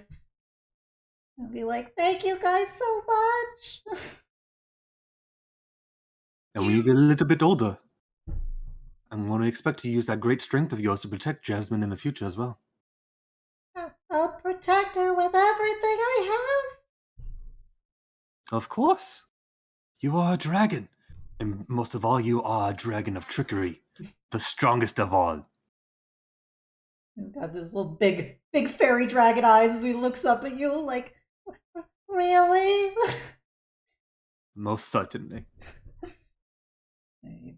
A: And be like, thank you guys so much.
E: And when you get a little bit older, I'm going to expect to use that great strength of yours to protect Jasmine in the future as well.
A: I'll protect her with everything I
E: Of course. You are a dragon. And most of all, you are a dragon of trickery. The strongest of all.
A: have. He's got this little big fairy dragon eyes as he looks up at you like, really?
E: Most certainly.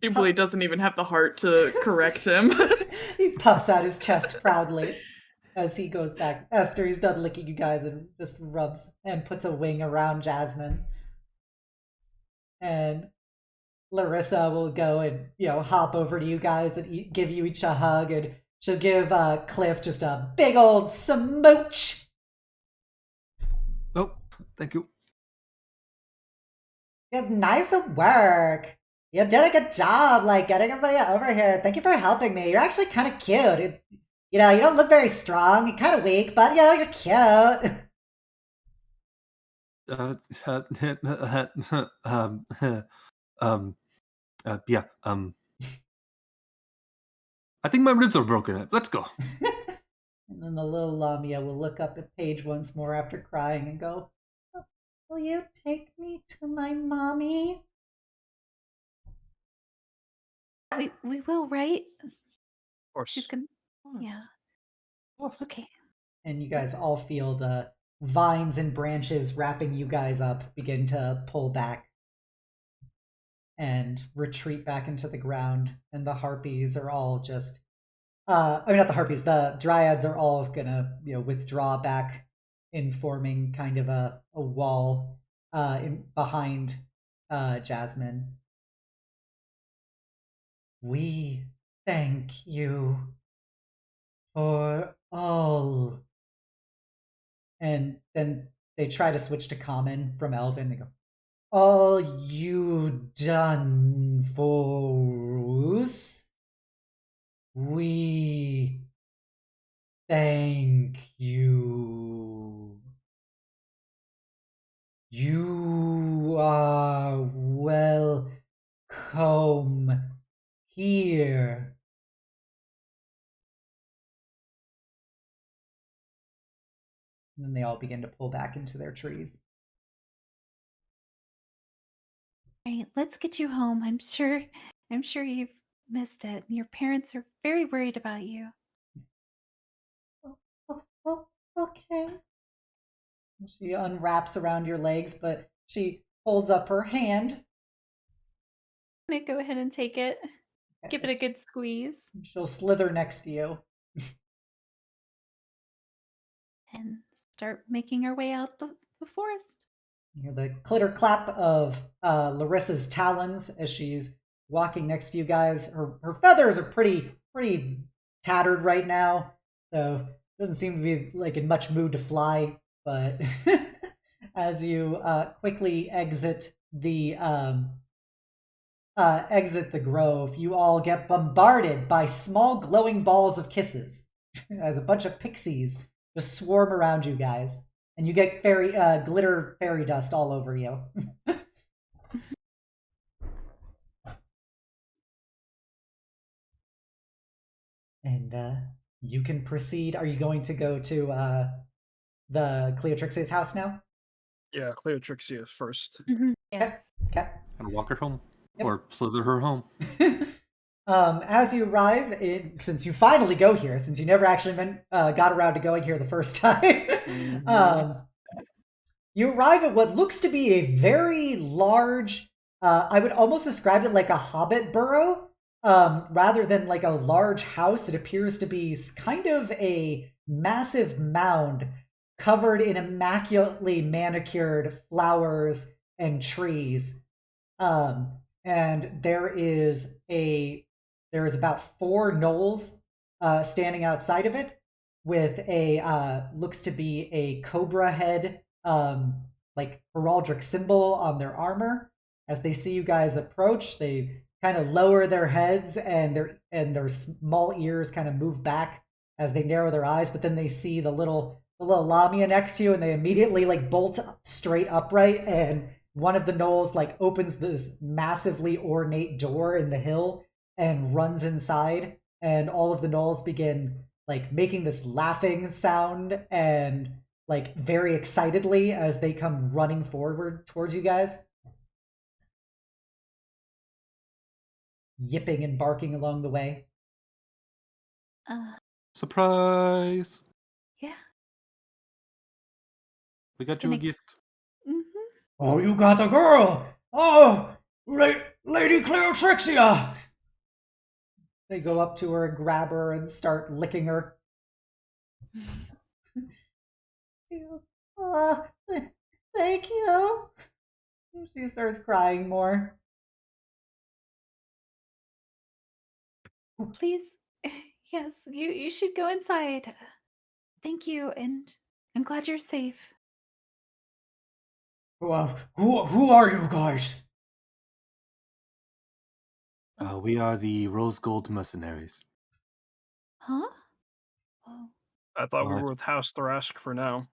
F: Jubilee doesn't even have the heart to correct him.
A: He puffs out his chest proudly as he goes back after he's done licking you guys and just rubs and puts a wing around Jasmine. And Larissa will go and, hop over to you guys and give you each a hug, and she'll give Kliff just a big old smooch.
E: Oh, thank you.
A: It's nice work. You did a good job, getting everybody over here. Thank you for helping me. You're actually kind of cute. You don't look very strong. You're kind of weak, but you're cute.
E: Yeah. I think my ribs are broken. Let's go.
A: And then the little Lamia will look up at Paige once more after crying and go, will you take me to my mommy?
B: We will, right?
C: Of course.
B: She's gonna. Yeah. Okay.
A: And you guys all feel the vines and branches wrapping you guys up begin to pull back and retreat back into the ground. And the harpies are all just, not the harpies, the dryads are all gonna, withdraw back in forming kind of a wall behind Jasmine. We thank you for all. And then they try to switch to common from Elven. They go, all you done for us. We thank you. You are welcome here. And then they all begin to pull back into their trees.
B: All right, let's get you home. I'm sure you've missed it. Your parents are very worried about you.
A: Oh, okay. She unwraps around your legs, but she holds up her hand.
B: Can I go ahead and take it? Give it a good squeeze.
A: She'll slither next to you.
B: And start making our way out the forest.
A: You hear the clitter clap of Larissa's talons as she's walking next to you guys. Her feathers are pretty tattered right now, so doesn't seem to be like in much mood to fly. But as you quickly exit the grove, you all get bombarded by small glowing balls of kisses as a bunch of pixies just swarm around you guys, and you get glitter fairy dust all over you. And you can proceed. Are you going to go to the Cleotrix's house now?
C: Yeah, Cleotrixia first.
B: Yes.
A: Okay.
E: And walk her home.
A: Yep.
E: Or slither her home.
A: As you arrive, since you finally go here, since you never actually got around to going here the first time, you arrive at what looks to be a very large, I would almost describe it like a hobbit burrow. Rather than like a large house, it appears to be kind of a massive mound covered in immaculately manicured flowers and trees. And there is about 4 gnolls standing outside of it with a looks to be a cobra head, like heraldic symbol on their armor. As they see you guys approach, they kind of lower their heads, and their small ears kind of move back as they narrow their eyes. But then they see the little Lamia next to you, and they immediately like bolt straight upright. And one of the gnolls like opens this massively ornate door in the hill and runs inside, and all of the gnolls begin like making this laughing sound and like very excitedly as they come running forward towards you guys, yipping and barking along the way.
E: Surprise!
B: Yeah.
E: We got you a gift.
A: Oh, you got the girl! Oh, Lady Cleotrixia! They go up to her and grab her and start licking her. She goes, oh, thank you. She starts crying more.
B: Please, yes, you should go inside. Thank you, and I'm glad you're safe.
A: Who are you guys?
E: We are the Rose Gold Mercenaries.
B: Huh? Oh.
C: I thought we were with House Thrask for now.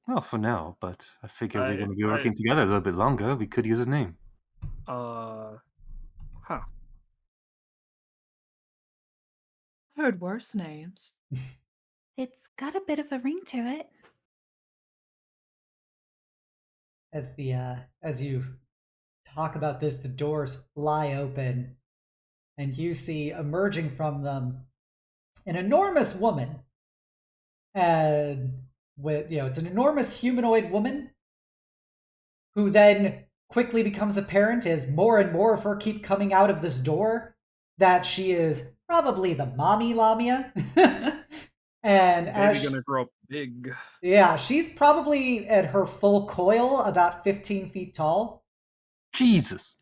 E: Well, for now, but I figure we're going to be working together a little bit longer. We could use a name.
C: Huh.
F: Heard worse names.
B: It's got a bit of a ring to it.
A: As you talk about this, the doors fly open, and you see emerging from them an enormous woman. And it's an enormous humanoid woman who then quickly becomes apparent as more and more of her keep coming out of this door that she is probably the mommy Lamia. And
C: Maybe gonna grow up big.
A: Yeah, she's probably at her full coil about 15 feet tall.
E: Jesus.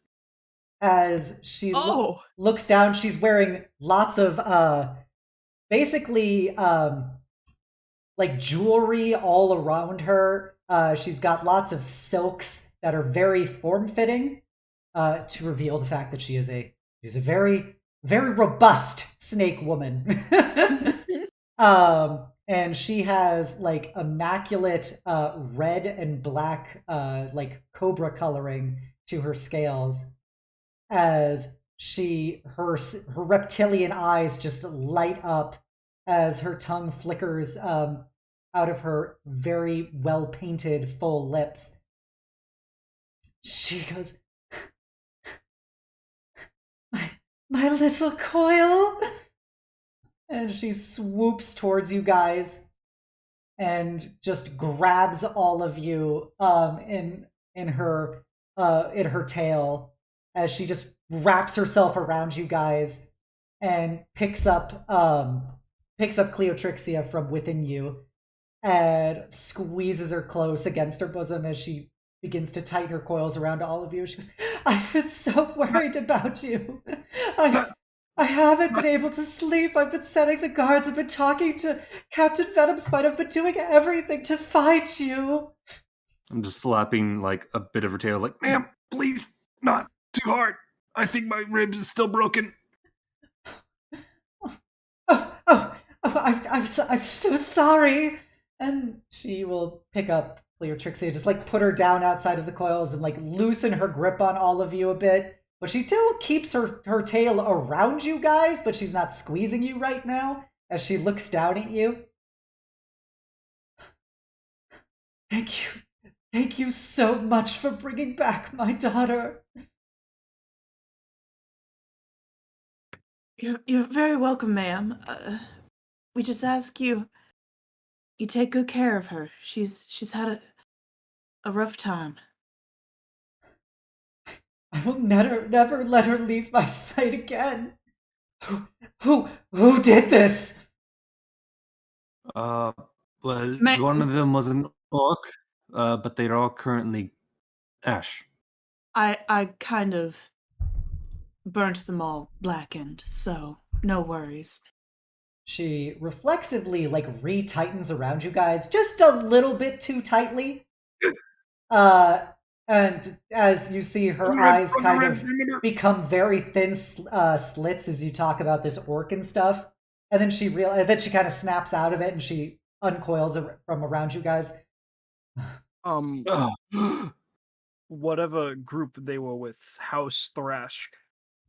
A: As she looks down, she's wearing lots of basically like jewelry all around her. She's got lots of silks that are very form-fitting to reveal the fact that she's a very, very robust snake woman. And she has like immaculate red and black like cobra coloring to her scales, as her reptilian eyes just light up as her tongue flickers out of her very well painted full lips. She goes, my little coil. And she swoops towards you guys and just grabs all of you in her tail as she just wraps herself around you guys and picks up Cleotrixia from within you and squeezes her close against her bosom as she begins to tighten her coils around all of you. She goes, I've been so worried about you. I haven't been able to sleep. I've been setting the guards. I've been talking to Captain Venomspite. I've been doing everything to fight you.
E: I'm just slapping like a bit of her tail, like,
D: Ma'am, please, not too hard. I think my ribs is still broken.
A: I'm so sorry. And she will pick up Cleotrixia, just like put her down outside of the coils and like loosen her grip on all of you a bit. But she still keeps her tail around you guys, but she's not squeezing you right now as she looks down at you. Thank you. Thank you so much for bringing back my daughter.
F: You're very welcome, ma'am. We just ask you take good care of her. She's had a rough time.
A: I will never let her leave my sight again. Who did this?
E: well,
F: Ma-
E: one of them was an orc, but they're all currently ash.
F: I kind of burnt them all blackened, so no worries.
A: She reflexively like retightens around you guys just a little bit too tightly. And as you see her eyes kind of become very thin slits as you talk about this orc and stuff, and then she kind of snaps out of it and she uncoils from around you guys.
C: Whatever group they were with, House Thrashk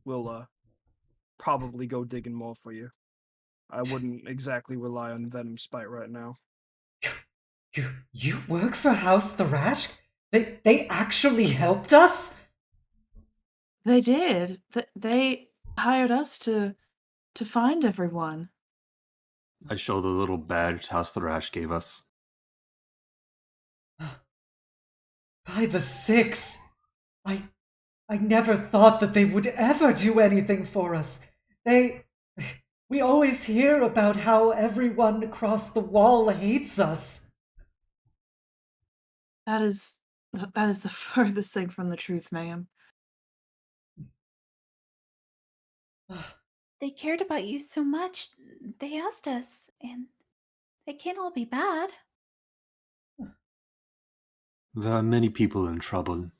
C: will probably go digging more for you. I wouldn't exactly rely on Venomspite right now.
A: You work for House Thrashk? They actually helped us?
F: They did. They hired us to find everyone.
E: I show the little badge House Thrash gave us.
A: By the six, I never thought that they would ever do anything for us. We always hear about how everyone across the wall hates us.
F: That is the furthest thing from the truth, ma'am.
B: They cared about you so much. They asked us, and they can't all be bad.
E: There are many people in trouble,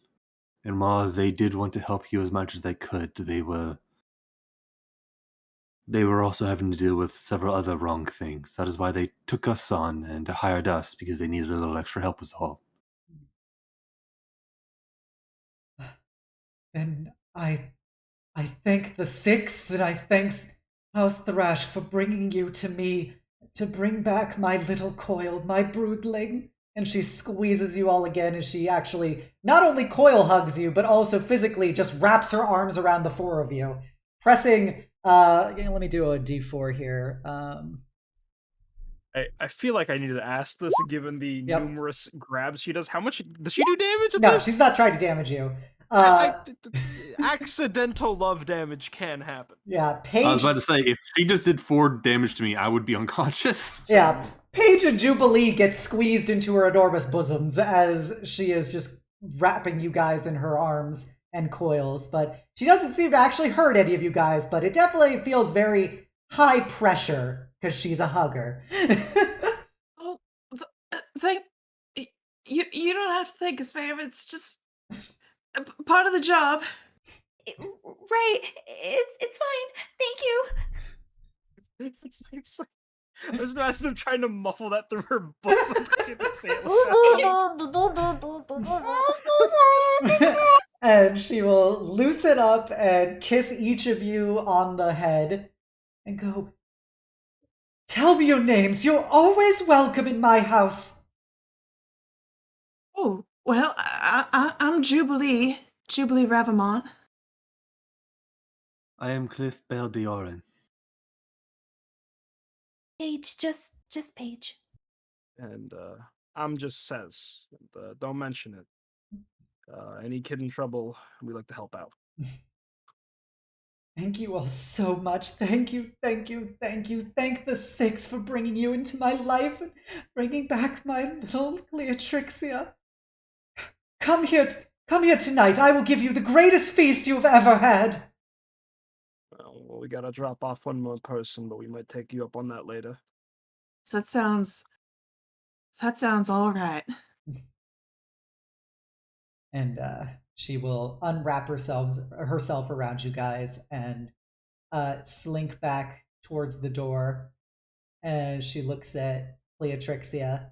E: and while they did want to help you as much as they could, they were also having to deal with several other wrong things. That is why they took us on and hired us, because they needed a little extra help was all.
A: And I thank the six, and I thanks House Thrash for bringing you to me to bring back my little coil, my broodling. And she squeezes you all again as she actually not only coil hugs you, but also physically just wraps her arms around the four of you, pressing. Let me do a D4 here.
C: I feel like I needed to ask this, given the
A: Yep.
C: numerous grabs she does. How much does she do damage at
A: No,
C: this?
A: she's not trying to damage you.
C: Accidental love damage can happen.
A: Yeah, Paige.
E: I was about to say, if she just did 4 damage to me, I would be unconscious.
A: Yeah, Paige and Jubilee get squeezed into her enormous bosoms as she is just wrapping you guys in her arms and coils. But she doesn't seem to actually hurt any of you guys, but it definitely feels very high pressure because she's a hugger.
F: Oh, thank you. Don't have to thank us, ma'am. It's just part of the job.
B: Right. It's fine. Thank you.
C: It's like, I was imagine them trying to muffle that through her bosom. She had to say it like that.
A: And she will loosen up and kiss each of you on the head and go, tell me your names. You're always welcome in my house.
F: Oh, well, I'm Jubilee Ravamont.
E: I am Kliff Beldeorin.
B: Paige, just Paige.
C: And I'm just says, don't mention it. Any kid in trouble, we like to help out.
A: Thank you all so much. Thank you, thank you, thank you. Thank the Six for bringing you into my life and bringing back my little Cleotrixia. Come here tonight. I will give you the greatest feast you've ever had.
C: Well, we gotta drop off one more person, but we might take you up on that later.
F: So that sounds all right.
A: And she will unwrap herself around you guys and slink back towards the door. And she looks at Cleotrixia.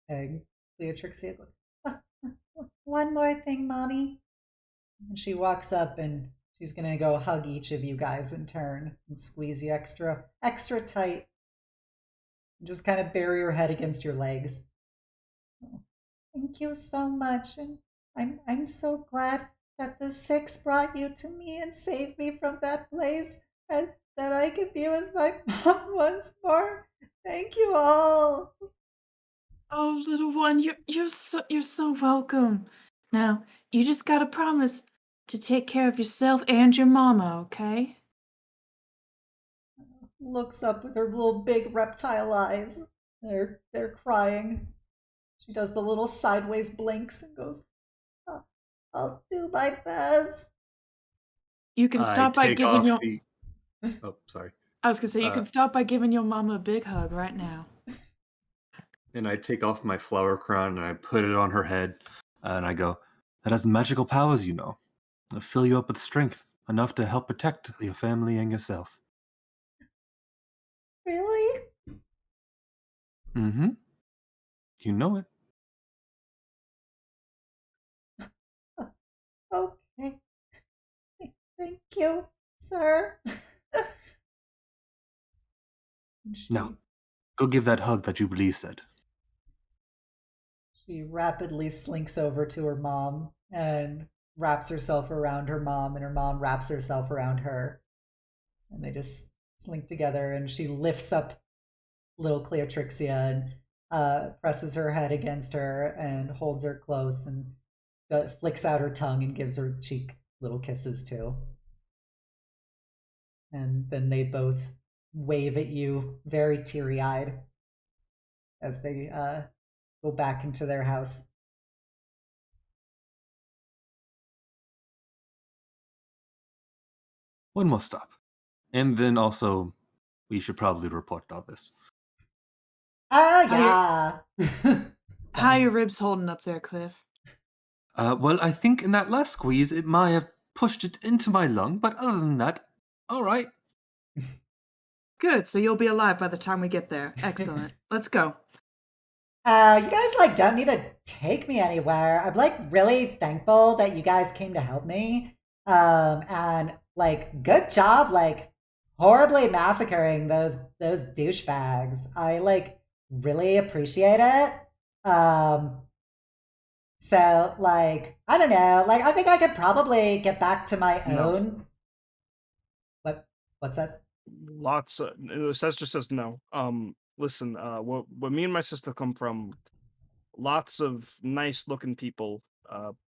A: And Cleotrixia goes, one more thing, Mommy. And she walks up and she's gonna go hug each of you guys in turn and squeeze you extra tight. And just kind of bury your head against your legs. Thank you so much, and I'm so glad that the Six brought you to me and saved me from that place, and that I could be with my mom once more. Thank you all.
F: Oh, little one, you're so welcome. Now, you just gotta promise to take care of yourself and your mama, okay?
A: Looks up with her little big reptile eyes. They're crying. She does the little sideways blinks and goes, I'll do my best.
F: You can stop by giving your.
E: Oh, sorry.
F: I was gonna say you can stop by giving your mama a big hug right now.
E: And I take off my flower crown and I put it on her head, and I go, "That has magical powers, you know. It'll fill you up with strength enough to help protect your family and yourself."
A: Really?
E: Mm-hmm. You know it.
A: Okay. Thank you, sir.
E: Now, go give that hug that Jubilee said.
A: She rapidly slinks over to her mom and wraps herself around her mom, and her mom wraps herself around her. And they just slink together, and she lifts up little Cleotrixia and presses her head against her and holds her close and flicks out her tongue and gives her cheek little kisses too. And then they both wave at you, very teary-eyed, as they go back into their house.
E: One more stop. And then also, we should probably report all this.
A: Yeah.
F: How your ribs holding up there, Kliff?
E: Well, I think in that last squeeze, it might have pushed it into my lung, but other than that, all right.
F: Good, so you'll be alive by the time we get there. Excellent. Let's go.
A: You guys don't need to take me anywhere. I'm really thankful that you guys came to help me. And good job horribly massacring those douchebags. I really appreciate it. So I don't know. I think I could probably get back to my own. What's this?
C: Lots of Sester says no. Listen, where me and my sister come from, lots of nice looking people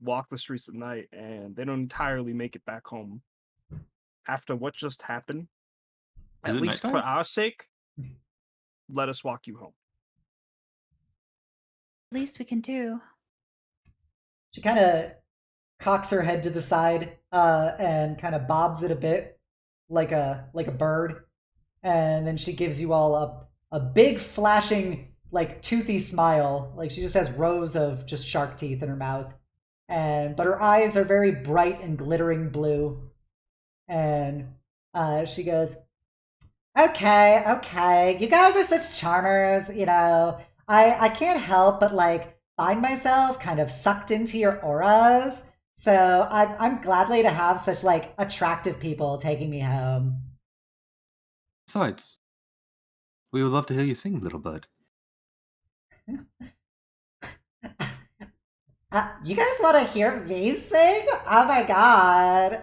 C: walk the streets at night and they don't entirely make it back home after what just happened.
E: Is
C: at
E: it
C: least
E: nighttime?
C: for our sake, let us walk you home.
B: Least we can do.
A: She kind of cocks her head to the side and kind of bobs it a bit like a bird, and then she gives you all a big flashing toothy smile. She just has rows of just shark teeth in her mouth, but her eyes are very bright and glittering blue. And she goes, okay, you guys are such charmers, I can't help but find myself kind of sucked into your auras. So I'm gladly to have such attractive people taking me home.
E: Besides, we would love to hear you sing, little bud.
A: You guys want to hear me sing? Oh my god.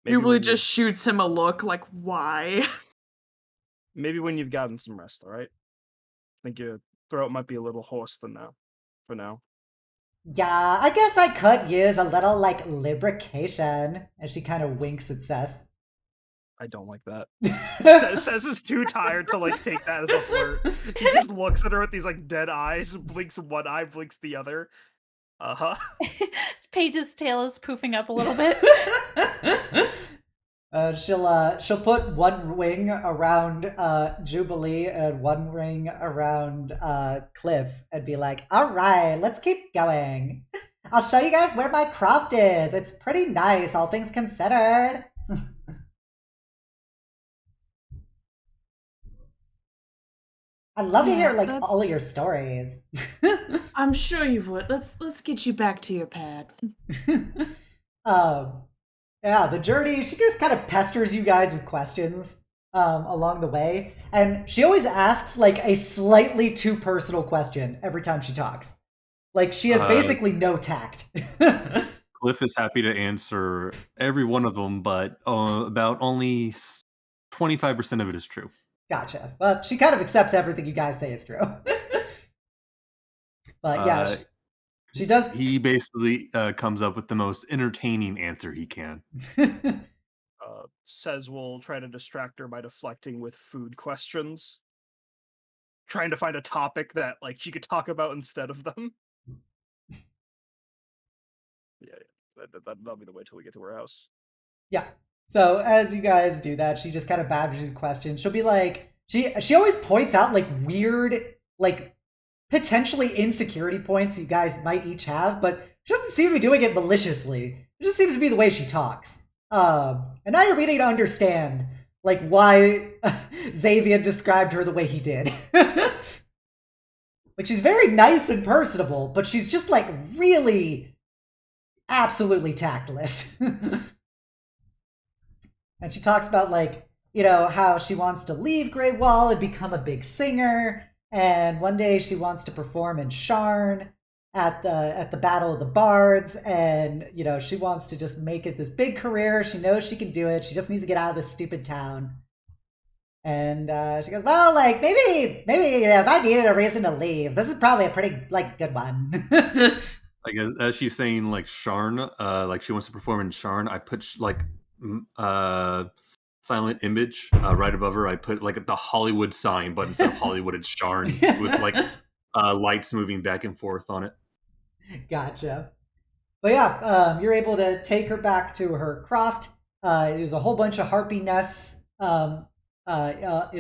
F: Jubilee just shoots him a look like, why?
C: Maybe when you've gotten some rest, all right? I think your throat might be a little hoarse for now.
A: Yeah, I guess I could use a little, like, lubrication. And she kind of winks at Cess.
C: I don't like that. Says is too tired to like take that as a flirt. He just looks at her with these like dead eyes, blinks one eye, blinks the other. Uh-huh.
B: Paige's tail is poofing up a little bit.
A: She'll put one wing around Jubilee and one ring around Kliff and be like, all right, let's keep going. I'll show you guys where my craft is. It's pretty nice, all things considered. I'd love to hear like all of your stories.
F: I'm sure you would. Let's get you back to your pad.
A: Yeah, the journey, she just kind of pesters you guys with questions along the way. And she always asks like a slightly too personal question every time she talks. Like she has basically no tact.
E: Kliff is happy to answer every one of them, but about only 25% of it is true.
A: Gotcha. Well, she kind of accepts everything you guys say is true. But yeah, she does.
E: He basically comes up with the most entertaining answer he can.
C: Says we'll try to distract her by deflecting with food questions. Trying to find a topic that like she could talk about instead of them. Yeah, that'll be the way till we get to her house.
A: Yeah. So as you guys do that, she just kind of badgers you questions. She'll be like, she always points out like weird, like potentially insecurity points you guys might each have, but she doesn't seem to be doing it maliciously. It just seems to be the way she talks. And now you're beginning to understand like why Xavier described her the way he did. Like she's very nice and personable, but she's just like really absolutely tactless. And she talks about like, you know, how she wants to leave Grey Wall and become a big singer. And one day she wants to perform in Sharn at the Battle of the Bards. And, you know, she wants to just make it this big career. She knows she can do it. She just needs to get out of this stupid town. And she goes, well, like, maybe if I needed a reason to leave, this is probably a pretty, like, good one.
E: Like, as she's saying, like, Sharn, like, she wants to perform in Sharn, I put, like, silent image right above her. I put, like, the Hollywood sign, but instead of Hollywood, it's Sharn, with, like, lights moving back and forth on it.
A: Gotcha. But yeah, you're able to take her back to her croft. There's a whole bunch of harpy nests in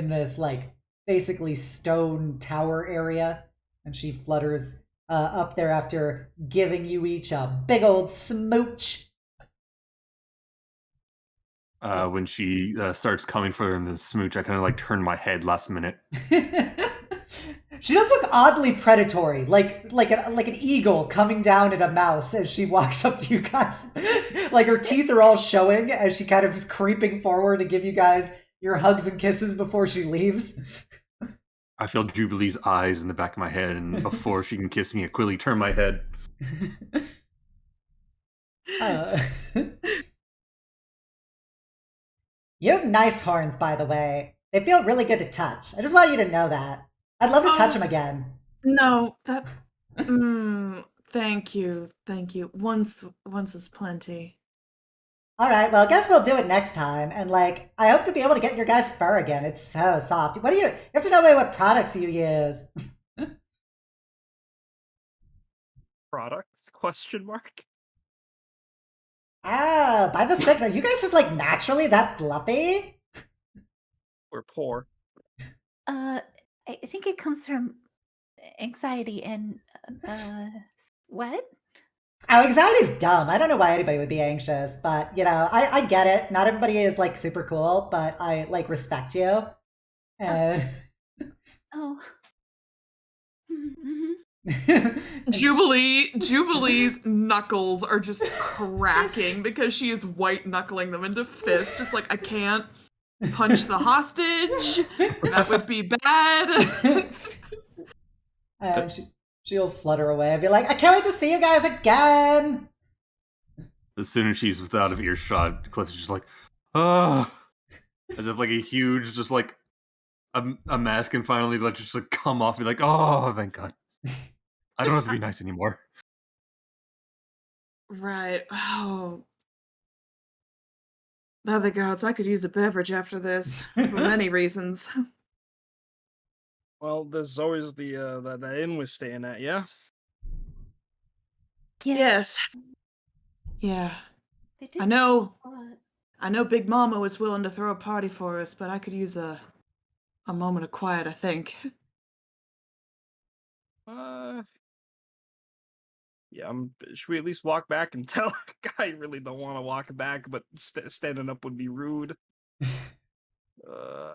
A: this like basically stone tower area, and she flutters up there after giving you each a big old smooch.
E: When she starts coming for her in the smooch, I kind of like turn my head last minute.
A: She does look oddly predatory, like an eagle coming down at a mouse as she walks up to you guys. Like her teeth are all showing as she kind of is creeping forward to give you guys your hugs and kisses before she leaves.
E: I feel Jubilee's eyes in the back of my head, and before she can kiss me, I quickly turn my head.
A: You have nice horns, by the way. They feel really good to touch. I just want you to know that. I'd love to touch them again.
F: No, that. Thank you. Once is plenty.
A: All right, well, I guess we'll do it next time. And like, I hope to be able to get your guys' fur again. It's so soft. You have to know what products you use.
C: Products? Question mark.
A: Ah, by the six, are you guys just like naturally that fluffy?
C: We're poor.
B: I think it comes from anxiety and what?
A: Oh, anxiety's dumb. I don't know why anybody would be anxious, but you know, I get it. Not everybody is like super cool, but I like respect you. And
B: Oh. Mm-hmm.
F: Jubilee's knuckles are just cracking because she is white knuckling them into fists, just like I can't punch the hostage. That would be bad.
A: And she'll flutter away and be like, I can't wait to see you guys again.
E: As soon as she's out of earshot, Kliff's just like, oh, as if like a huge, just like a mask can finally like just like come off and be like, oh, thank God. I don't have to be nice anymore.
F: Right. Oh. By the gods, I could use a beverage after this for many reasons.
C: Well, there's always the inn we're staying at, yeah?
F: Yes. Yeah.
B: They did
F: I know.
B: a lot.
F: I know Big Mama was willing to throw a party for us, but I could use a moment of quiet, I think.
C: Yeah, should we at least walk back and tell? I really don't want to walk back, but standing up would be rude.
E: Are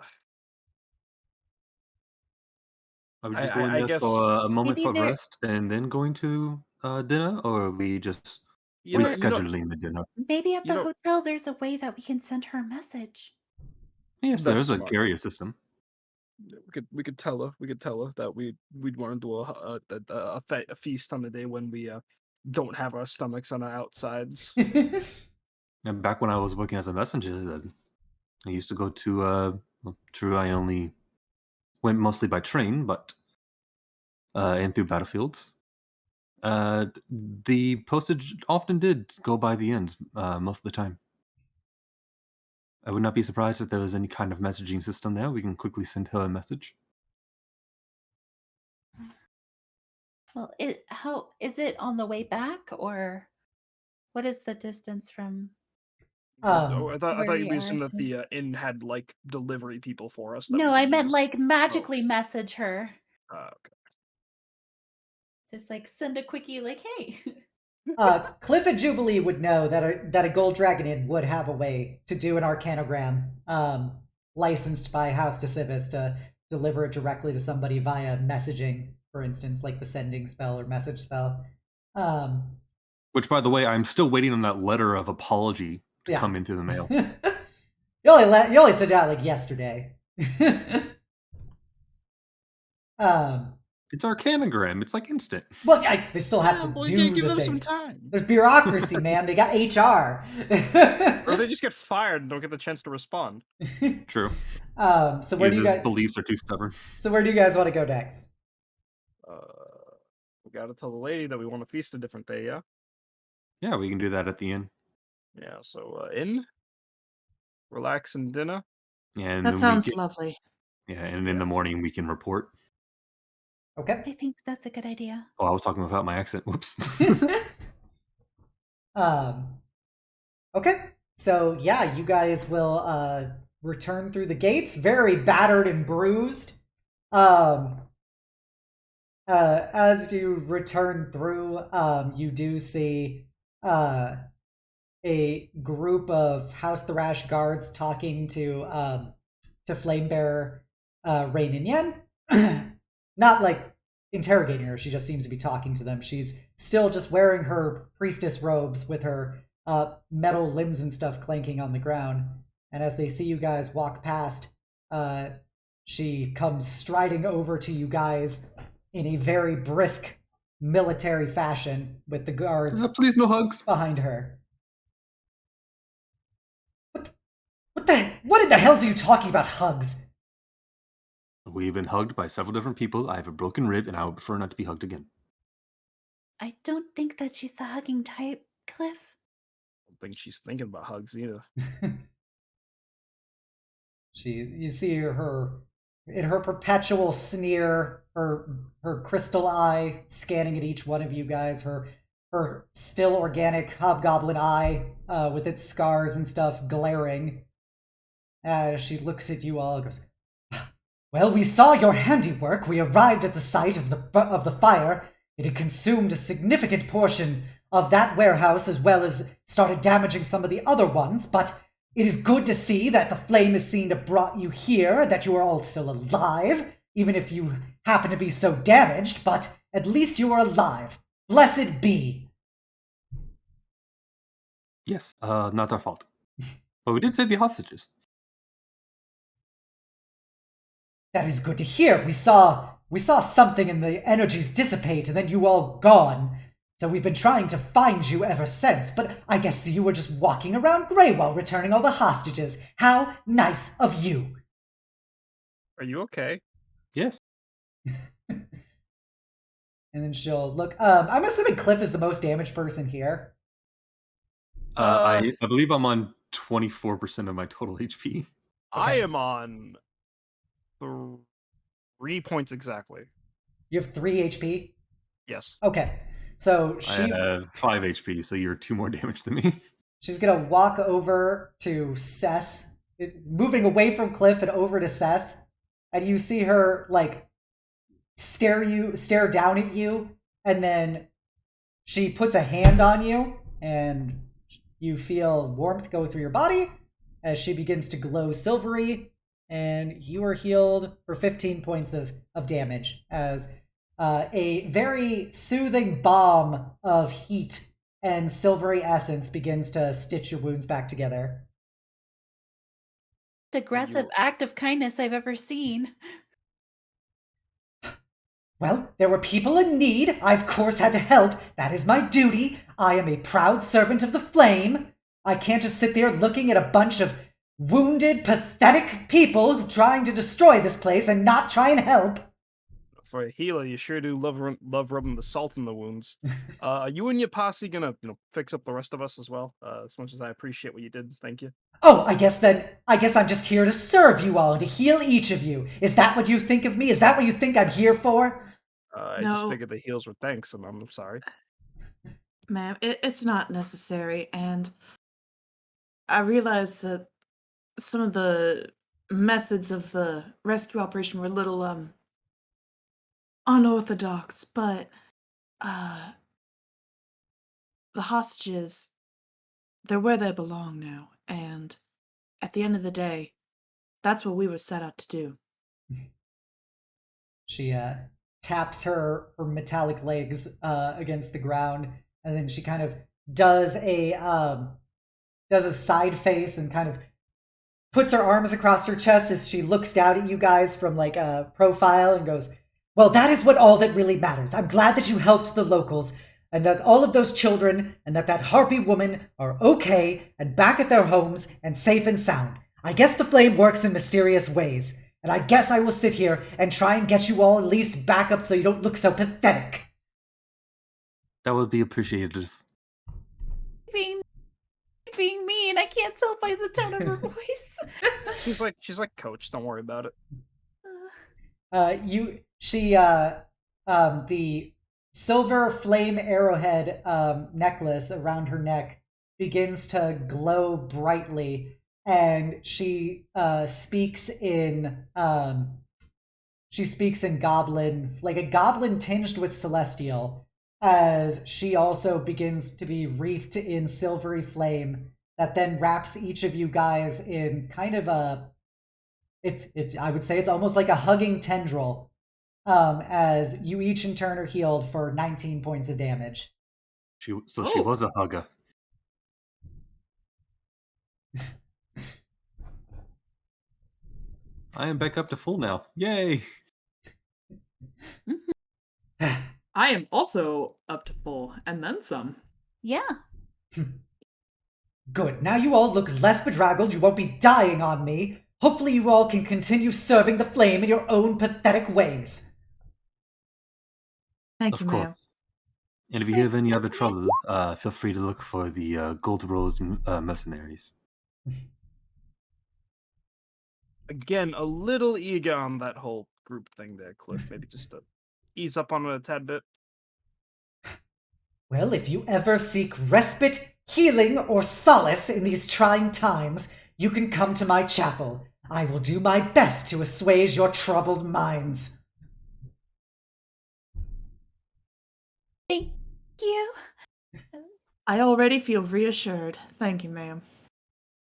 E: we just
C: I
E: going there
C: guess
E: for a moment
B: Maybe
E: of
B: they're-
E: rest and then going to dinner, or are we just
C: you know,
E: rescheduling the dinner?
B: Maybe at
C: you
B: the
C: know-
B: hotel there's a way that we can send her a message.
E: Yes,
C: That's
E: there's a
C: smart.
E: carrier system.
C: we could tell her that we'd want to do a feast on the day when we don't have our stomachs on our outsides.
E: And back when I was working as a messenger, I used to go to. Well, true, I only went mostly by train, but and through battlefields. The postage often did go by the ends most of the time. I would not be surprised if there was any kind of messaging system there. We can quickly send her a message.
B: Well, how is it on the way back, or what is the distance from?
C: I thought
B: where
C: you'd
B: we
C: be
B: are
C: assuming that
B: to-
C: the inn had like delivery people for us. That
B: No,
C: we
B: I
C: could
B: meant
C: use.
B: like magically message her.
C: Okay.
B: Just like send a quickie, like, hey.
A: Kliff and Jubilee would know that a Gold Dragon Inn would have a way to do an Arcanogram licensed by House de Civis to deliver it directly to somebody via messaging, for instance, like the sending spell or message spell.
E: Which, by the way, I'm still waiting on that letter of apology to
A: Yeah.
E: come in through the mail.
A: you only sent it out like yesterday.
E: It's Arcanogram. It's like instant.
A: Well, they still have to
C: well,
A: do
C: you gotta give
A: the
C: them some
A: things.
C: time.
A: There's bureaucracy, man. They got HR.
C: Or they just get fired and don't get the chance to respond.
E: True.
A: So where do you
E: His
A: guys?
E: beliefs are too stubborn.
A: So where do you guys want to go next?
C: We gotta tell the lady that we want to feast a different day, yeah?
E: Yeah, we can do that at the inn.
C: Yeah, so inn, relax and dinner.
E: Yeah, and
F: That
E: then
F: sounds lovely.
E: Yeah, and in the morning we can report.
A: Okay.
B: I think that's a good idea.
E: Oh, I was talking about my accent. Whoops.
A: Okay. So yeah, you guys will return through the gates, very battered and bruised. As you return through, you do see a group of House Thrash guards talking to Flamebearer Rain and Yen. Not like interrogating her, she just seems to be talking to them. She's still just wearing her priestess robes with her metal limbs and stuff clanking on the ground. And as they see you guys walk past, she comes striding over to you guys in a very brisk military fashion with the guards
E: Please, no hugs.
A: behind her. What in the hell are you talking about, hugs?
E: We've been hugged by several different people. I have a broken rib, and I would prefer not to be hugged again.
B: I don't think that she's the hugging type, Kliff.
C: I don't think she's thinking about hugs either.
A: You see her in her perpetual sneer, her crystal eye scanning at each one of you guys, her still organic hobgoblin eye with its scars and stuff glaring. As she looks at you all and goes, "Well, we saw your handiwork. We arrived at the site of the fire. It had consumed a significant portion of that warehouse as well as started damaging some of the other ones, but it is good to see that the flame has seen to brought you here, that you are all still alive, even if you happen to be so damaged, but at least you are alive. Blessed be."
E: Yes, not our fault. But we did save the hostages.
A: That is good to hear. We saw something in the energies dissipate and then you all gone. So we've been trying to find you ever since, but I guess you were just walking around Greywell returning all the hostages. How nice of you.
C: Are you okay?
E: Yes.
A: And then she'll look. I'm assuming Kliff is the most damaged person here.
E: I believe I'm on 24% of my total HP.
C: I
A: Okay.
C: am on 3 points exactly.
A: You have 3 HP?
C: Yes.
A: Okay. So
E: I have 5 HP, so you're 2 more damage than me.
A: she's going to walk over to Cess, moving away from Kliff and over to Cess, and you see her, like, stare down at you, and then she puts a hand on you, and you feel warmth go through your body as she begins to glow silvery, and you are healed for 15 points of damage as a very soothing balm of heat and silvery essence begins to stitch your wounds back together.
B: Aggressive act of kindness I've ever seen.
A: Well, there were people in need. I, of course, had to help. That is my duty. I am a proud servant of the flame. I can't just sit there looking at a bunch of wounded, pathetic people trying to destroy this place and not try and help.
C: For a healer, you sure do love rubbing the salt in the wounds. Are you and your posse gonna fix up the rest of us as well? As much as I appreciate what you did, thank you.
A: Oh, I guess I'm just here to serve you all and to heal each of you. Is that what you think of me? Is that what you think I'm here for?
C: I
F: No.
C: just figured the heals were thanks, and I'm sorry.
F: Ma'am, it's not necessary, and I realize that some of the methods of the rescue operation were a little unorthodox, but the hostages, they're where they belong now, and at the end of the day, that's what we were set out to do.
A: She taps her metallic legs against the ground, and then she kind of does a side face and kind of puts her arms across her chest as she looks down at you guys from like a profile and goes, "Well, that is all that really matters. I'm glad that you helped the locals and that all of those children and that harpy woman are okay and back at their homes and safe and sound. I guess the flame works in mysterious ways. And I guess I will sit here and try and get you all at least back up so you don't look so pathetic."
E: That would be appreciated.
B: Being mean, I can't tell by the tone of her voice.
C: She's like Coach. Don't worry about it.
A: The silver flame arrowhead necklace around her neck begins to glow brightly, and she speaks in goblin, like a goblin tinged with celestial, as she also begins to be wreathed in silvery flame that then wraps each of you guys in kind of a I would say it's almost like a hugging tendril, as you each in turn are healed for 19 points of damage.
E: She was a hugger. I am back up to full now. Yay!
F: I am also up to full, and then some.
B: Yeah.
A: Good. Now you all look less bedraggled. You won't be dying on me. Hopefully you all can continue serving the flame in your own pathetic ways.
F: Thank you,
E: Of
F: ma'am.
E: course. And if you have any other trouble, feel free to look for the Gold Rose mercenaries.
C: Again, a little eager on that whole group thing there, Kliff. Maybe just to ease up on it a tad bit.
A: Well, if you ever seek respite, healing, or solace in these trying times, you can come to my chapel. I will do my best to assuage your troubled minds.
B: Thank you.
F: I already feel reassured. Thank you, ma'am.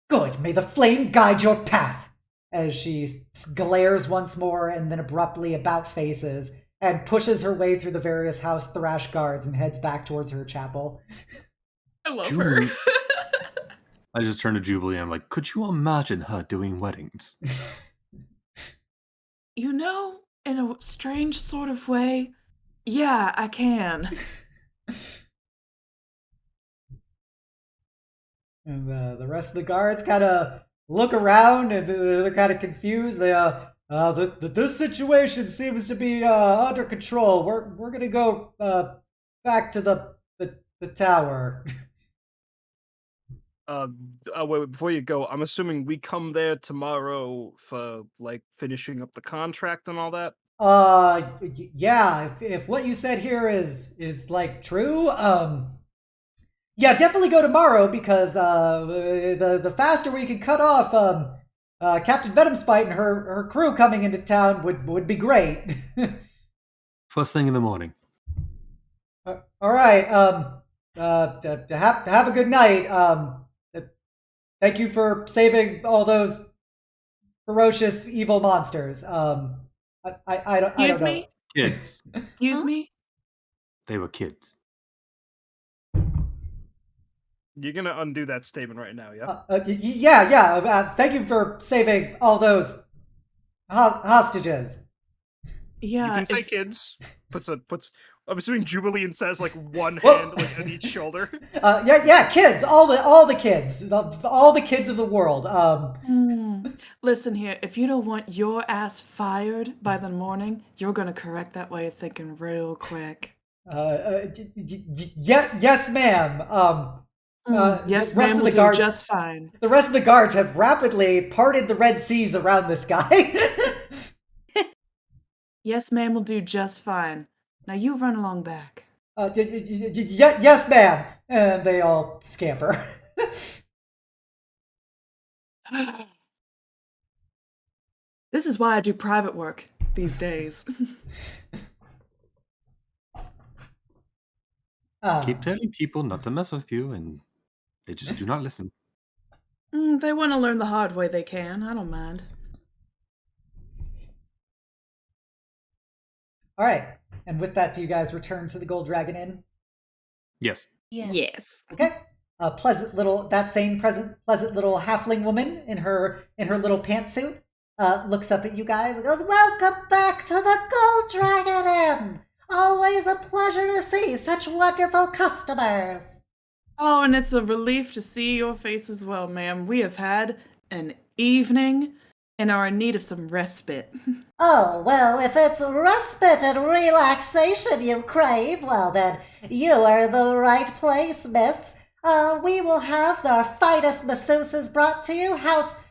A: Good. May the flame guide your path. As she glares once more and then abruptly about faces and pushes her way through the various house thrash guards and heads back towards her chapel.
F: I love her.
E: Jubilee. I just turned to Jubilee and I'm like, could you imagine her doing weddings?
F: You know, in a strange sort of way, yeah, I can.
A: And the rest of the guards kind of look around and they're kind of confused. This situation seems to be under control. We're gonna go back to the tower.
C: Wait, before you go, I'm assuming we come there tomorrow for like finishing up the contract and all that.
A: Yeah. If what you said here is like true, yeah, definitely go tomorrow because the faster we can cut off Captain Venomspite and her crew coming into town would be great.
E: First thing in the morning.
A: All right. Have a good night. Thank you for saving all those ferocious evil monsters. I don't
F: Excuse
A: know.
F: me?
E: Kids.
F: Excuse me?
E: They were kids.
C: You're gonna undo that statement right now, yeah?
A: Yeah. Thank you for saving all those hostages.
F: Yeah.
C: You can say
F: if-
C: kids. Puts. I'm assuming Jubilee and says like one
A: Whoa.
C: hand like on each shoulder.
A: Yeah, kids, all the kids, all the kids of the world.
F: Listen here, if you don't want your ass fired by the morning, you're gonna correct that way of thinking real quick.
A: Yes, ma'am.
F: Yes,
A: the rest
F: ma'am,
A: of
F: will
A: the
F: do
A: guards,
F: just fine.
A: the rest of the guards have rapidly parted the Red Seas around this guy.
F: Yes, ma'am, will do just fine. Now you run along back.
A: Yes, ma'am. And they all scamper.
F: This is why I do private work these days.
E: Keep telling people not to mess with you, and they just do not listen.
F: They want to learn the hard way, they can. I don't mind.
A: All right. And with that, do you guys return to the Gold Dragon Inn?
E: Yes.
B: Yeah.
F: Yes.
A: Okay. A pleasant little pleasant little halfling woman in her little pantsuit looks up at you guys and goes, "Welcome back to the Gold Dragon Inn. Always a pleasure to see such wonderful customers."
F: Oh, and it's a relief to see your face as well, ma'am. We have had an evening and are in need of some respite.
A: Oh, well, if it's respite and relaxation you crave, well then, you are the right place, miss. We will have our finest masseuses brought to you. House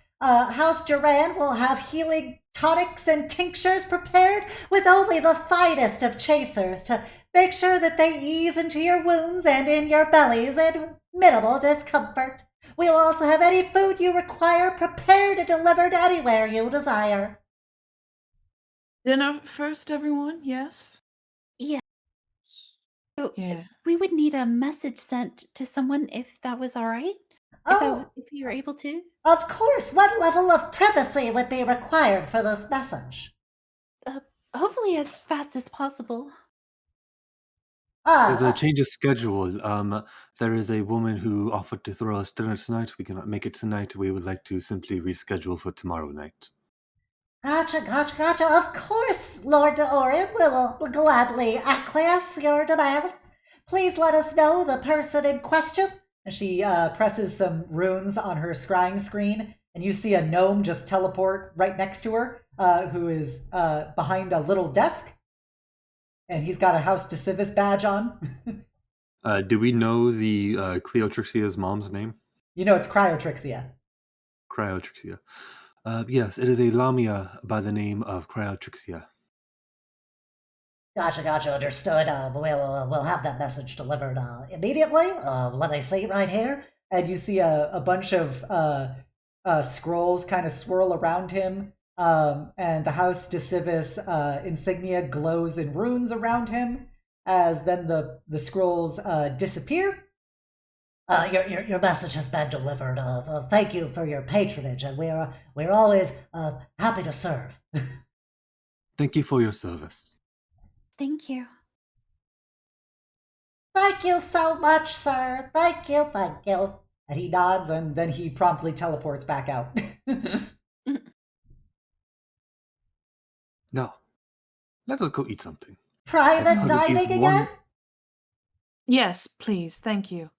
A: Duran will have healing tonics and tinctures prepared with only the finest of chasers to make sure that they ease into your wounds and in your bellies in minimal discomfort. We will also have any food you require prepared and delivered anywhere you desire.
F: Dinner first, everyone? Yes?
B: Yeah. So
F: Yeah.
B: we would need a message sent to someone if that was all right. If you were able to.
A: Of course. What level of privacy would be required for this message?
B: Hopefully as fast as possible.
E: There's a change of schedule. There is a woman who offered to throw us dinner tonight. We cannot make it tonight. We would like to simply reschedule for tomorrow night.
A: Gotcha. Of course, Lord Deorian, we will gladly acquiesce your demands. Please let us know the person in question. And she presses some runes on her scrying screen, and you see a gnome just teleport right next to her, who is behind a little desk. And he's got a House de Civis badge on.
E: Do we know the Cleotrixia's mom's name?
A: You know it's Cryotrixia.
E: Cryotrixia. Yes, it is a Lamia by the name of Cryotrixia.
A: Gotcha, understood. We'll have that message delivered immediately. Let me see right here. And you see a bunch of scrolls kind of swirl around him, and the House de Civis insignia glows in runes around him, as then the scrolls disappear. Your message has been delivered. Thank you for your patronage, and we're always happy to serve.
E: Thank you for your service.
B: Thank you.
A: Thank you so much, sir. Thank you. And he nods, and then he promptly teleports back out.
E: Now, let us go eat something.
A: Private dining again?
F: Yes, please. Thank you.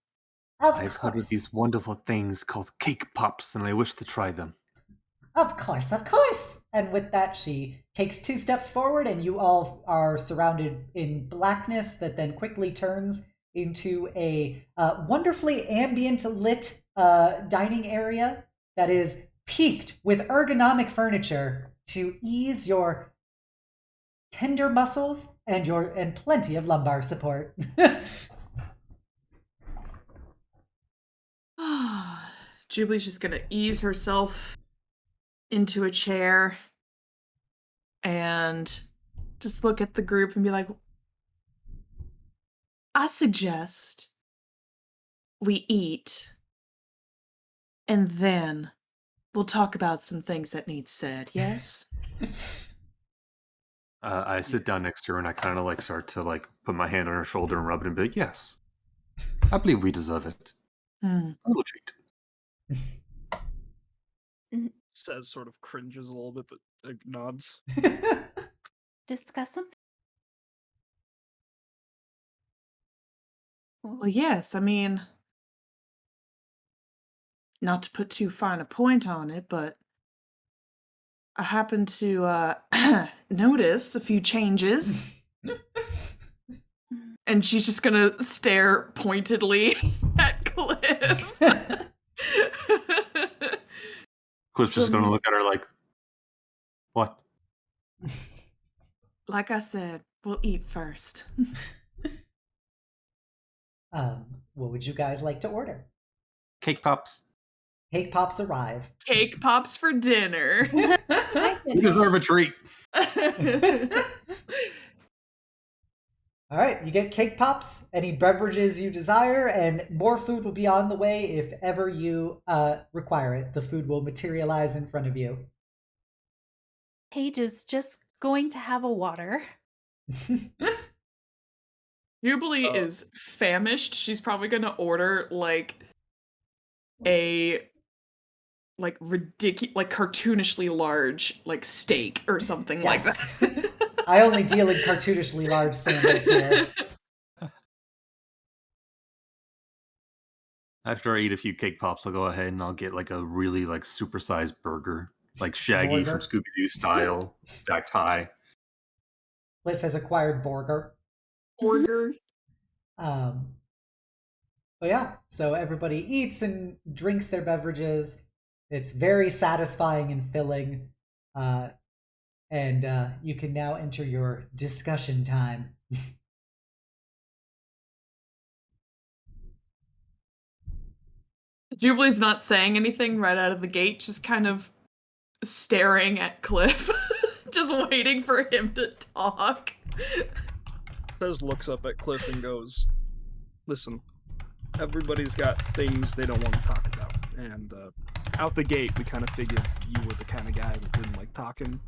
E: I've heard of these wonderful things called cake pops, and I wish to try them.
A: Of course. And with that, she takes 2 steps forward, and you all are surrounded in blackness that then quickly turns into a wonderfully ambient lit dining area that is peaked with ergonomic furniture to ease your tender muscles and plenty of lumbar support.
F: Jubilee's just gonna ease herself into a chair and just look at the group and be like, I suggest we eat and then we'll talk about some things that need said, yes?
E: I sit down next to her and I kind of like start to like put my hand on her shoulder and rub it and be like, yes, I believe we deserve it. A little treat.
C: Says sort of cringes a little bit, but nods.
B: Discuss something.
F: Well, yes, I mean, not to put too fine a point on it, but I happened to notice a few changes. And she's just gonna stare pointedly at Kliff.
E: Kliff's just gonna look at her like, what?
F: Like I said, we'll eat first.
A: What would you guys like to order?
E: Cake pops.
A: Cake pops arrive.
F: Cake pops for dinner.
E: You deserve a treat.
A: All right, you get cake pops, any beverages you desire, and more food will be on the way if ever you require it. The food will materialize in front of you.
B: Paige is just going to have a water.
F: Jubilee is famished. She's probably gonna order like a ridiculous, like cartoonishly large like steak or something like that.
A: I only deal in cartoonishly large standards here.
E: After I eat a few cake pops, I'll go ahead and I'll get like a really like supersized burger, like Shaggy from
A: Burger.
E: Scooby-Doo style, stacked high.
A: Kliff has acquired Borger.
F: Order.
A: But yeah, so everybody eats and drinks their beverages. It's very satisfying and filling. And you can now enter your discussion time.
F: Jubilee's not saying anything right out of the gate, just kind of staring at Kliff, just waiting for him to talk.
C: Says looks up at Kliff and goes, listen, everybody's got things they don't want to talk about. And out the gate, we kind of figured you were the kind of guy that didn't like talking.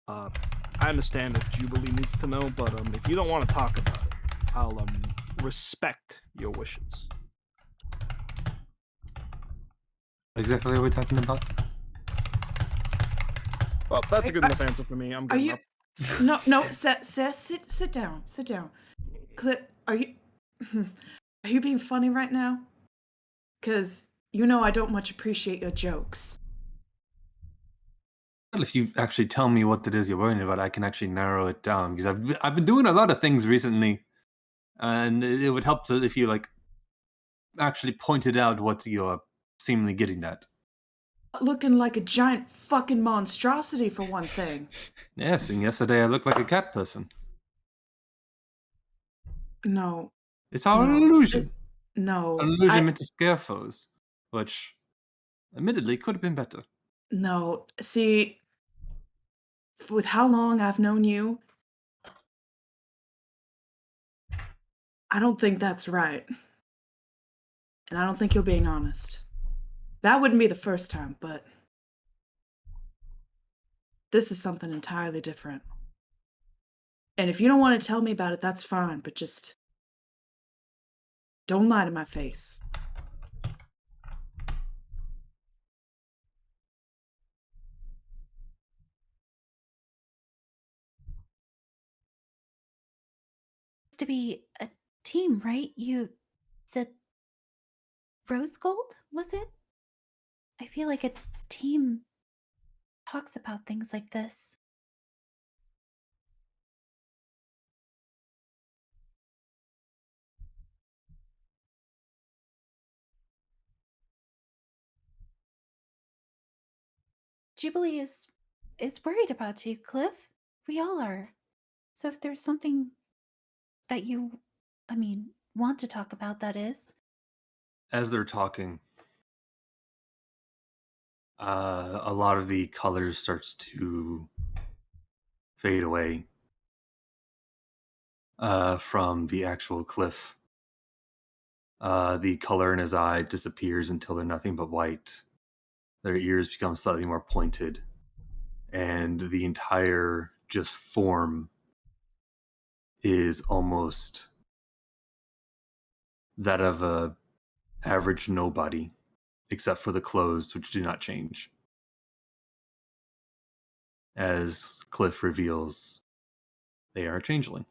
C: I understand if Jubilee needs to know, but if you don't want to talk about it, I'll respect your wishes.
E: Exactly what we're talking about.
C: Well, that's a good enough answer for me. I'm good enough.
F: No, sit down. Kliff, are you being funny right now? Because you know I don't much appreciate your jokes.
E: Well, if you actually tell me what it is you're worrying about, I can actually narrow it down, because I've been doing a lot of things recently, and it would help if you like actually pointed out what you're seemingly getting at.
F: Looking like a giant fucking monstrosity for one thing.
E: Yes, and yesterday I looked like a cat person.
F: No.
E: It's all an illusion.
F: No.
E: An illusion meant to scare foes, which, admittedly, could have been better.
F: No. See, with how long I've known you, I don't think that's right. And I don't think you're being honest. That wouldn't be the first time, but this is something entirely different. And if you don't want to tell me about it, that's fine, but just don't lie to my face.
B: To be a team, right? You said rose gold, was it? I feel like a team talks about things like this. Jubilee is worried about you, Kliff. We all are. So if there's something that you, want to talk about, that is.
E: As they're talking, a lot of the colors starts to fade away from the actual Kliff. The color in his eye disappears until they're nothing but white. Their ears become slightly more pointed, and the entire just form is almost that of a average nobody, except for the clothes, which do not change. As Kliff reveals, they are a changeling.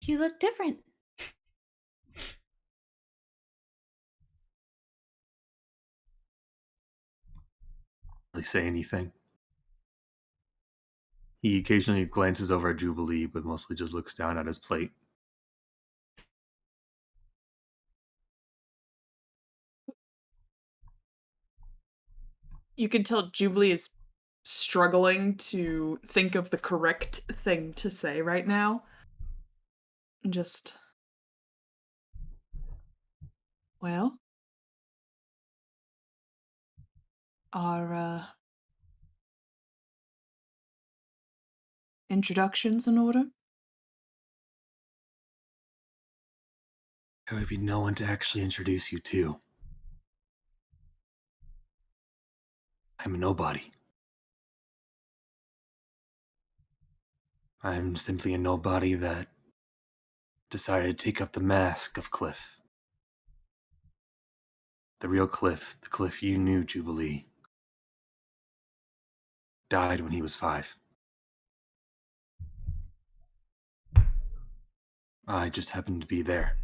B: You look different.
E: They say anything. He occasionally glances over at Jubilee, but mostly just looks down at his plate.
F: You can tell Jubilee is struggling to think of the correct thing to say right now. Just, well, our introductions in order?
E: There would be no one to actually introduce you to. I'm a nobody. I'm simply a nobody that decided to take up the mask of Kliff. The real Kliff, the Kliff you knew, Jubilee, died when he was 5. I just happened to be there.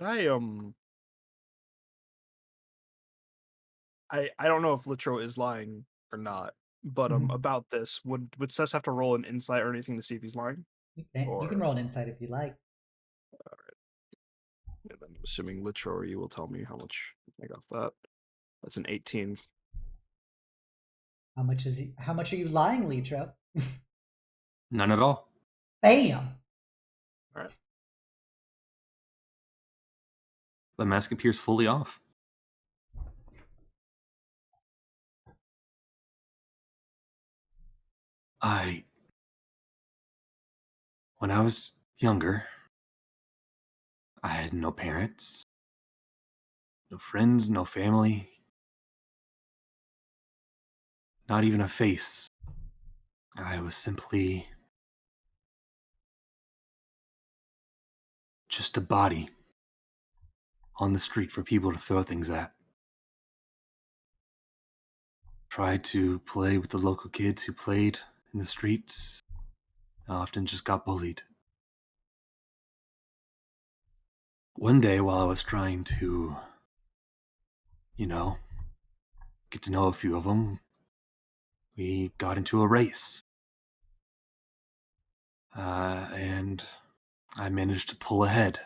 C: I don't know if Litro is lying or not, but
A: Mhm.
C: about this, would Cess have to roll an insight or anything to see if he's lying?
A: You can roll an insight if you like.
C: And then I'm assuming Litro or you will tell me how much I got that. That's an 18.
A: How much are you lying, Litro?
E: None at all.
A: Bam!
C: All right.
E: The mask appears fully off. When I was younger, I had no parents, no friends, no family, not even a face. I was simply just a body on the street for people to throw things at. Tried to play with the local kids who played in the streets. I often just got bullied. One day while I was trying to, get to know a few of them, we got into a race. And I managed to pull ahead,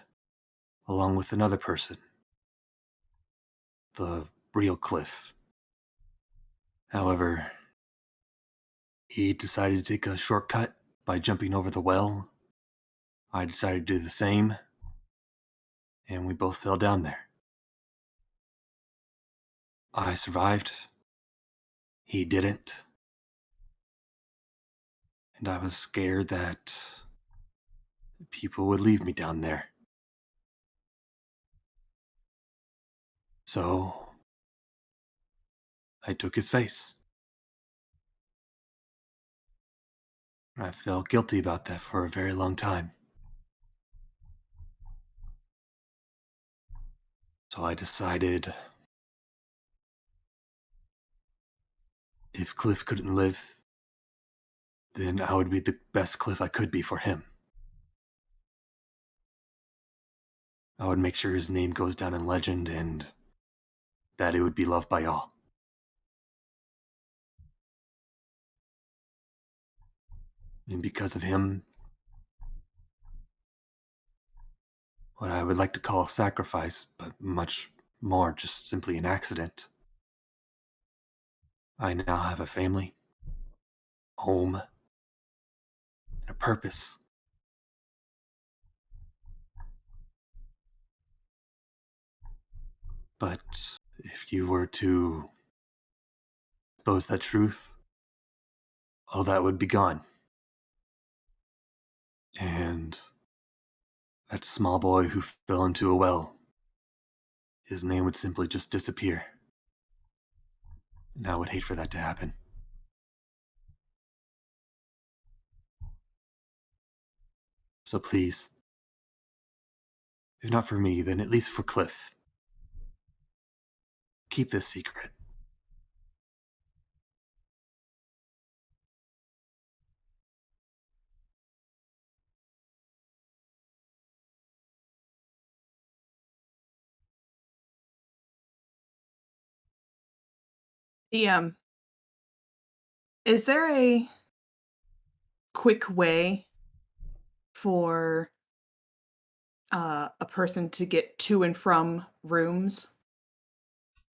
E: along with another person. The real Kliff. However, he decided to take a shortcut by jumping over the well. I decided to do the same, and we both fell down there. I survived. He didn't. And I was scared that people would leave me down there. So, I took his face. I felt guilty about that for a very long time. So I decided if Kliff couldn't live, then I would be the best Kliff I could be for him. I would make sure his name goes down in legend and that it would be loved by all. And because of him, what I would like to call a sacrifice, but much more just simply an accident, I now have a family, home, and a purpose. But if you were to expose that truth, all that would be gone. And that small boy who fell into a well, his name would simply just disappear. And I would hate for that to happen. So please, if not for me, then at least for Kliff, keep this secret.
F: DM, is there a quick way for a person to get to and from rooms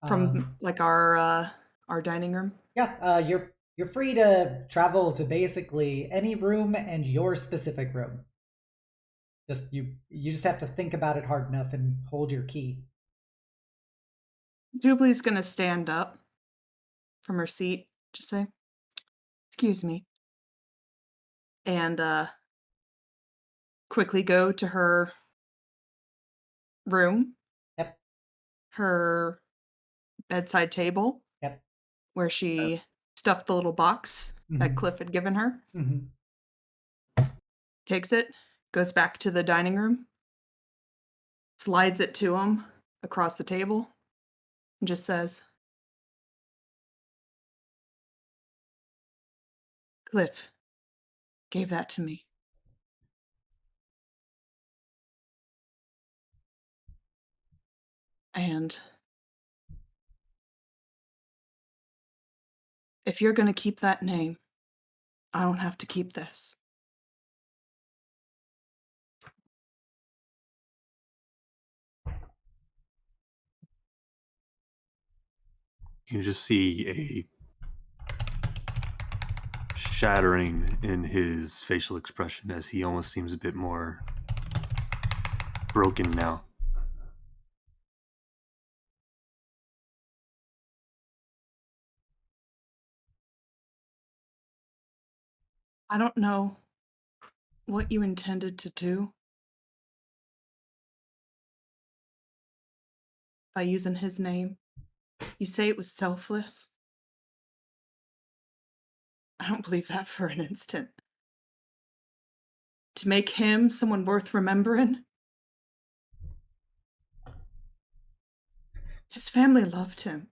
F: from like our dining room?
A: Yeah, you're free to travel to basically any room and your specific room. You just have to think about it hard enough and hold your key.
F: Jubilee's gonna stand up from her seat, just say, "Excuse me," and quickly go to her room,
A: Yep,
F: her bedside table,
A: yep.
F: where she stuffed the little box that
A: Mhm.
F: Kliff had given her,
A: Mhm.
F: takes it, goes back to the dining room, slides it to him across the table, and just says, "Kliff gave that to me." And if you're going to keep that name, I don't have to keep this.
E: You can just see a shattering in his facial expression as he almost seems a bit more broken now.
F: I don't know what you intended to do by using his name. You say it was selfless. I don't believe that for an instant. To make him someone worth remembering? His family loved him.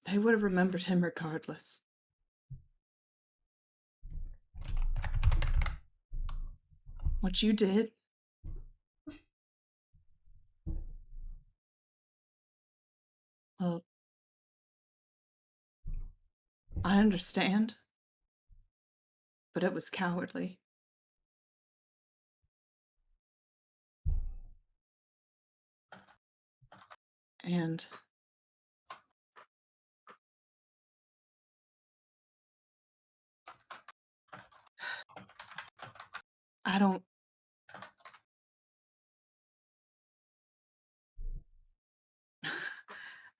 F: They would have remembered him regardless. What you did, well, I understand, but it was cowardly. And I don't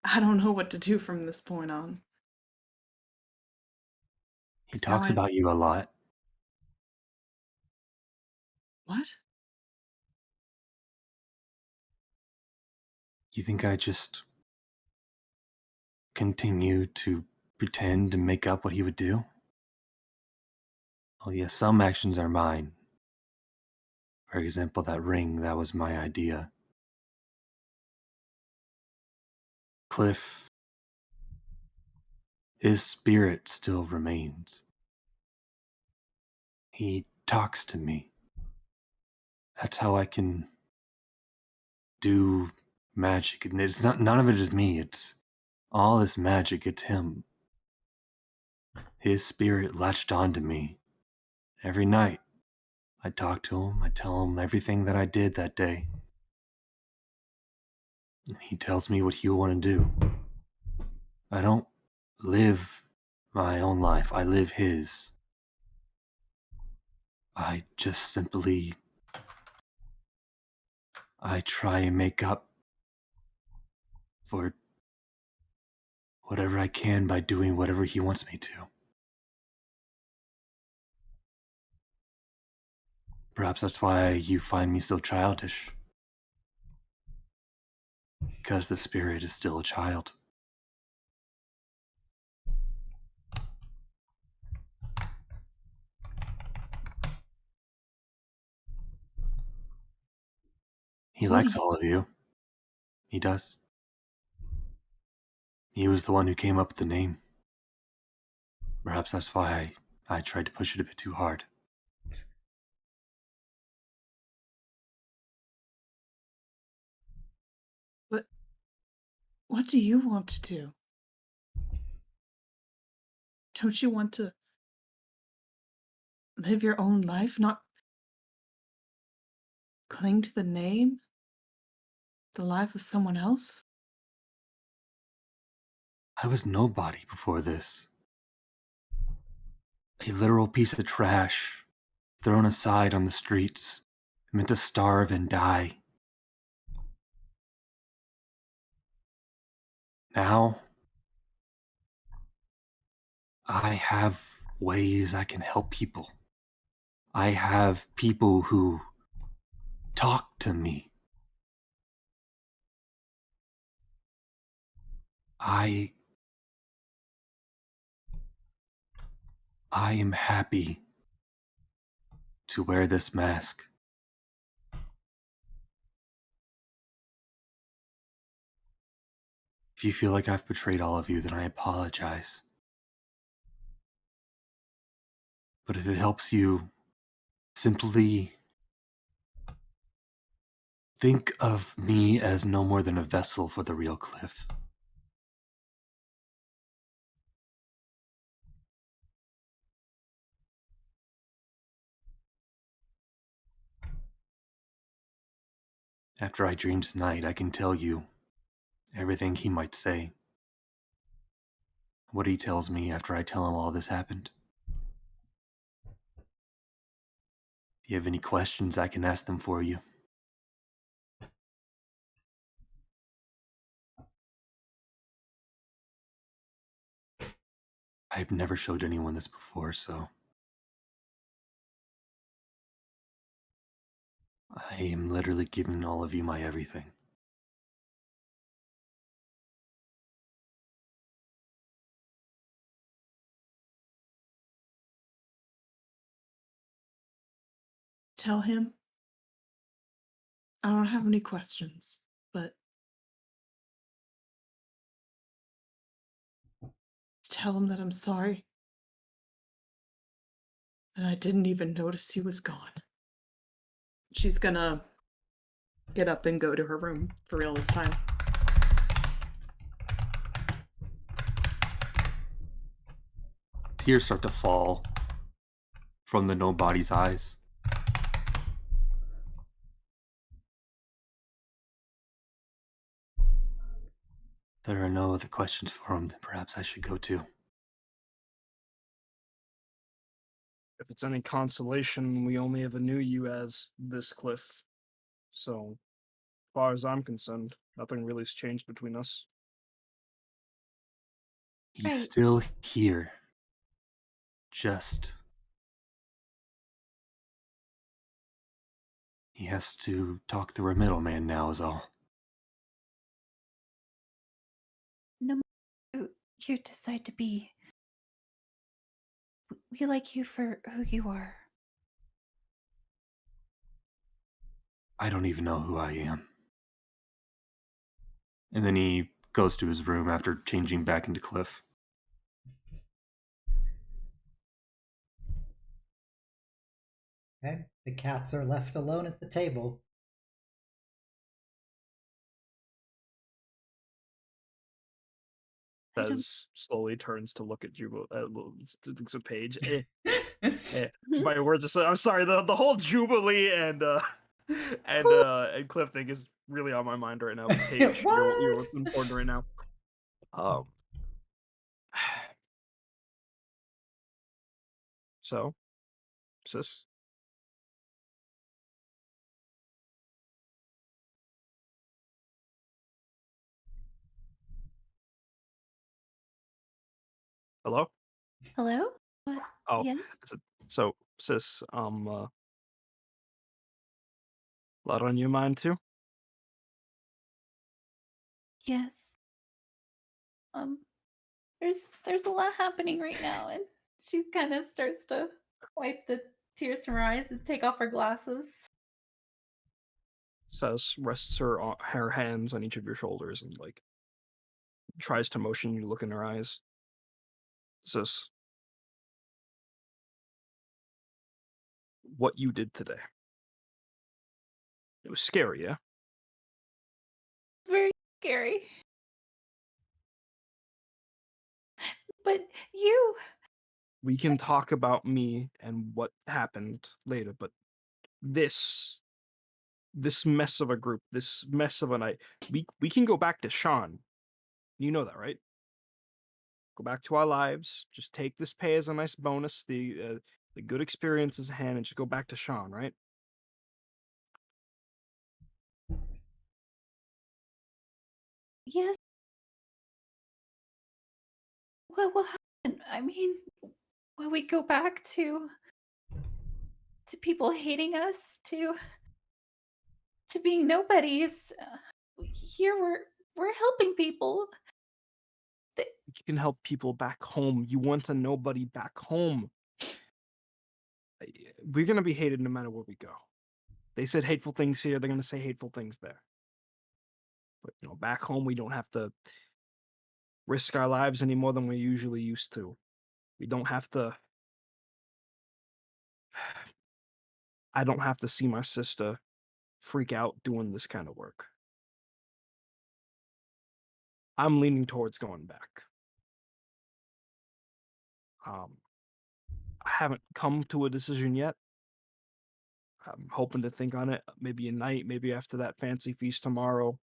F: I don't know what to do from this point on.
E: He
F: 'Cause now
E: talks about you a lot.
F: What?
E: You think I just continue to pretend to make up what he would do? Oh, yes, some actions are mine. For example, that ring, that was my idea. Kliff, his spirit still remains. He talks to me. That's how I can do magic, and it's not, none of it is me. It's all this magic. It's him. His spirit latched onto me. Every night, I talk to him. I tell him everything that I did that day. And he tells me what he'll want to do. I don't live my own life. I live his. I just simply... I try and make up for whatever I can by doing whatever he wants me to. Perhaps that's why you find me so childish. Because the spirit is still a child. He
F: What do
E: likes
F: you-
E: all of you. He does. He was the one who came up with the name. Perhaps that's why I tried to push it a bit too hard.
F: What do you want to do? Don't you want to live your own life, not cling to the name? The life of someone else?
E: I was nobody before this. A literal piece of trash, thrown aside on the streets, meant to starve and die. Now, I have ways I can help people. I have people who talk to me. I am happy to wear this mask. If you feel like I've betrayed all of you, then I apologize. But if it helps you, simply think of me as no more than a vessel for the real Kliff. After I dream tonight, I can tell you everything he might say. What he tells me after I tell him all this happened. If you have any questions, I can ask them for you. I've never showed anyone this before, so I am literally giving all of you my everything.
F: Tell him I don't have any questions, but tell him that I'm sorry. And I didn't even notice he was gone. She's gonna get up and go to her room for real this time.
E: Tears start to fall from the nobody's eyes. There are no other questions for him, then perhaps I should go too.
C: If it's any consolation, we only ever knew you as this Kliff. So, as far as I'm concerned, nothing really has changed between us.
E: He's
B: Right.
E: still here. Just... he has to talk through a middleman now is all.
B: No matter who you decide to be, we like you for who you are.
E: I don't even know who I am. And then he goes to his room after changing back into Kliff.
A: Okay, the cats are left alone at the table.
C: Says slowly turns to look at Jubilee. Looks at Paige. My words are. I'm sorry. The whole Jubilee and Kliff thing is really on my mind right now. Paige, you're what's important right now. So, sis. Hello?
B: Hello? What?
C: Oh,
B: Yes?
C: so sis, lot on your mind too?
B: Yes. There's a lot happening right now, and she kind of starts to wipe the tears from her eyes and take off her glasses.
C: Says rests her hands on each of your shoulders and like tries to motion you to look in her eyes. Says, what you did today. It was scary, yeah?
B: It's very scary. But you,
C: We can talk about me and what happened later, but this mess of a group, this mess of a night, we can go back to Sean. You know that, right? Go back to our lives. Just take this pay as a nice bonus, the good experiences hand, and just go back to Sean, right?
B: yes. What will happen? I mean, will we go back to people hating us, to being nobodies? Here we're helping people.
C: You can help people back home. You want a nobody back home. We're gonna be hated no matter where we go. They said hateful things here, they're gonna say hateful things there. But back home we don't have to risk our lives any more than we're usually used to. We don't have to. I don't have to see my sister freak out doing this kind of work. I'm leaning towards going back. I haven't come to a decision yet. I'm hoping to think on it maybe a night, maybe after that fancy feast tomorrow.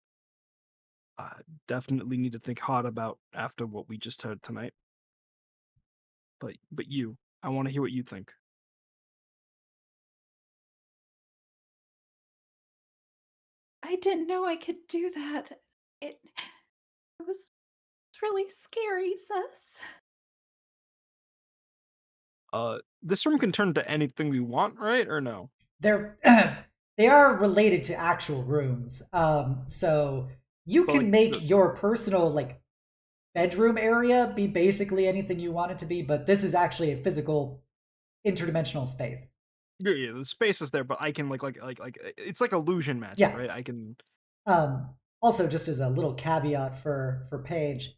C: Definitely need to think hard about after what we just heard tonight. But you, I want to hear what you think.
B: I didn't know I could do that. It was really scary, sis.
C: This room can turn to anything we want, right? Or no?
A: They're they are related to actual rooms. So you
C: But,
A: can
C: like,
A: make your personal like bedroom area be basically anything you want it to be, but this is actually a physical interdimensional space.
C: Yeah, the space is there, but I can like it's like illusion magic,
A: Yeah.
C: right? I can.
A: Also, just as a little caveat for Paige,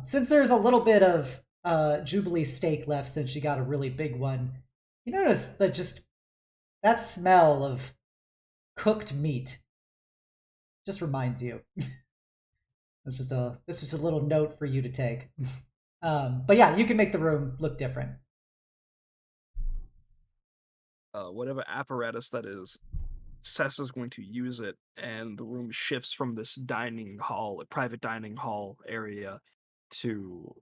A: since there's a little bit of Jubilee steak left since she got a really big one, you notice that just that smell of cooked meat just reminds you. It's just a little note for you to take. But yeah, you can make the room look different.
C: Whatever apparatus that is, Sess is going to use it, and the room shifts from this dining hall, a private dining hall area, to.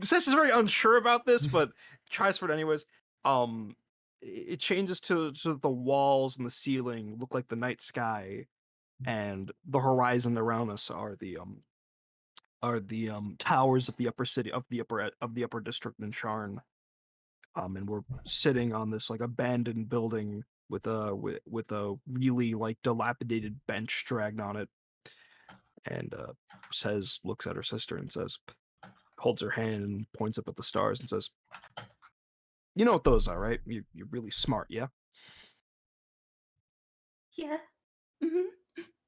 C: Sess is very unsure about this, but tries for it anyways. It changes to the walls and the ceiling look like the night sky, and the horizon around us are the towers of the upper city of the upper district in Sharn. And we're sitting on this like abandoned building with a really like dilapidated bench dragged on it, and looks at her sister and says, holds her hand and points up at the stars and says, "You know what those are, right? You're really smart, yeah."
B: Yeah. Mm-hmm.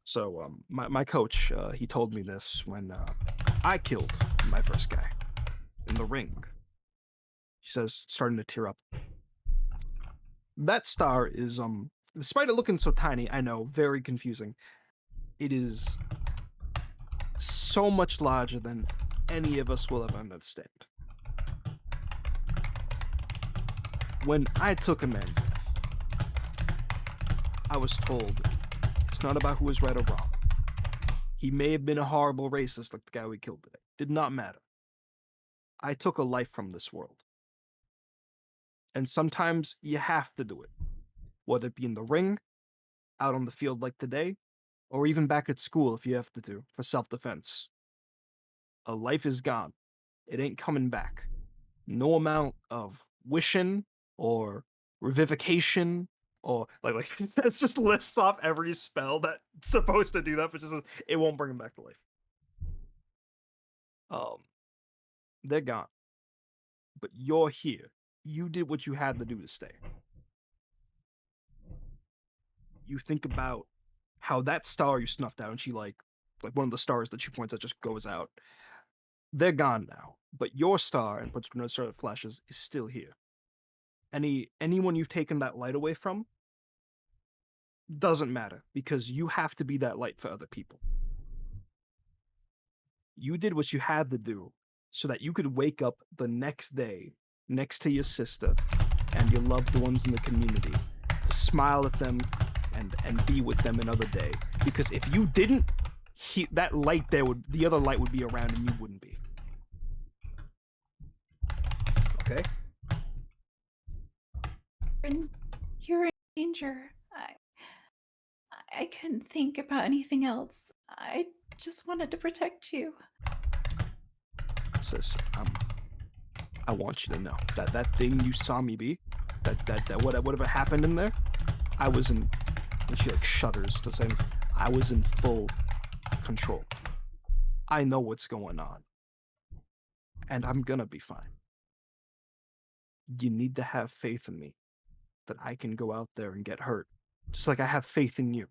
C: So my coach, he told me this when I killed my first guy in the ring. She says, starting to tear up. That star is despite it looking so tiny, I know, very confusing. It is so much larger than any of us will ever understand. When I took a man's life, I was told it's not about who is right or wrong. He may have been a horrible racist like the guy we killed today. Did not matter. I took a life from this world. And sometimes you have to do it. Whether it be in the ring, out on the field like today, or even back at school if you have to do, for self-defense. A life is gone. It ain't coming back. No amount of wishing or revivification or like that's just lists off every spell that's supposed to do that, but just it won't bring him back to life. They're gone. But you're here. You did what you had to do to stay. You think about how that star you snuffed out, and she like one of the stars that she points at just goes out. They're gone now, but your star, and puts another star that flashes, is still here. Anyone you've taken that light away from doesn't matter, because you have to be that light for other people. You did what you had to do so that you could wake up the next day next to your sister and your loved ones in the community, to smile at them and be with them another day. Because if you didn't, that light there the other light would be around and you wouldn't be. Okay?
B: You're in danger. I couldn't think about anything else. I just wanted to protect you.
C: Sis, I want you to know that thing you saw me be, that whatever happened in there, I was in, and she like shudders to say this, I was in full control. I know what's going on. And I'm gonna be fine. You need to have faith in me that I can go out there and get hurt, just like I have faith in you.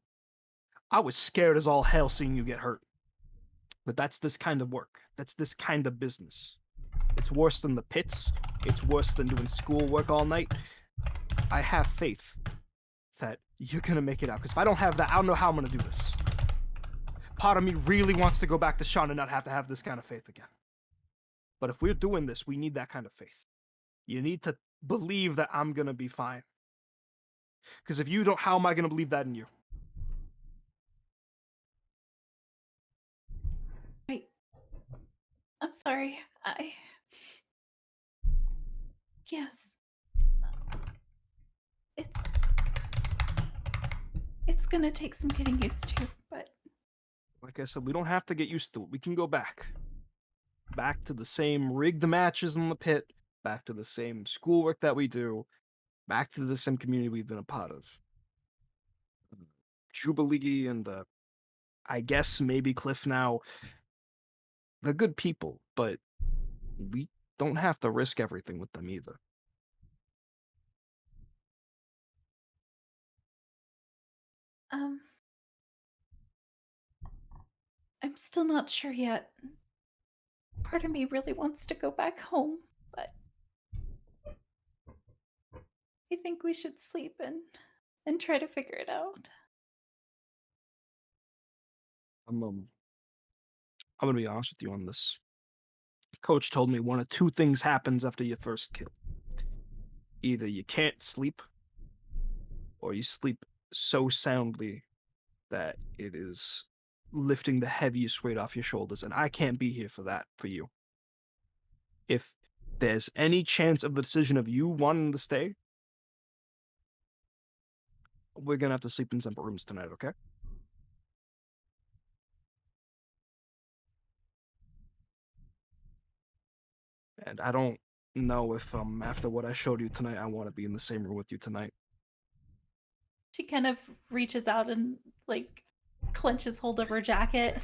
C: I was scared as all hell seeing you get hurt. But that's this kind of work. That's this kind of business. It's worse than the pits. It's worse than doing schoolwork all night. I have faith that you're gonna make it out. Because if I don't have that, I don't know how I'm gonna do this. Part of me really wants to go back to Sean and not have to have this kind of faith again. But if we're doing this, we need that kind of faith. You need to believe that I'm gonna be fine. Because if you don't, how am I gonna believe that in you?
B: I'm sorry. Yes. It's gonna take some getting used to, but...
C: Like I said, we don't have to get used to it. We can go back. Back to the same rigged matches in the pit. Back to the same schoolwork that we do. Back to the same community we've been a part of. Jubilee and I guess maybe Kliff now. They're good people, but we don't have to risk everything with them either.
B: I'm still not sure yet. Part of me really wants to go back home, but I think we should sleep and try to figure it out.
C: I'm gonna be honest with you on this. Coach told me one of two things happens after your first kill. Either you can't sleep, or you sleep so soundly that it is lifting the heaviest weight off your shoulders, and I can't be here for that for you. If there's any chance of the decision of you wanting to stay, we're gonna have to sleep in separate rooms tonight, okay? And I don't know if after what I showed you tonight, I want to be in the same room with you tonight.
B: She kind of reaches out and, like, clenches hold of her jacket.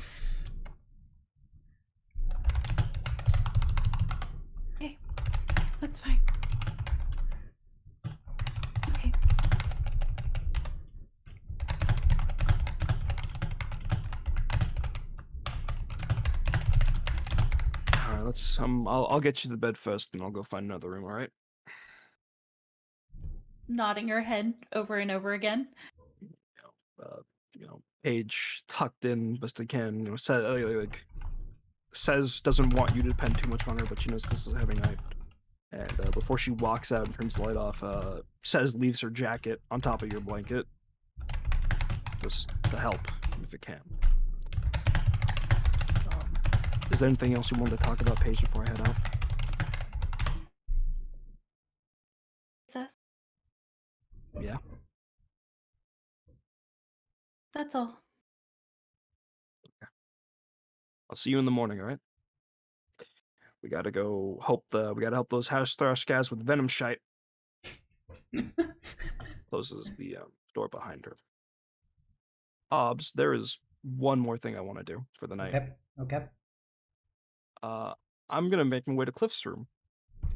B: Okay, that's fine. Okay.
C: All right, let's. I'll get you to bed first, and I'll go find another room. All right.
B: Nodding her head over and over again.
C: Page tucked in best I can. Set like says doesn't want you to depend too much on her, but she knows this is a heavy night. And before she walks out and turns the light off, says leaves her jacket on top of your blanket. Just to help, if it can. Is there anything else you wanted to talk about, Paige, before I head out? Yeah?
B: That's all.
C: Okay. I'll see you in the morning, alright? We gotta go help those house thrush guys with venom shite. Closes the door behind her. Obs, there is one more thing I want to do for the night.
A: Okay.
C: I'm gonna make my way to Kliff's room.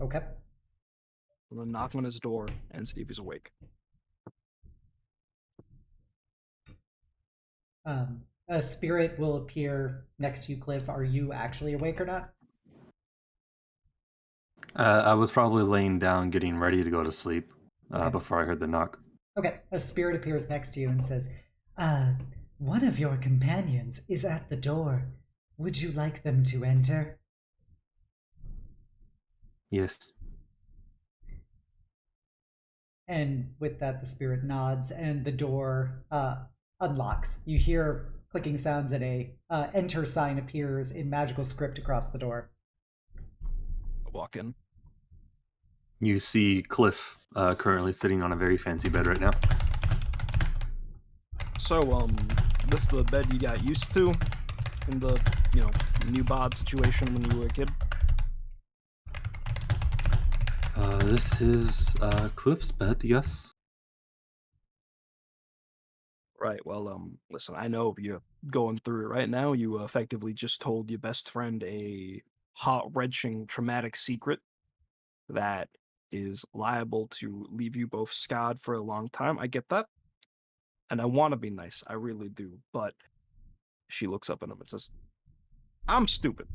A: Okay.
C: I'm gonna knock on his door and see if he's awake.
A: A spirit will appear next to you, Kliff. Are you actually awake or not?
E: I was probably laying down getting ready to go to sleep
A: Okay.
E: before I heard the knock.
A: Okay. A spirit appears next to you and says, one of your companions is at the door. Would you like them to enter?
E: Yes.
A: And with that, the spirit nods and the door unlocks. You hear clicking sounds and a enter sign appears in magical script across the door.
C: I walk in.
E: You see Kliff currently sitting on a very fancy bed right now.
C: So, this is the bed you got used to in the, new bod situation when you were a kid?
E: This is Kliff's bed, yes.
C: Right, well, listen, I know you're going through it right now. You effectively just told your best friend a heart-wrenching, traumatic secret that is liable to leave you both scarred for a long time. I get that. And I want to be nice. I really do. But she looks up at him and says, I'm stupid.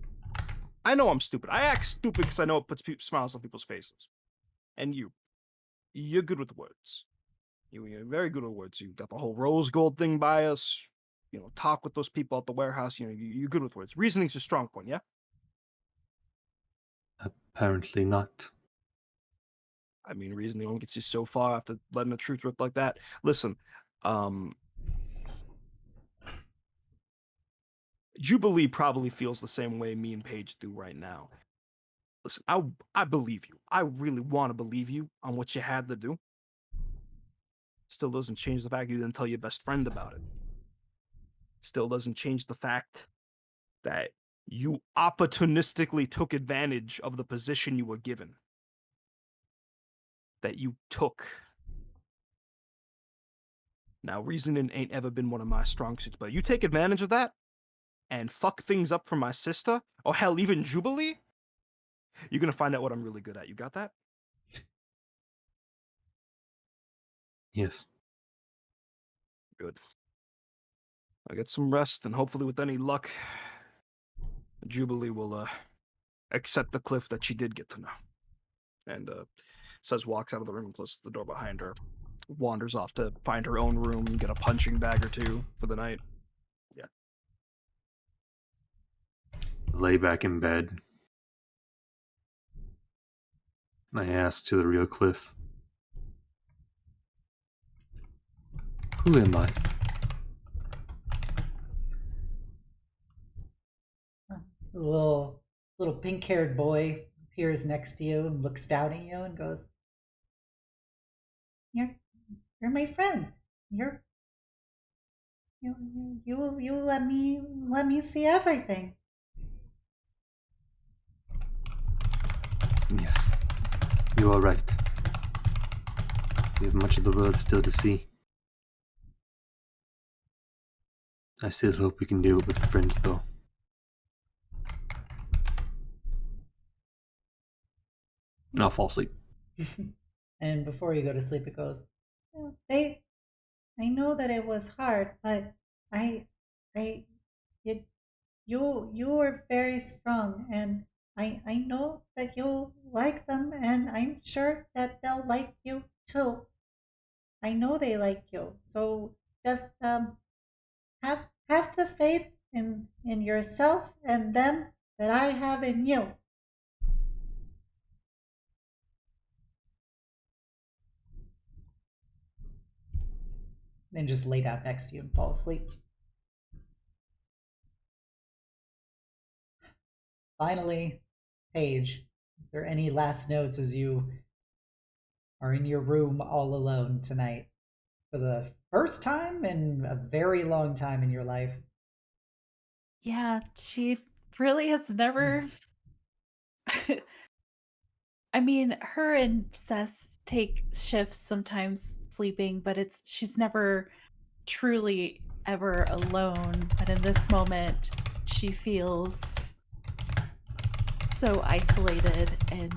C: I know I'm stupid. I act stupid because I know it puts smiles on people's faces. And you're good with words. You're very good with words. You got the whole rose gold thing by us. Talk with those people at the warehouse. You're good with words. Reasoning's your strong point, yeah?
E: Apparently not.
C: I mean, reasoning only gets you so far after letting the truth rip like that. Listen, Jubilee probably feels the same way me and Paige do right now. Listen, I believe you. I really want to believe you on what you had to do. Still doesn't change the fact you didn't tell your best friend about it. Still doesn't change the fact that you opportunistically took advantage of the position you were given. That you took. Now, reasoning ain't ever been one of my strong suits, but you take advantage of that and fuck things up for my sister, or hell, even Jubilee, you're gonna find out what I'm really good at. You got that?
E: Yes.
C: Good. I'll get some rest, and hopefully with any luck, Jubilee will accept the Kliff that she did get to know. And says walks out of the room and closes the door behind her. Wanders off to find her own room, get a punching bag or two for the night. Yeah.
E: Lay back in bed. I asked to the real Kliff, who am I?
A: A little pink-haired boy appears next to you and looks down at you and goes, You're my friend. You let me see everything.
E: Yes, you are right. We have much of the world still to see. I still hope we can do it with friends, though. And I'll fall asleep.
A: And before you go to sleep, it goes, I know that it was hard, but you were very strong, and I know that you'll like them, and I'm sure that they'll like you too. I know they like you, so just have the faith in yourself and them, that I have in you. Then just lay down next to you and fall asleep. Finally, Paige, is there any last notes as you are in your room all alone tonight for the first time in a very long time in your life?
B: Yeah, she really has never. I mean, her and Seth take shifts sometimes sleeping, but she's never truly ever alone. But in this moment, she feels so isolated and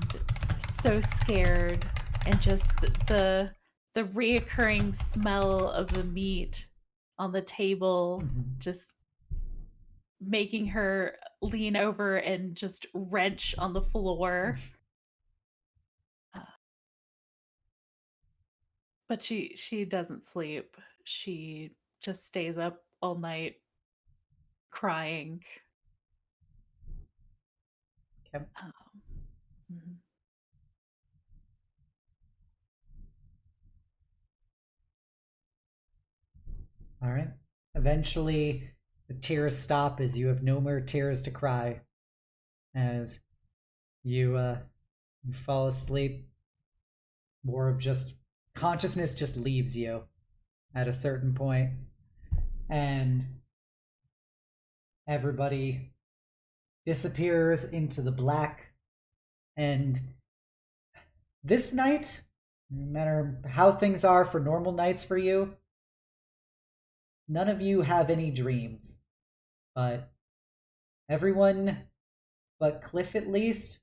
B: so scared, and just the reoccurring smell of the meat on the table just making her lean over and just wrench on the floor. But she doesn't sleep. She just stays up all night crying.
A: Okay.
B: Mhm.
A: All right. Eventually, the tears stop as you have no more tears to cry. As you fall asleep, more of just consciousness just leaves you at a certain point, and everybody disappears into the black. And this night, no matter how things are for normal nights for you, none of you have any dreams. But everyone but Kliff, at least,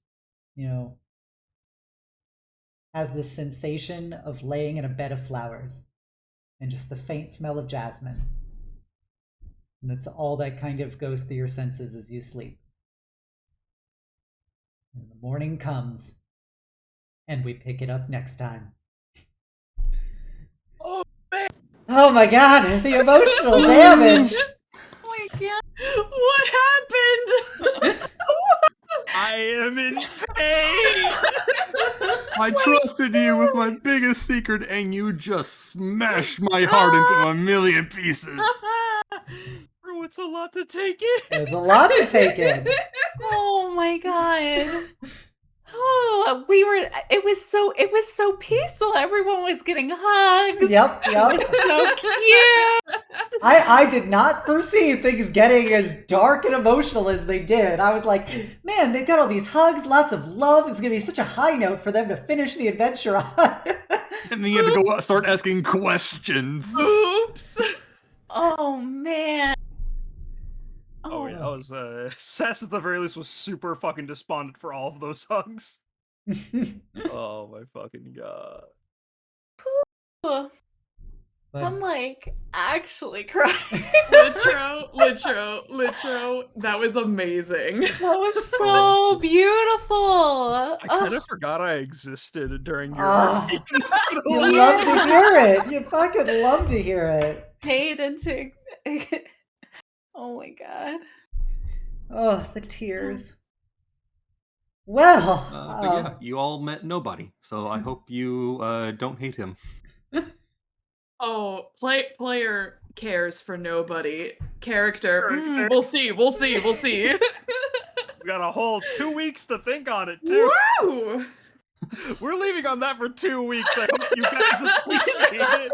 A: has this sensation of laying in a bed of flowers and just the faint smell of jasmine. And that's all that kind of goes through your senses as you sleep. And the morning comes, and we pick it up next time.
F: Oh, man.
A: Oh my god, the emotional damage!
B: Oh my god.
F: What happened?
C: I am in pain.
E: I trusted you with my biggest secret, and you just smashed my heart into a million pieces.
C: Bro, it's a lot to take in.
A: It's a lot to take in.
B: Oh my god. Oh, it was so peaceful. Everyone was getting hugs.
A: Yep.
B: It was so cute.
A: I did not foresee things getting as dark and emotional as they did. I was like, man, they've got all these hugs, lots of love. It's going to be such a high note for them to finish the adventure on.
E: And then you had to go out, start asking questions.
F: Oops.
B: Oh man.
C: Oh yeah, I was Sass at the very least was super fucking despondent for all of those hugs. Oh my fucking god.
B: But I'm like actually crying.
F: Litro. That was amazing.
B: That was so beautiful.
C: I kind of forgot I existed during your
A: You love to hear it. You fucking love to hear it.
B: Paid into. Oh my god.
A: Oh, the tears. Well,
E: But yeah, you all met nobody, so I hope you don't hate him.
F: Oh, player cares for nobody. Character. We'll see.
C: We got a whole 2 weeks to think on it too.
F: Woo!
C: We're leaving on that for 2 weeks. I hope you guys appreciate it.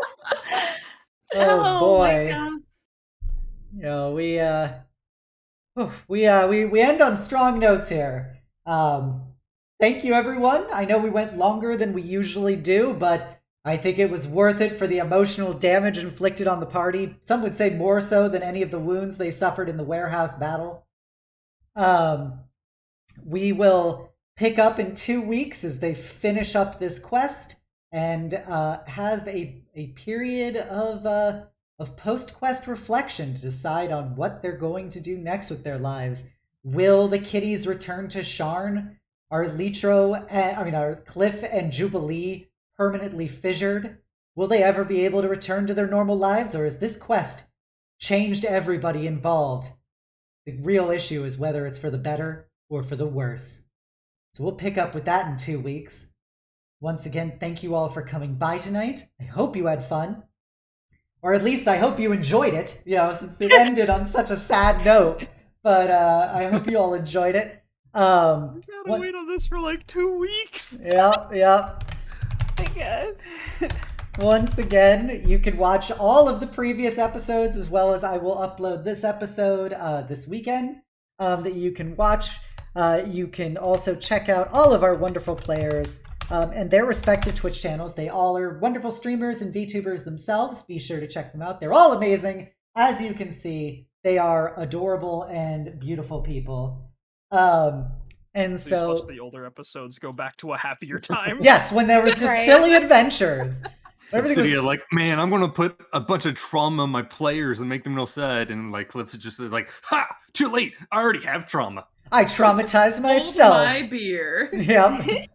A: oh boy.
B: My God.
A: We end on strong notes here. Thank you, everyone. I know we went longer than we usually do, but I think it was worth it for the emotional damage inflicted on the party. Some would say more so than any of the wounds they suffered in the warehouse battle. We will pick up in 2 weeks as they finish up this quest and have a period of post-quest reflection to decide on what they're going to do next with their lives. Will the kitties return to Sharn? Are Kliff and Jubilee permanently fissured? Will they ever be able to return to their normal lives, or has this quest changed everybody involved? The real issue is whether it's for the better or for the worse. So we'll pick up with that in 2 weeks. Once again, thank you all for coming by tonight. I hope you had fun. Or at least I hope you enjoyed it, since it ended on such a sad note. But I hope you all enjoyed it.
C: We gotta wait on this for like 2 weeks.
A: Yeah.
B: My God.
A: Once again, you can watch all of the previous episodes as well as I will upload this episode this weekend that you can watch. You can also check out all of our wonderful players and their respective Twitch channels. They all are wonderful streamers and VTubers themselves. Be sure to check them out. They're all amazing. As you can see, they are adorable and beautiful people. And
C: Please
A: so
C: watch the older episodes, go back to a happier time.
A: yes, when there was just
B: Right.
A: silly adventures. Everything
E: Obsidia,
A: was
E: like, man, I'm gonna put a bunch of trauma on my players and make them real sad. And like Kliff is just like, ha! Too late. I already have trauma.
A: I traumatized
F: Hold
A: myself.
F: my beer.
A: Yep.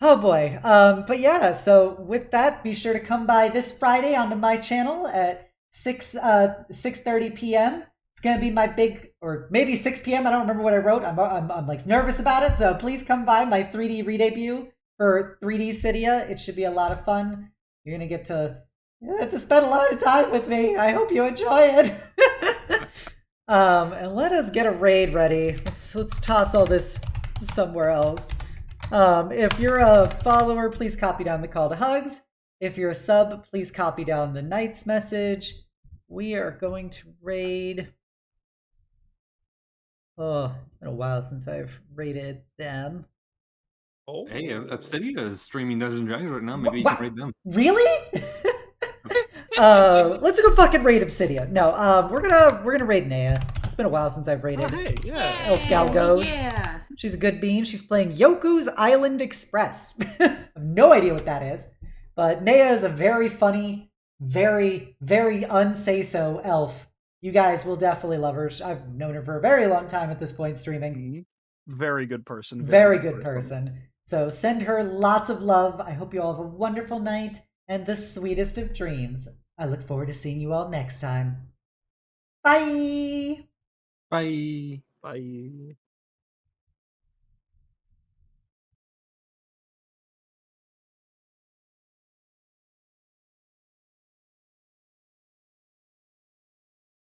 A: Oh boy. But yeah, so with that, be sure to come by this Friday onto my channel at 6:30 p.m. It's gonna be my big, or maybe 6 p.m. I don't remember what I wrote. I'm like nervous about it, so please come by my 3D redebut for 3D Cydia. It should be a lot of fun. You're gonna get to spend a lot of time with me. I hope you enjoy it. And let us get a raid ready. Let's toss all this somewhere else. If you're a follower, please copy down the call to hugs. If you're a sub, please copy down the Knight's message. We are going to raid. Oh, it's been a while since I've raided them.
C: Oh.
E: Hey, Obsidia is streaming Dungeons and Dragons right now. Maybe you
A: What?
E: can raid them.
A: Really? Let's go fucking raid Obsidia. No, we're gonna raid Naya. It's been a while since I've raided.
C: Oh, hey, yeah.
A: Elf Gal goes.
F: Yeah.
A: She's a good bean. She's playing Yoku's Island Express. I have no idea what that is. But Naya is a very funny, very, very unsay-so elf. You guys will definitely love her. I've known her for a very long time at this point streaming.
C: Very good person.
A: Very good person. So send her lots of love. I hope you all have a wonderful night and the sweetest of dreams. I look forward to seeing you all next time. Bye!
E: Bye.
C: Bye.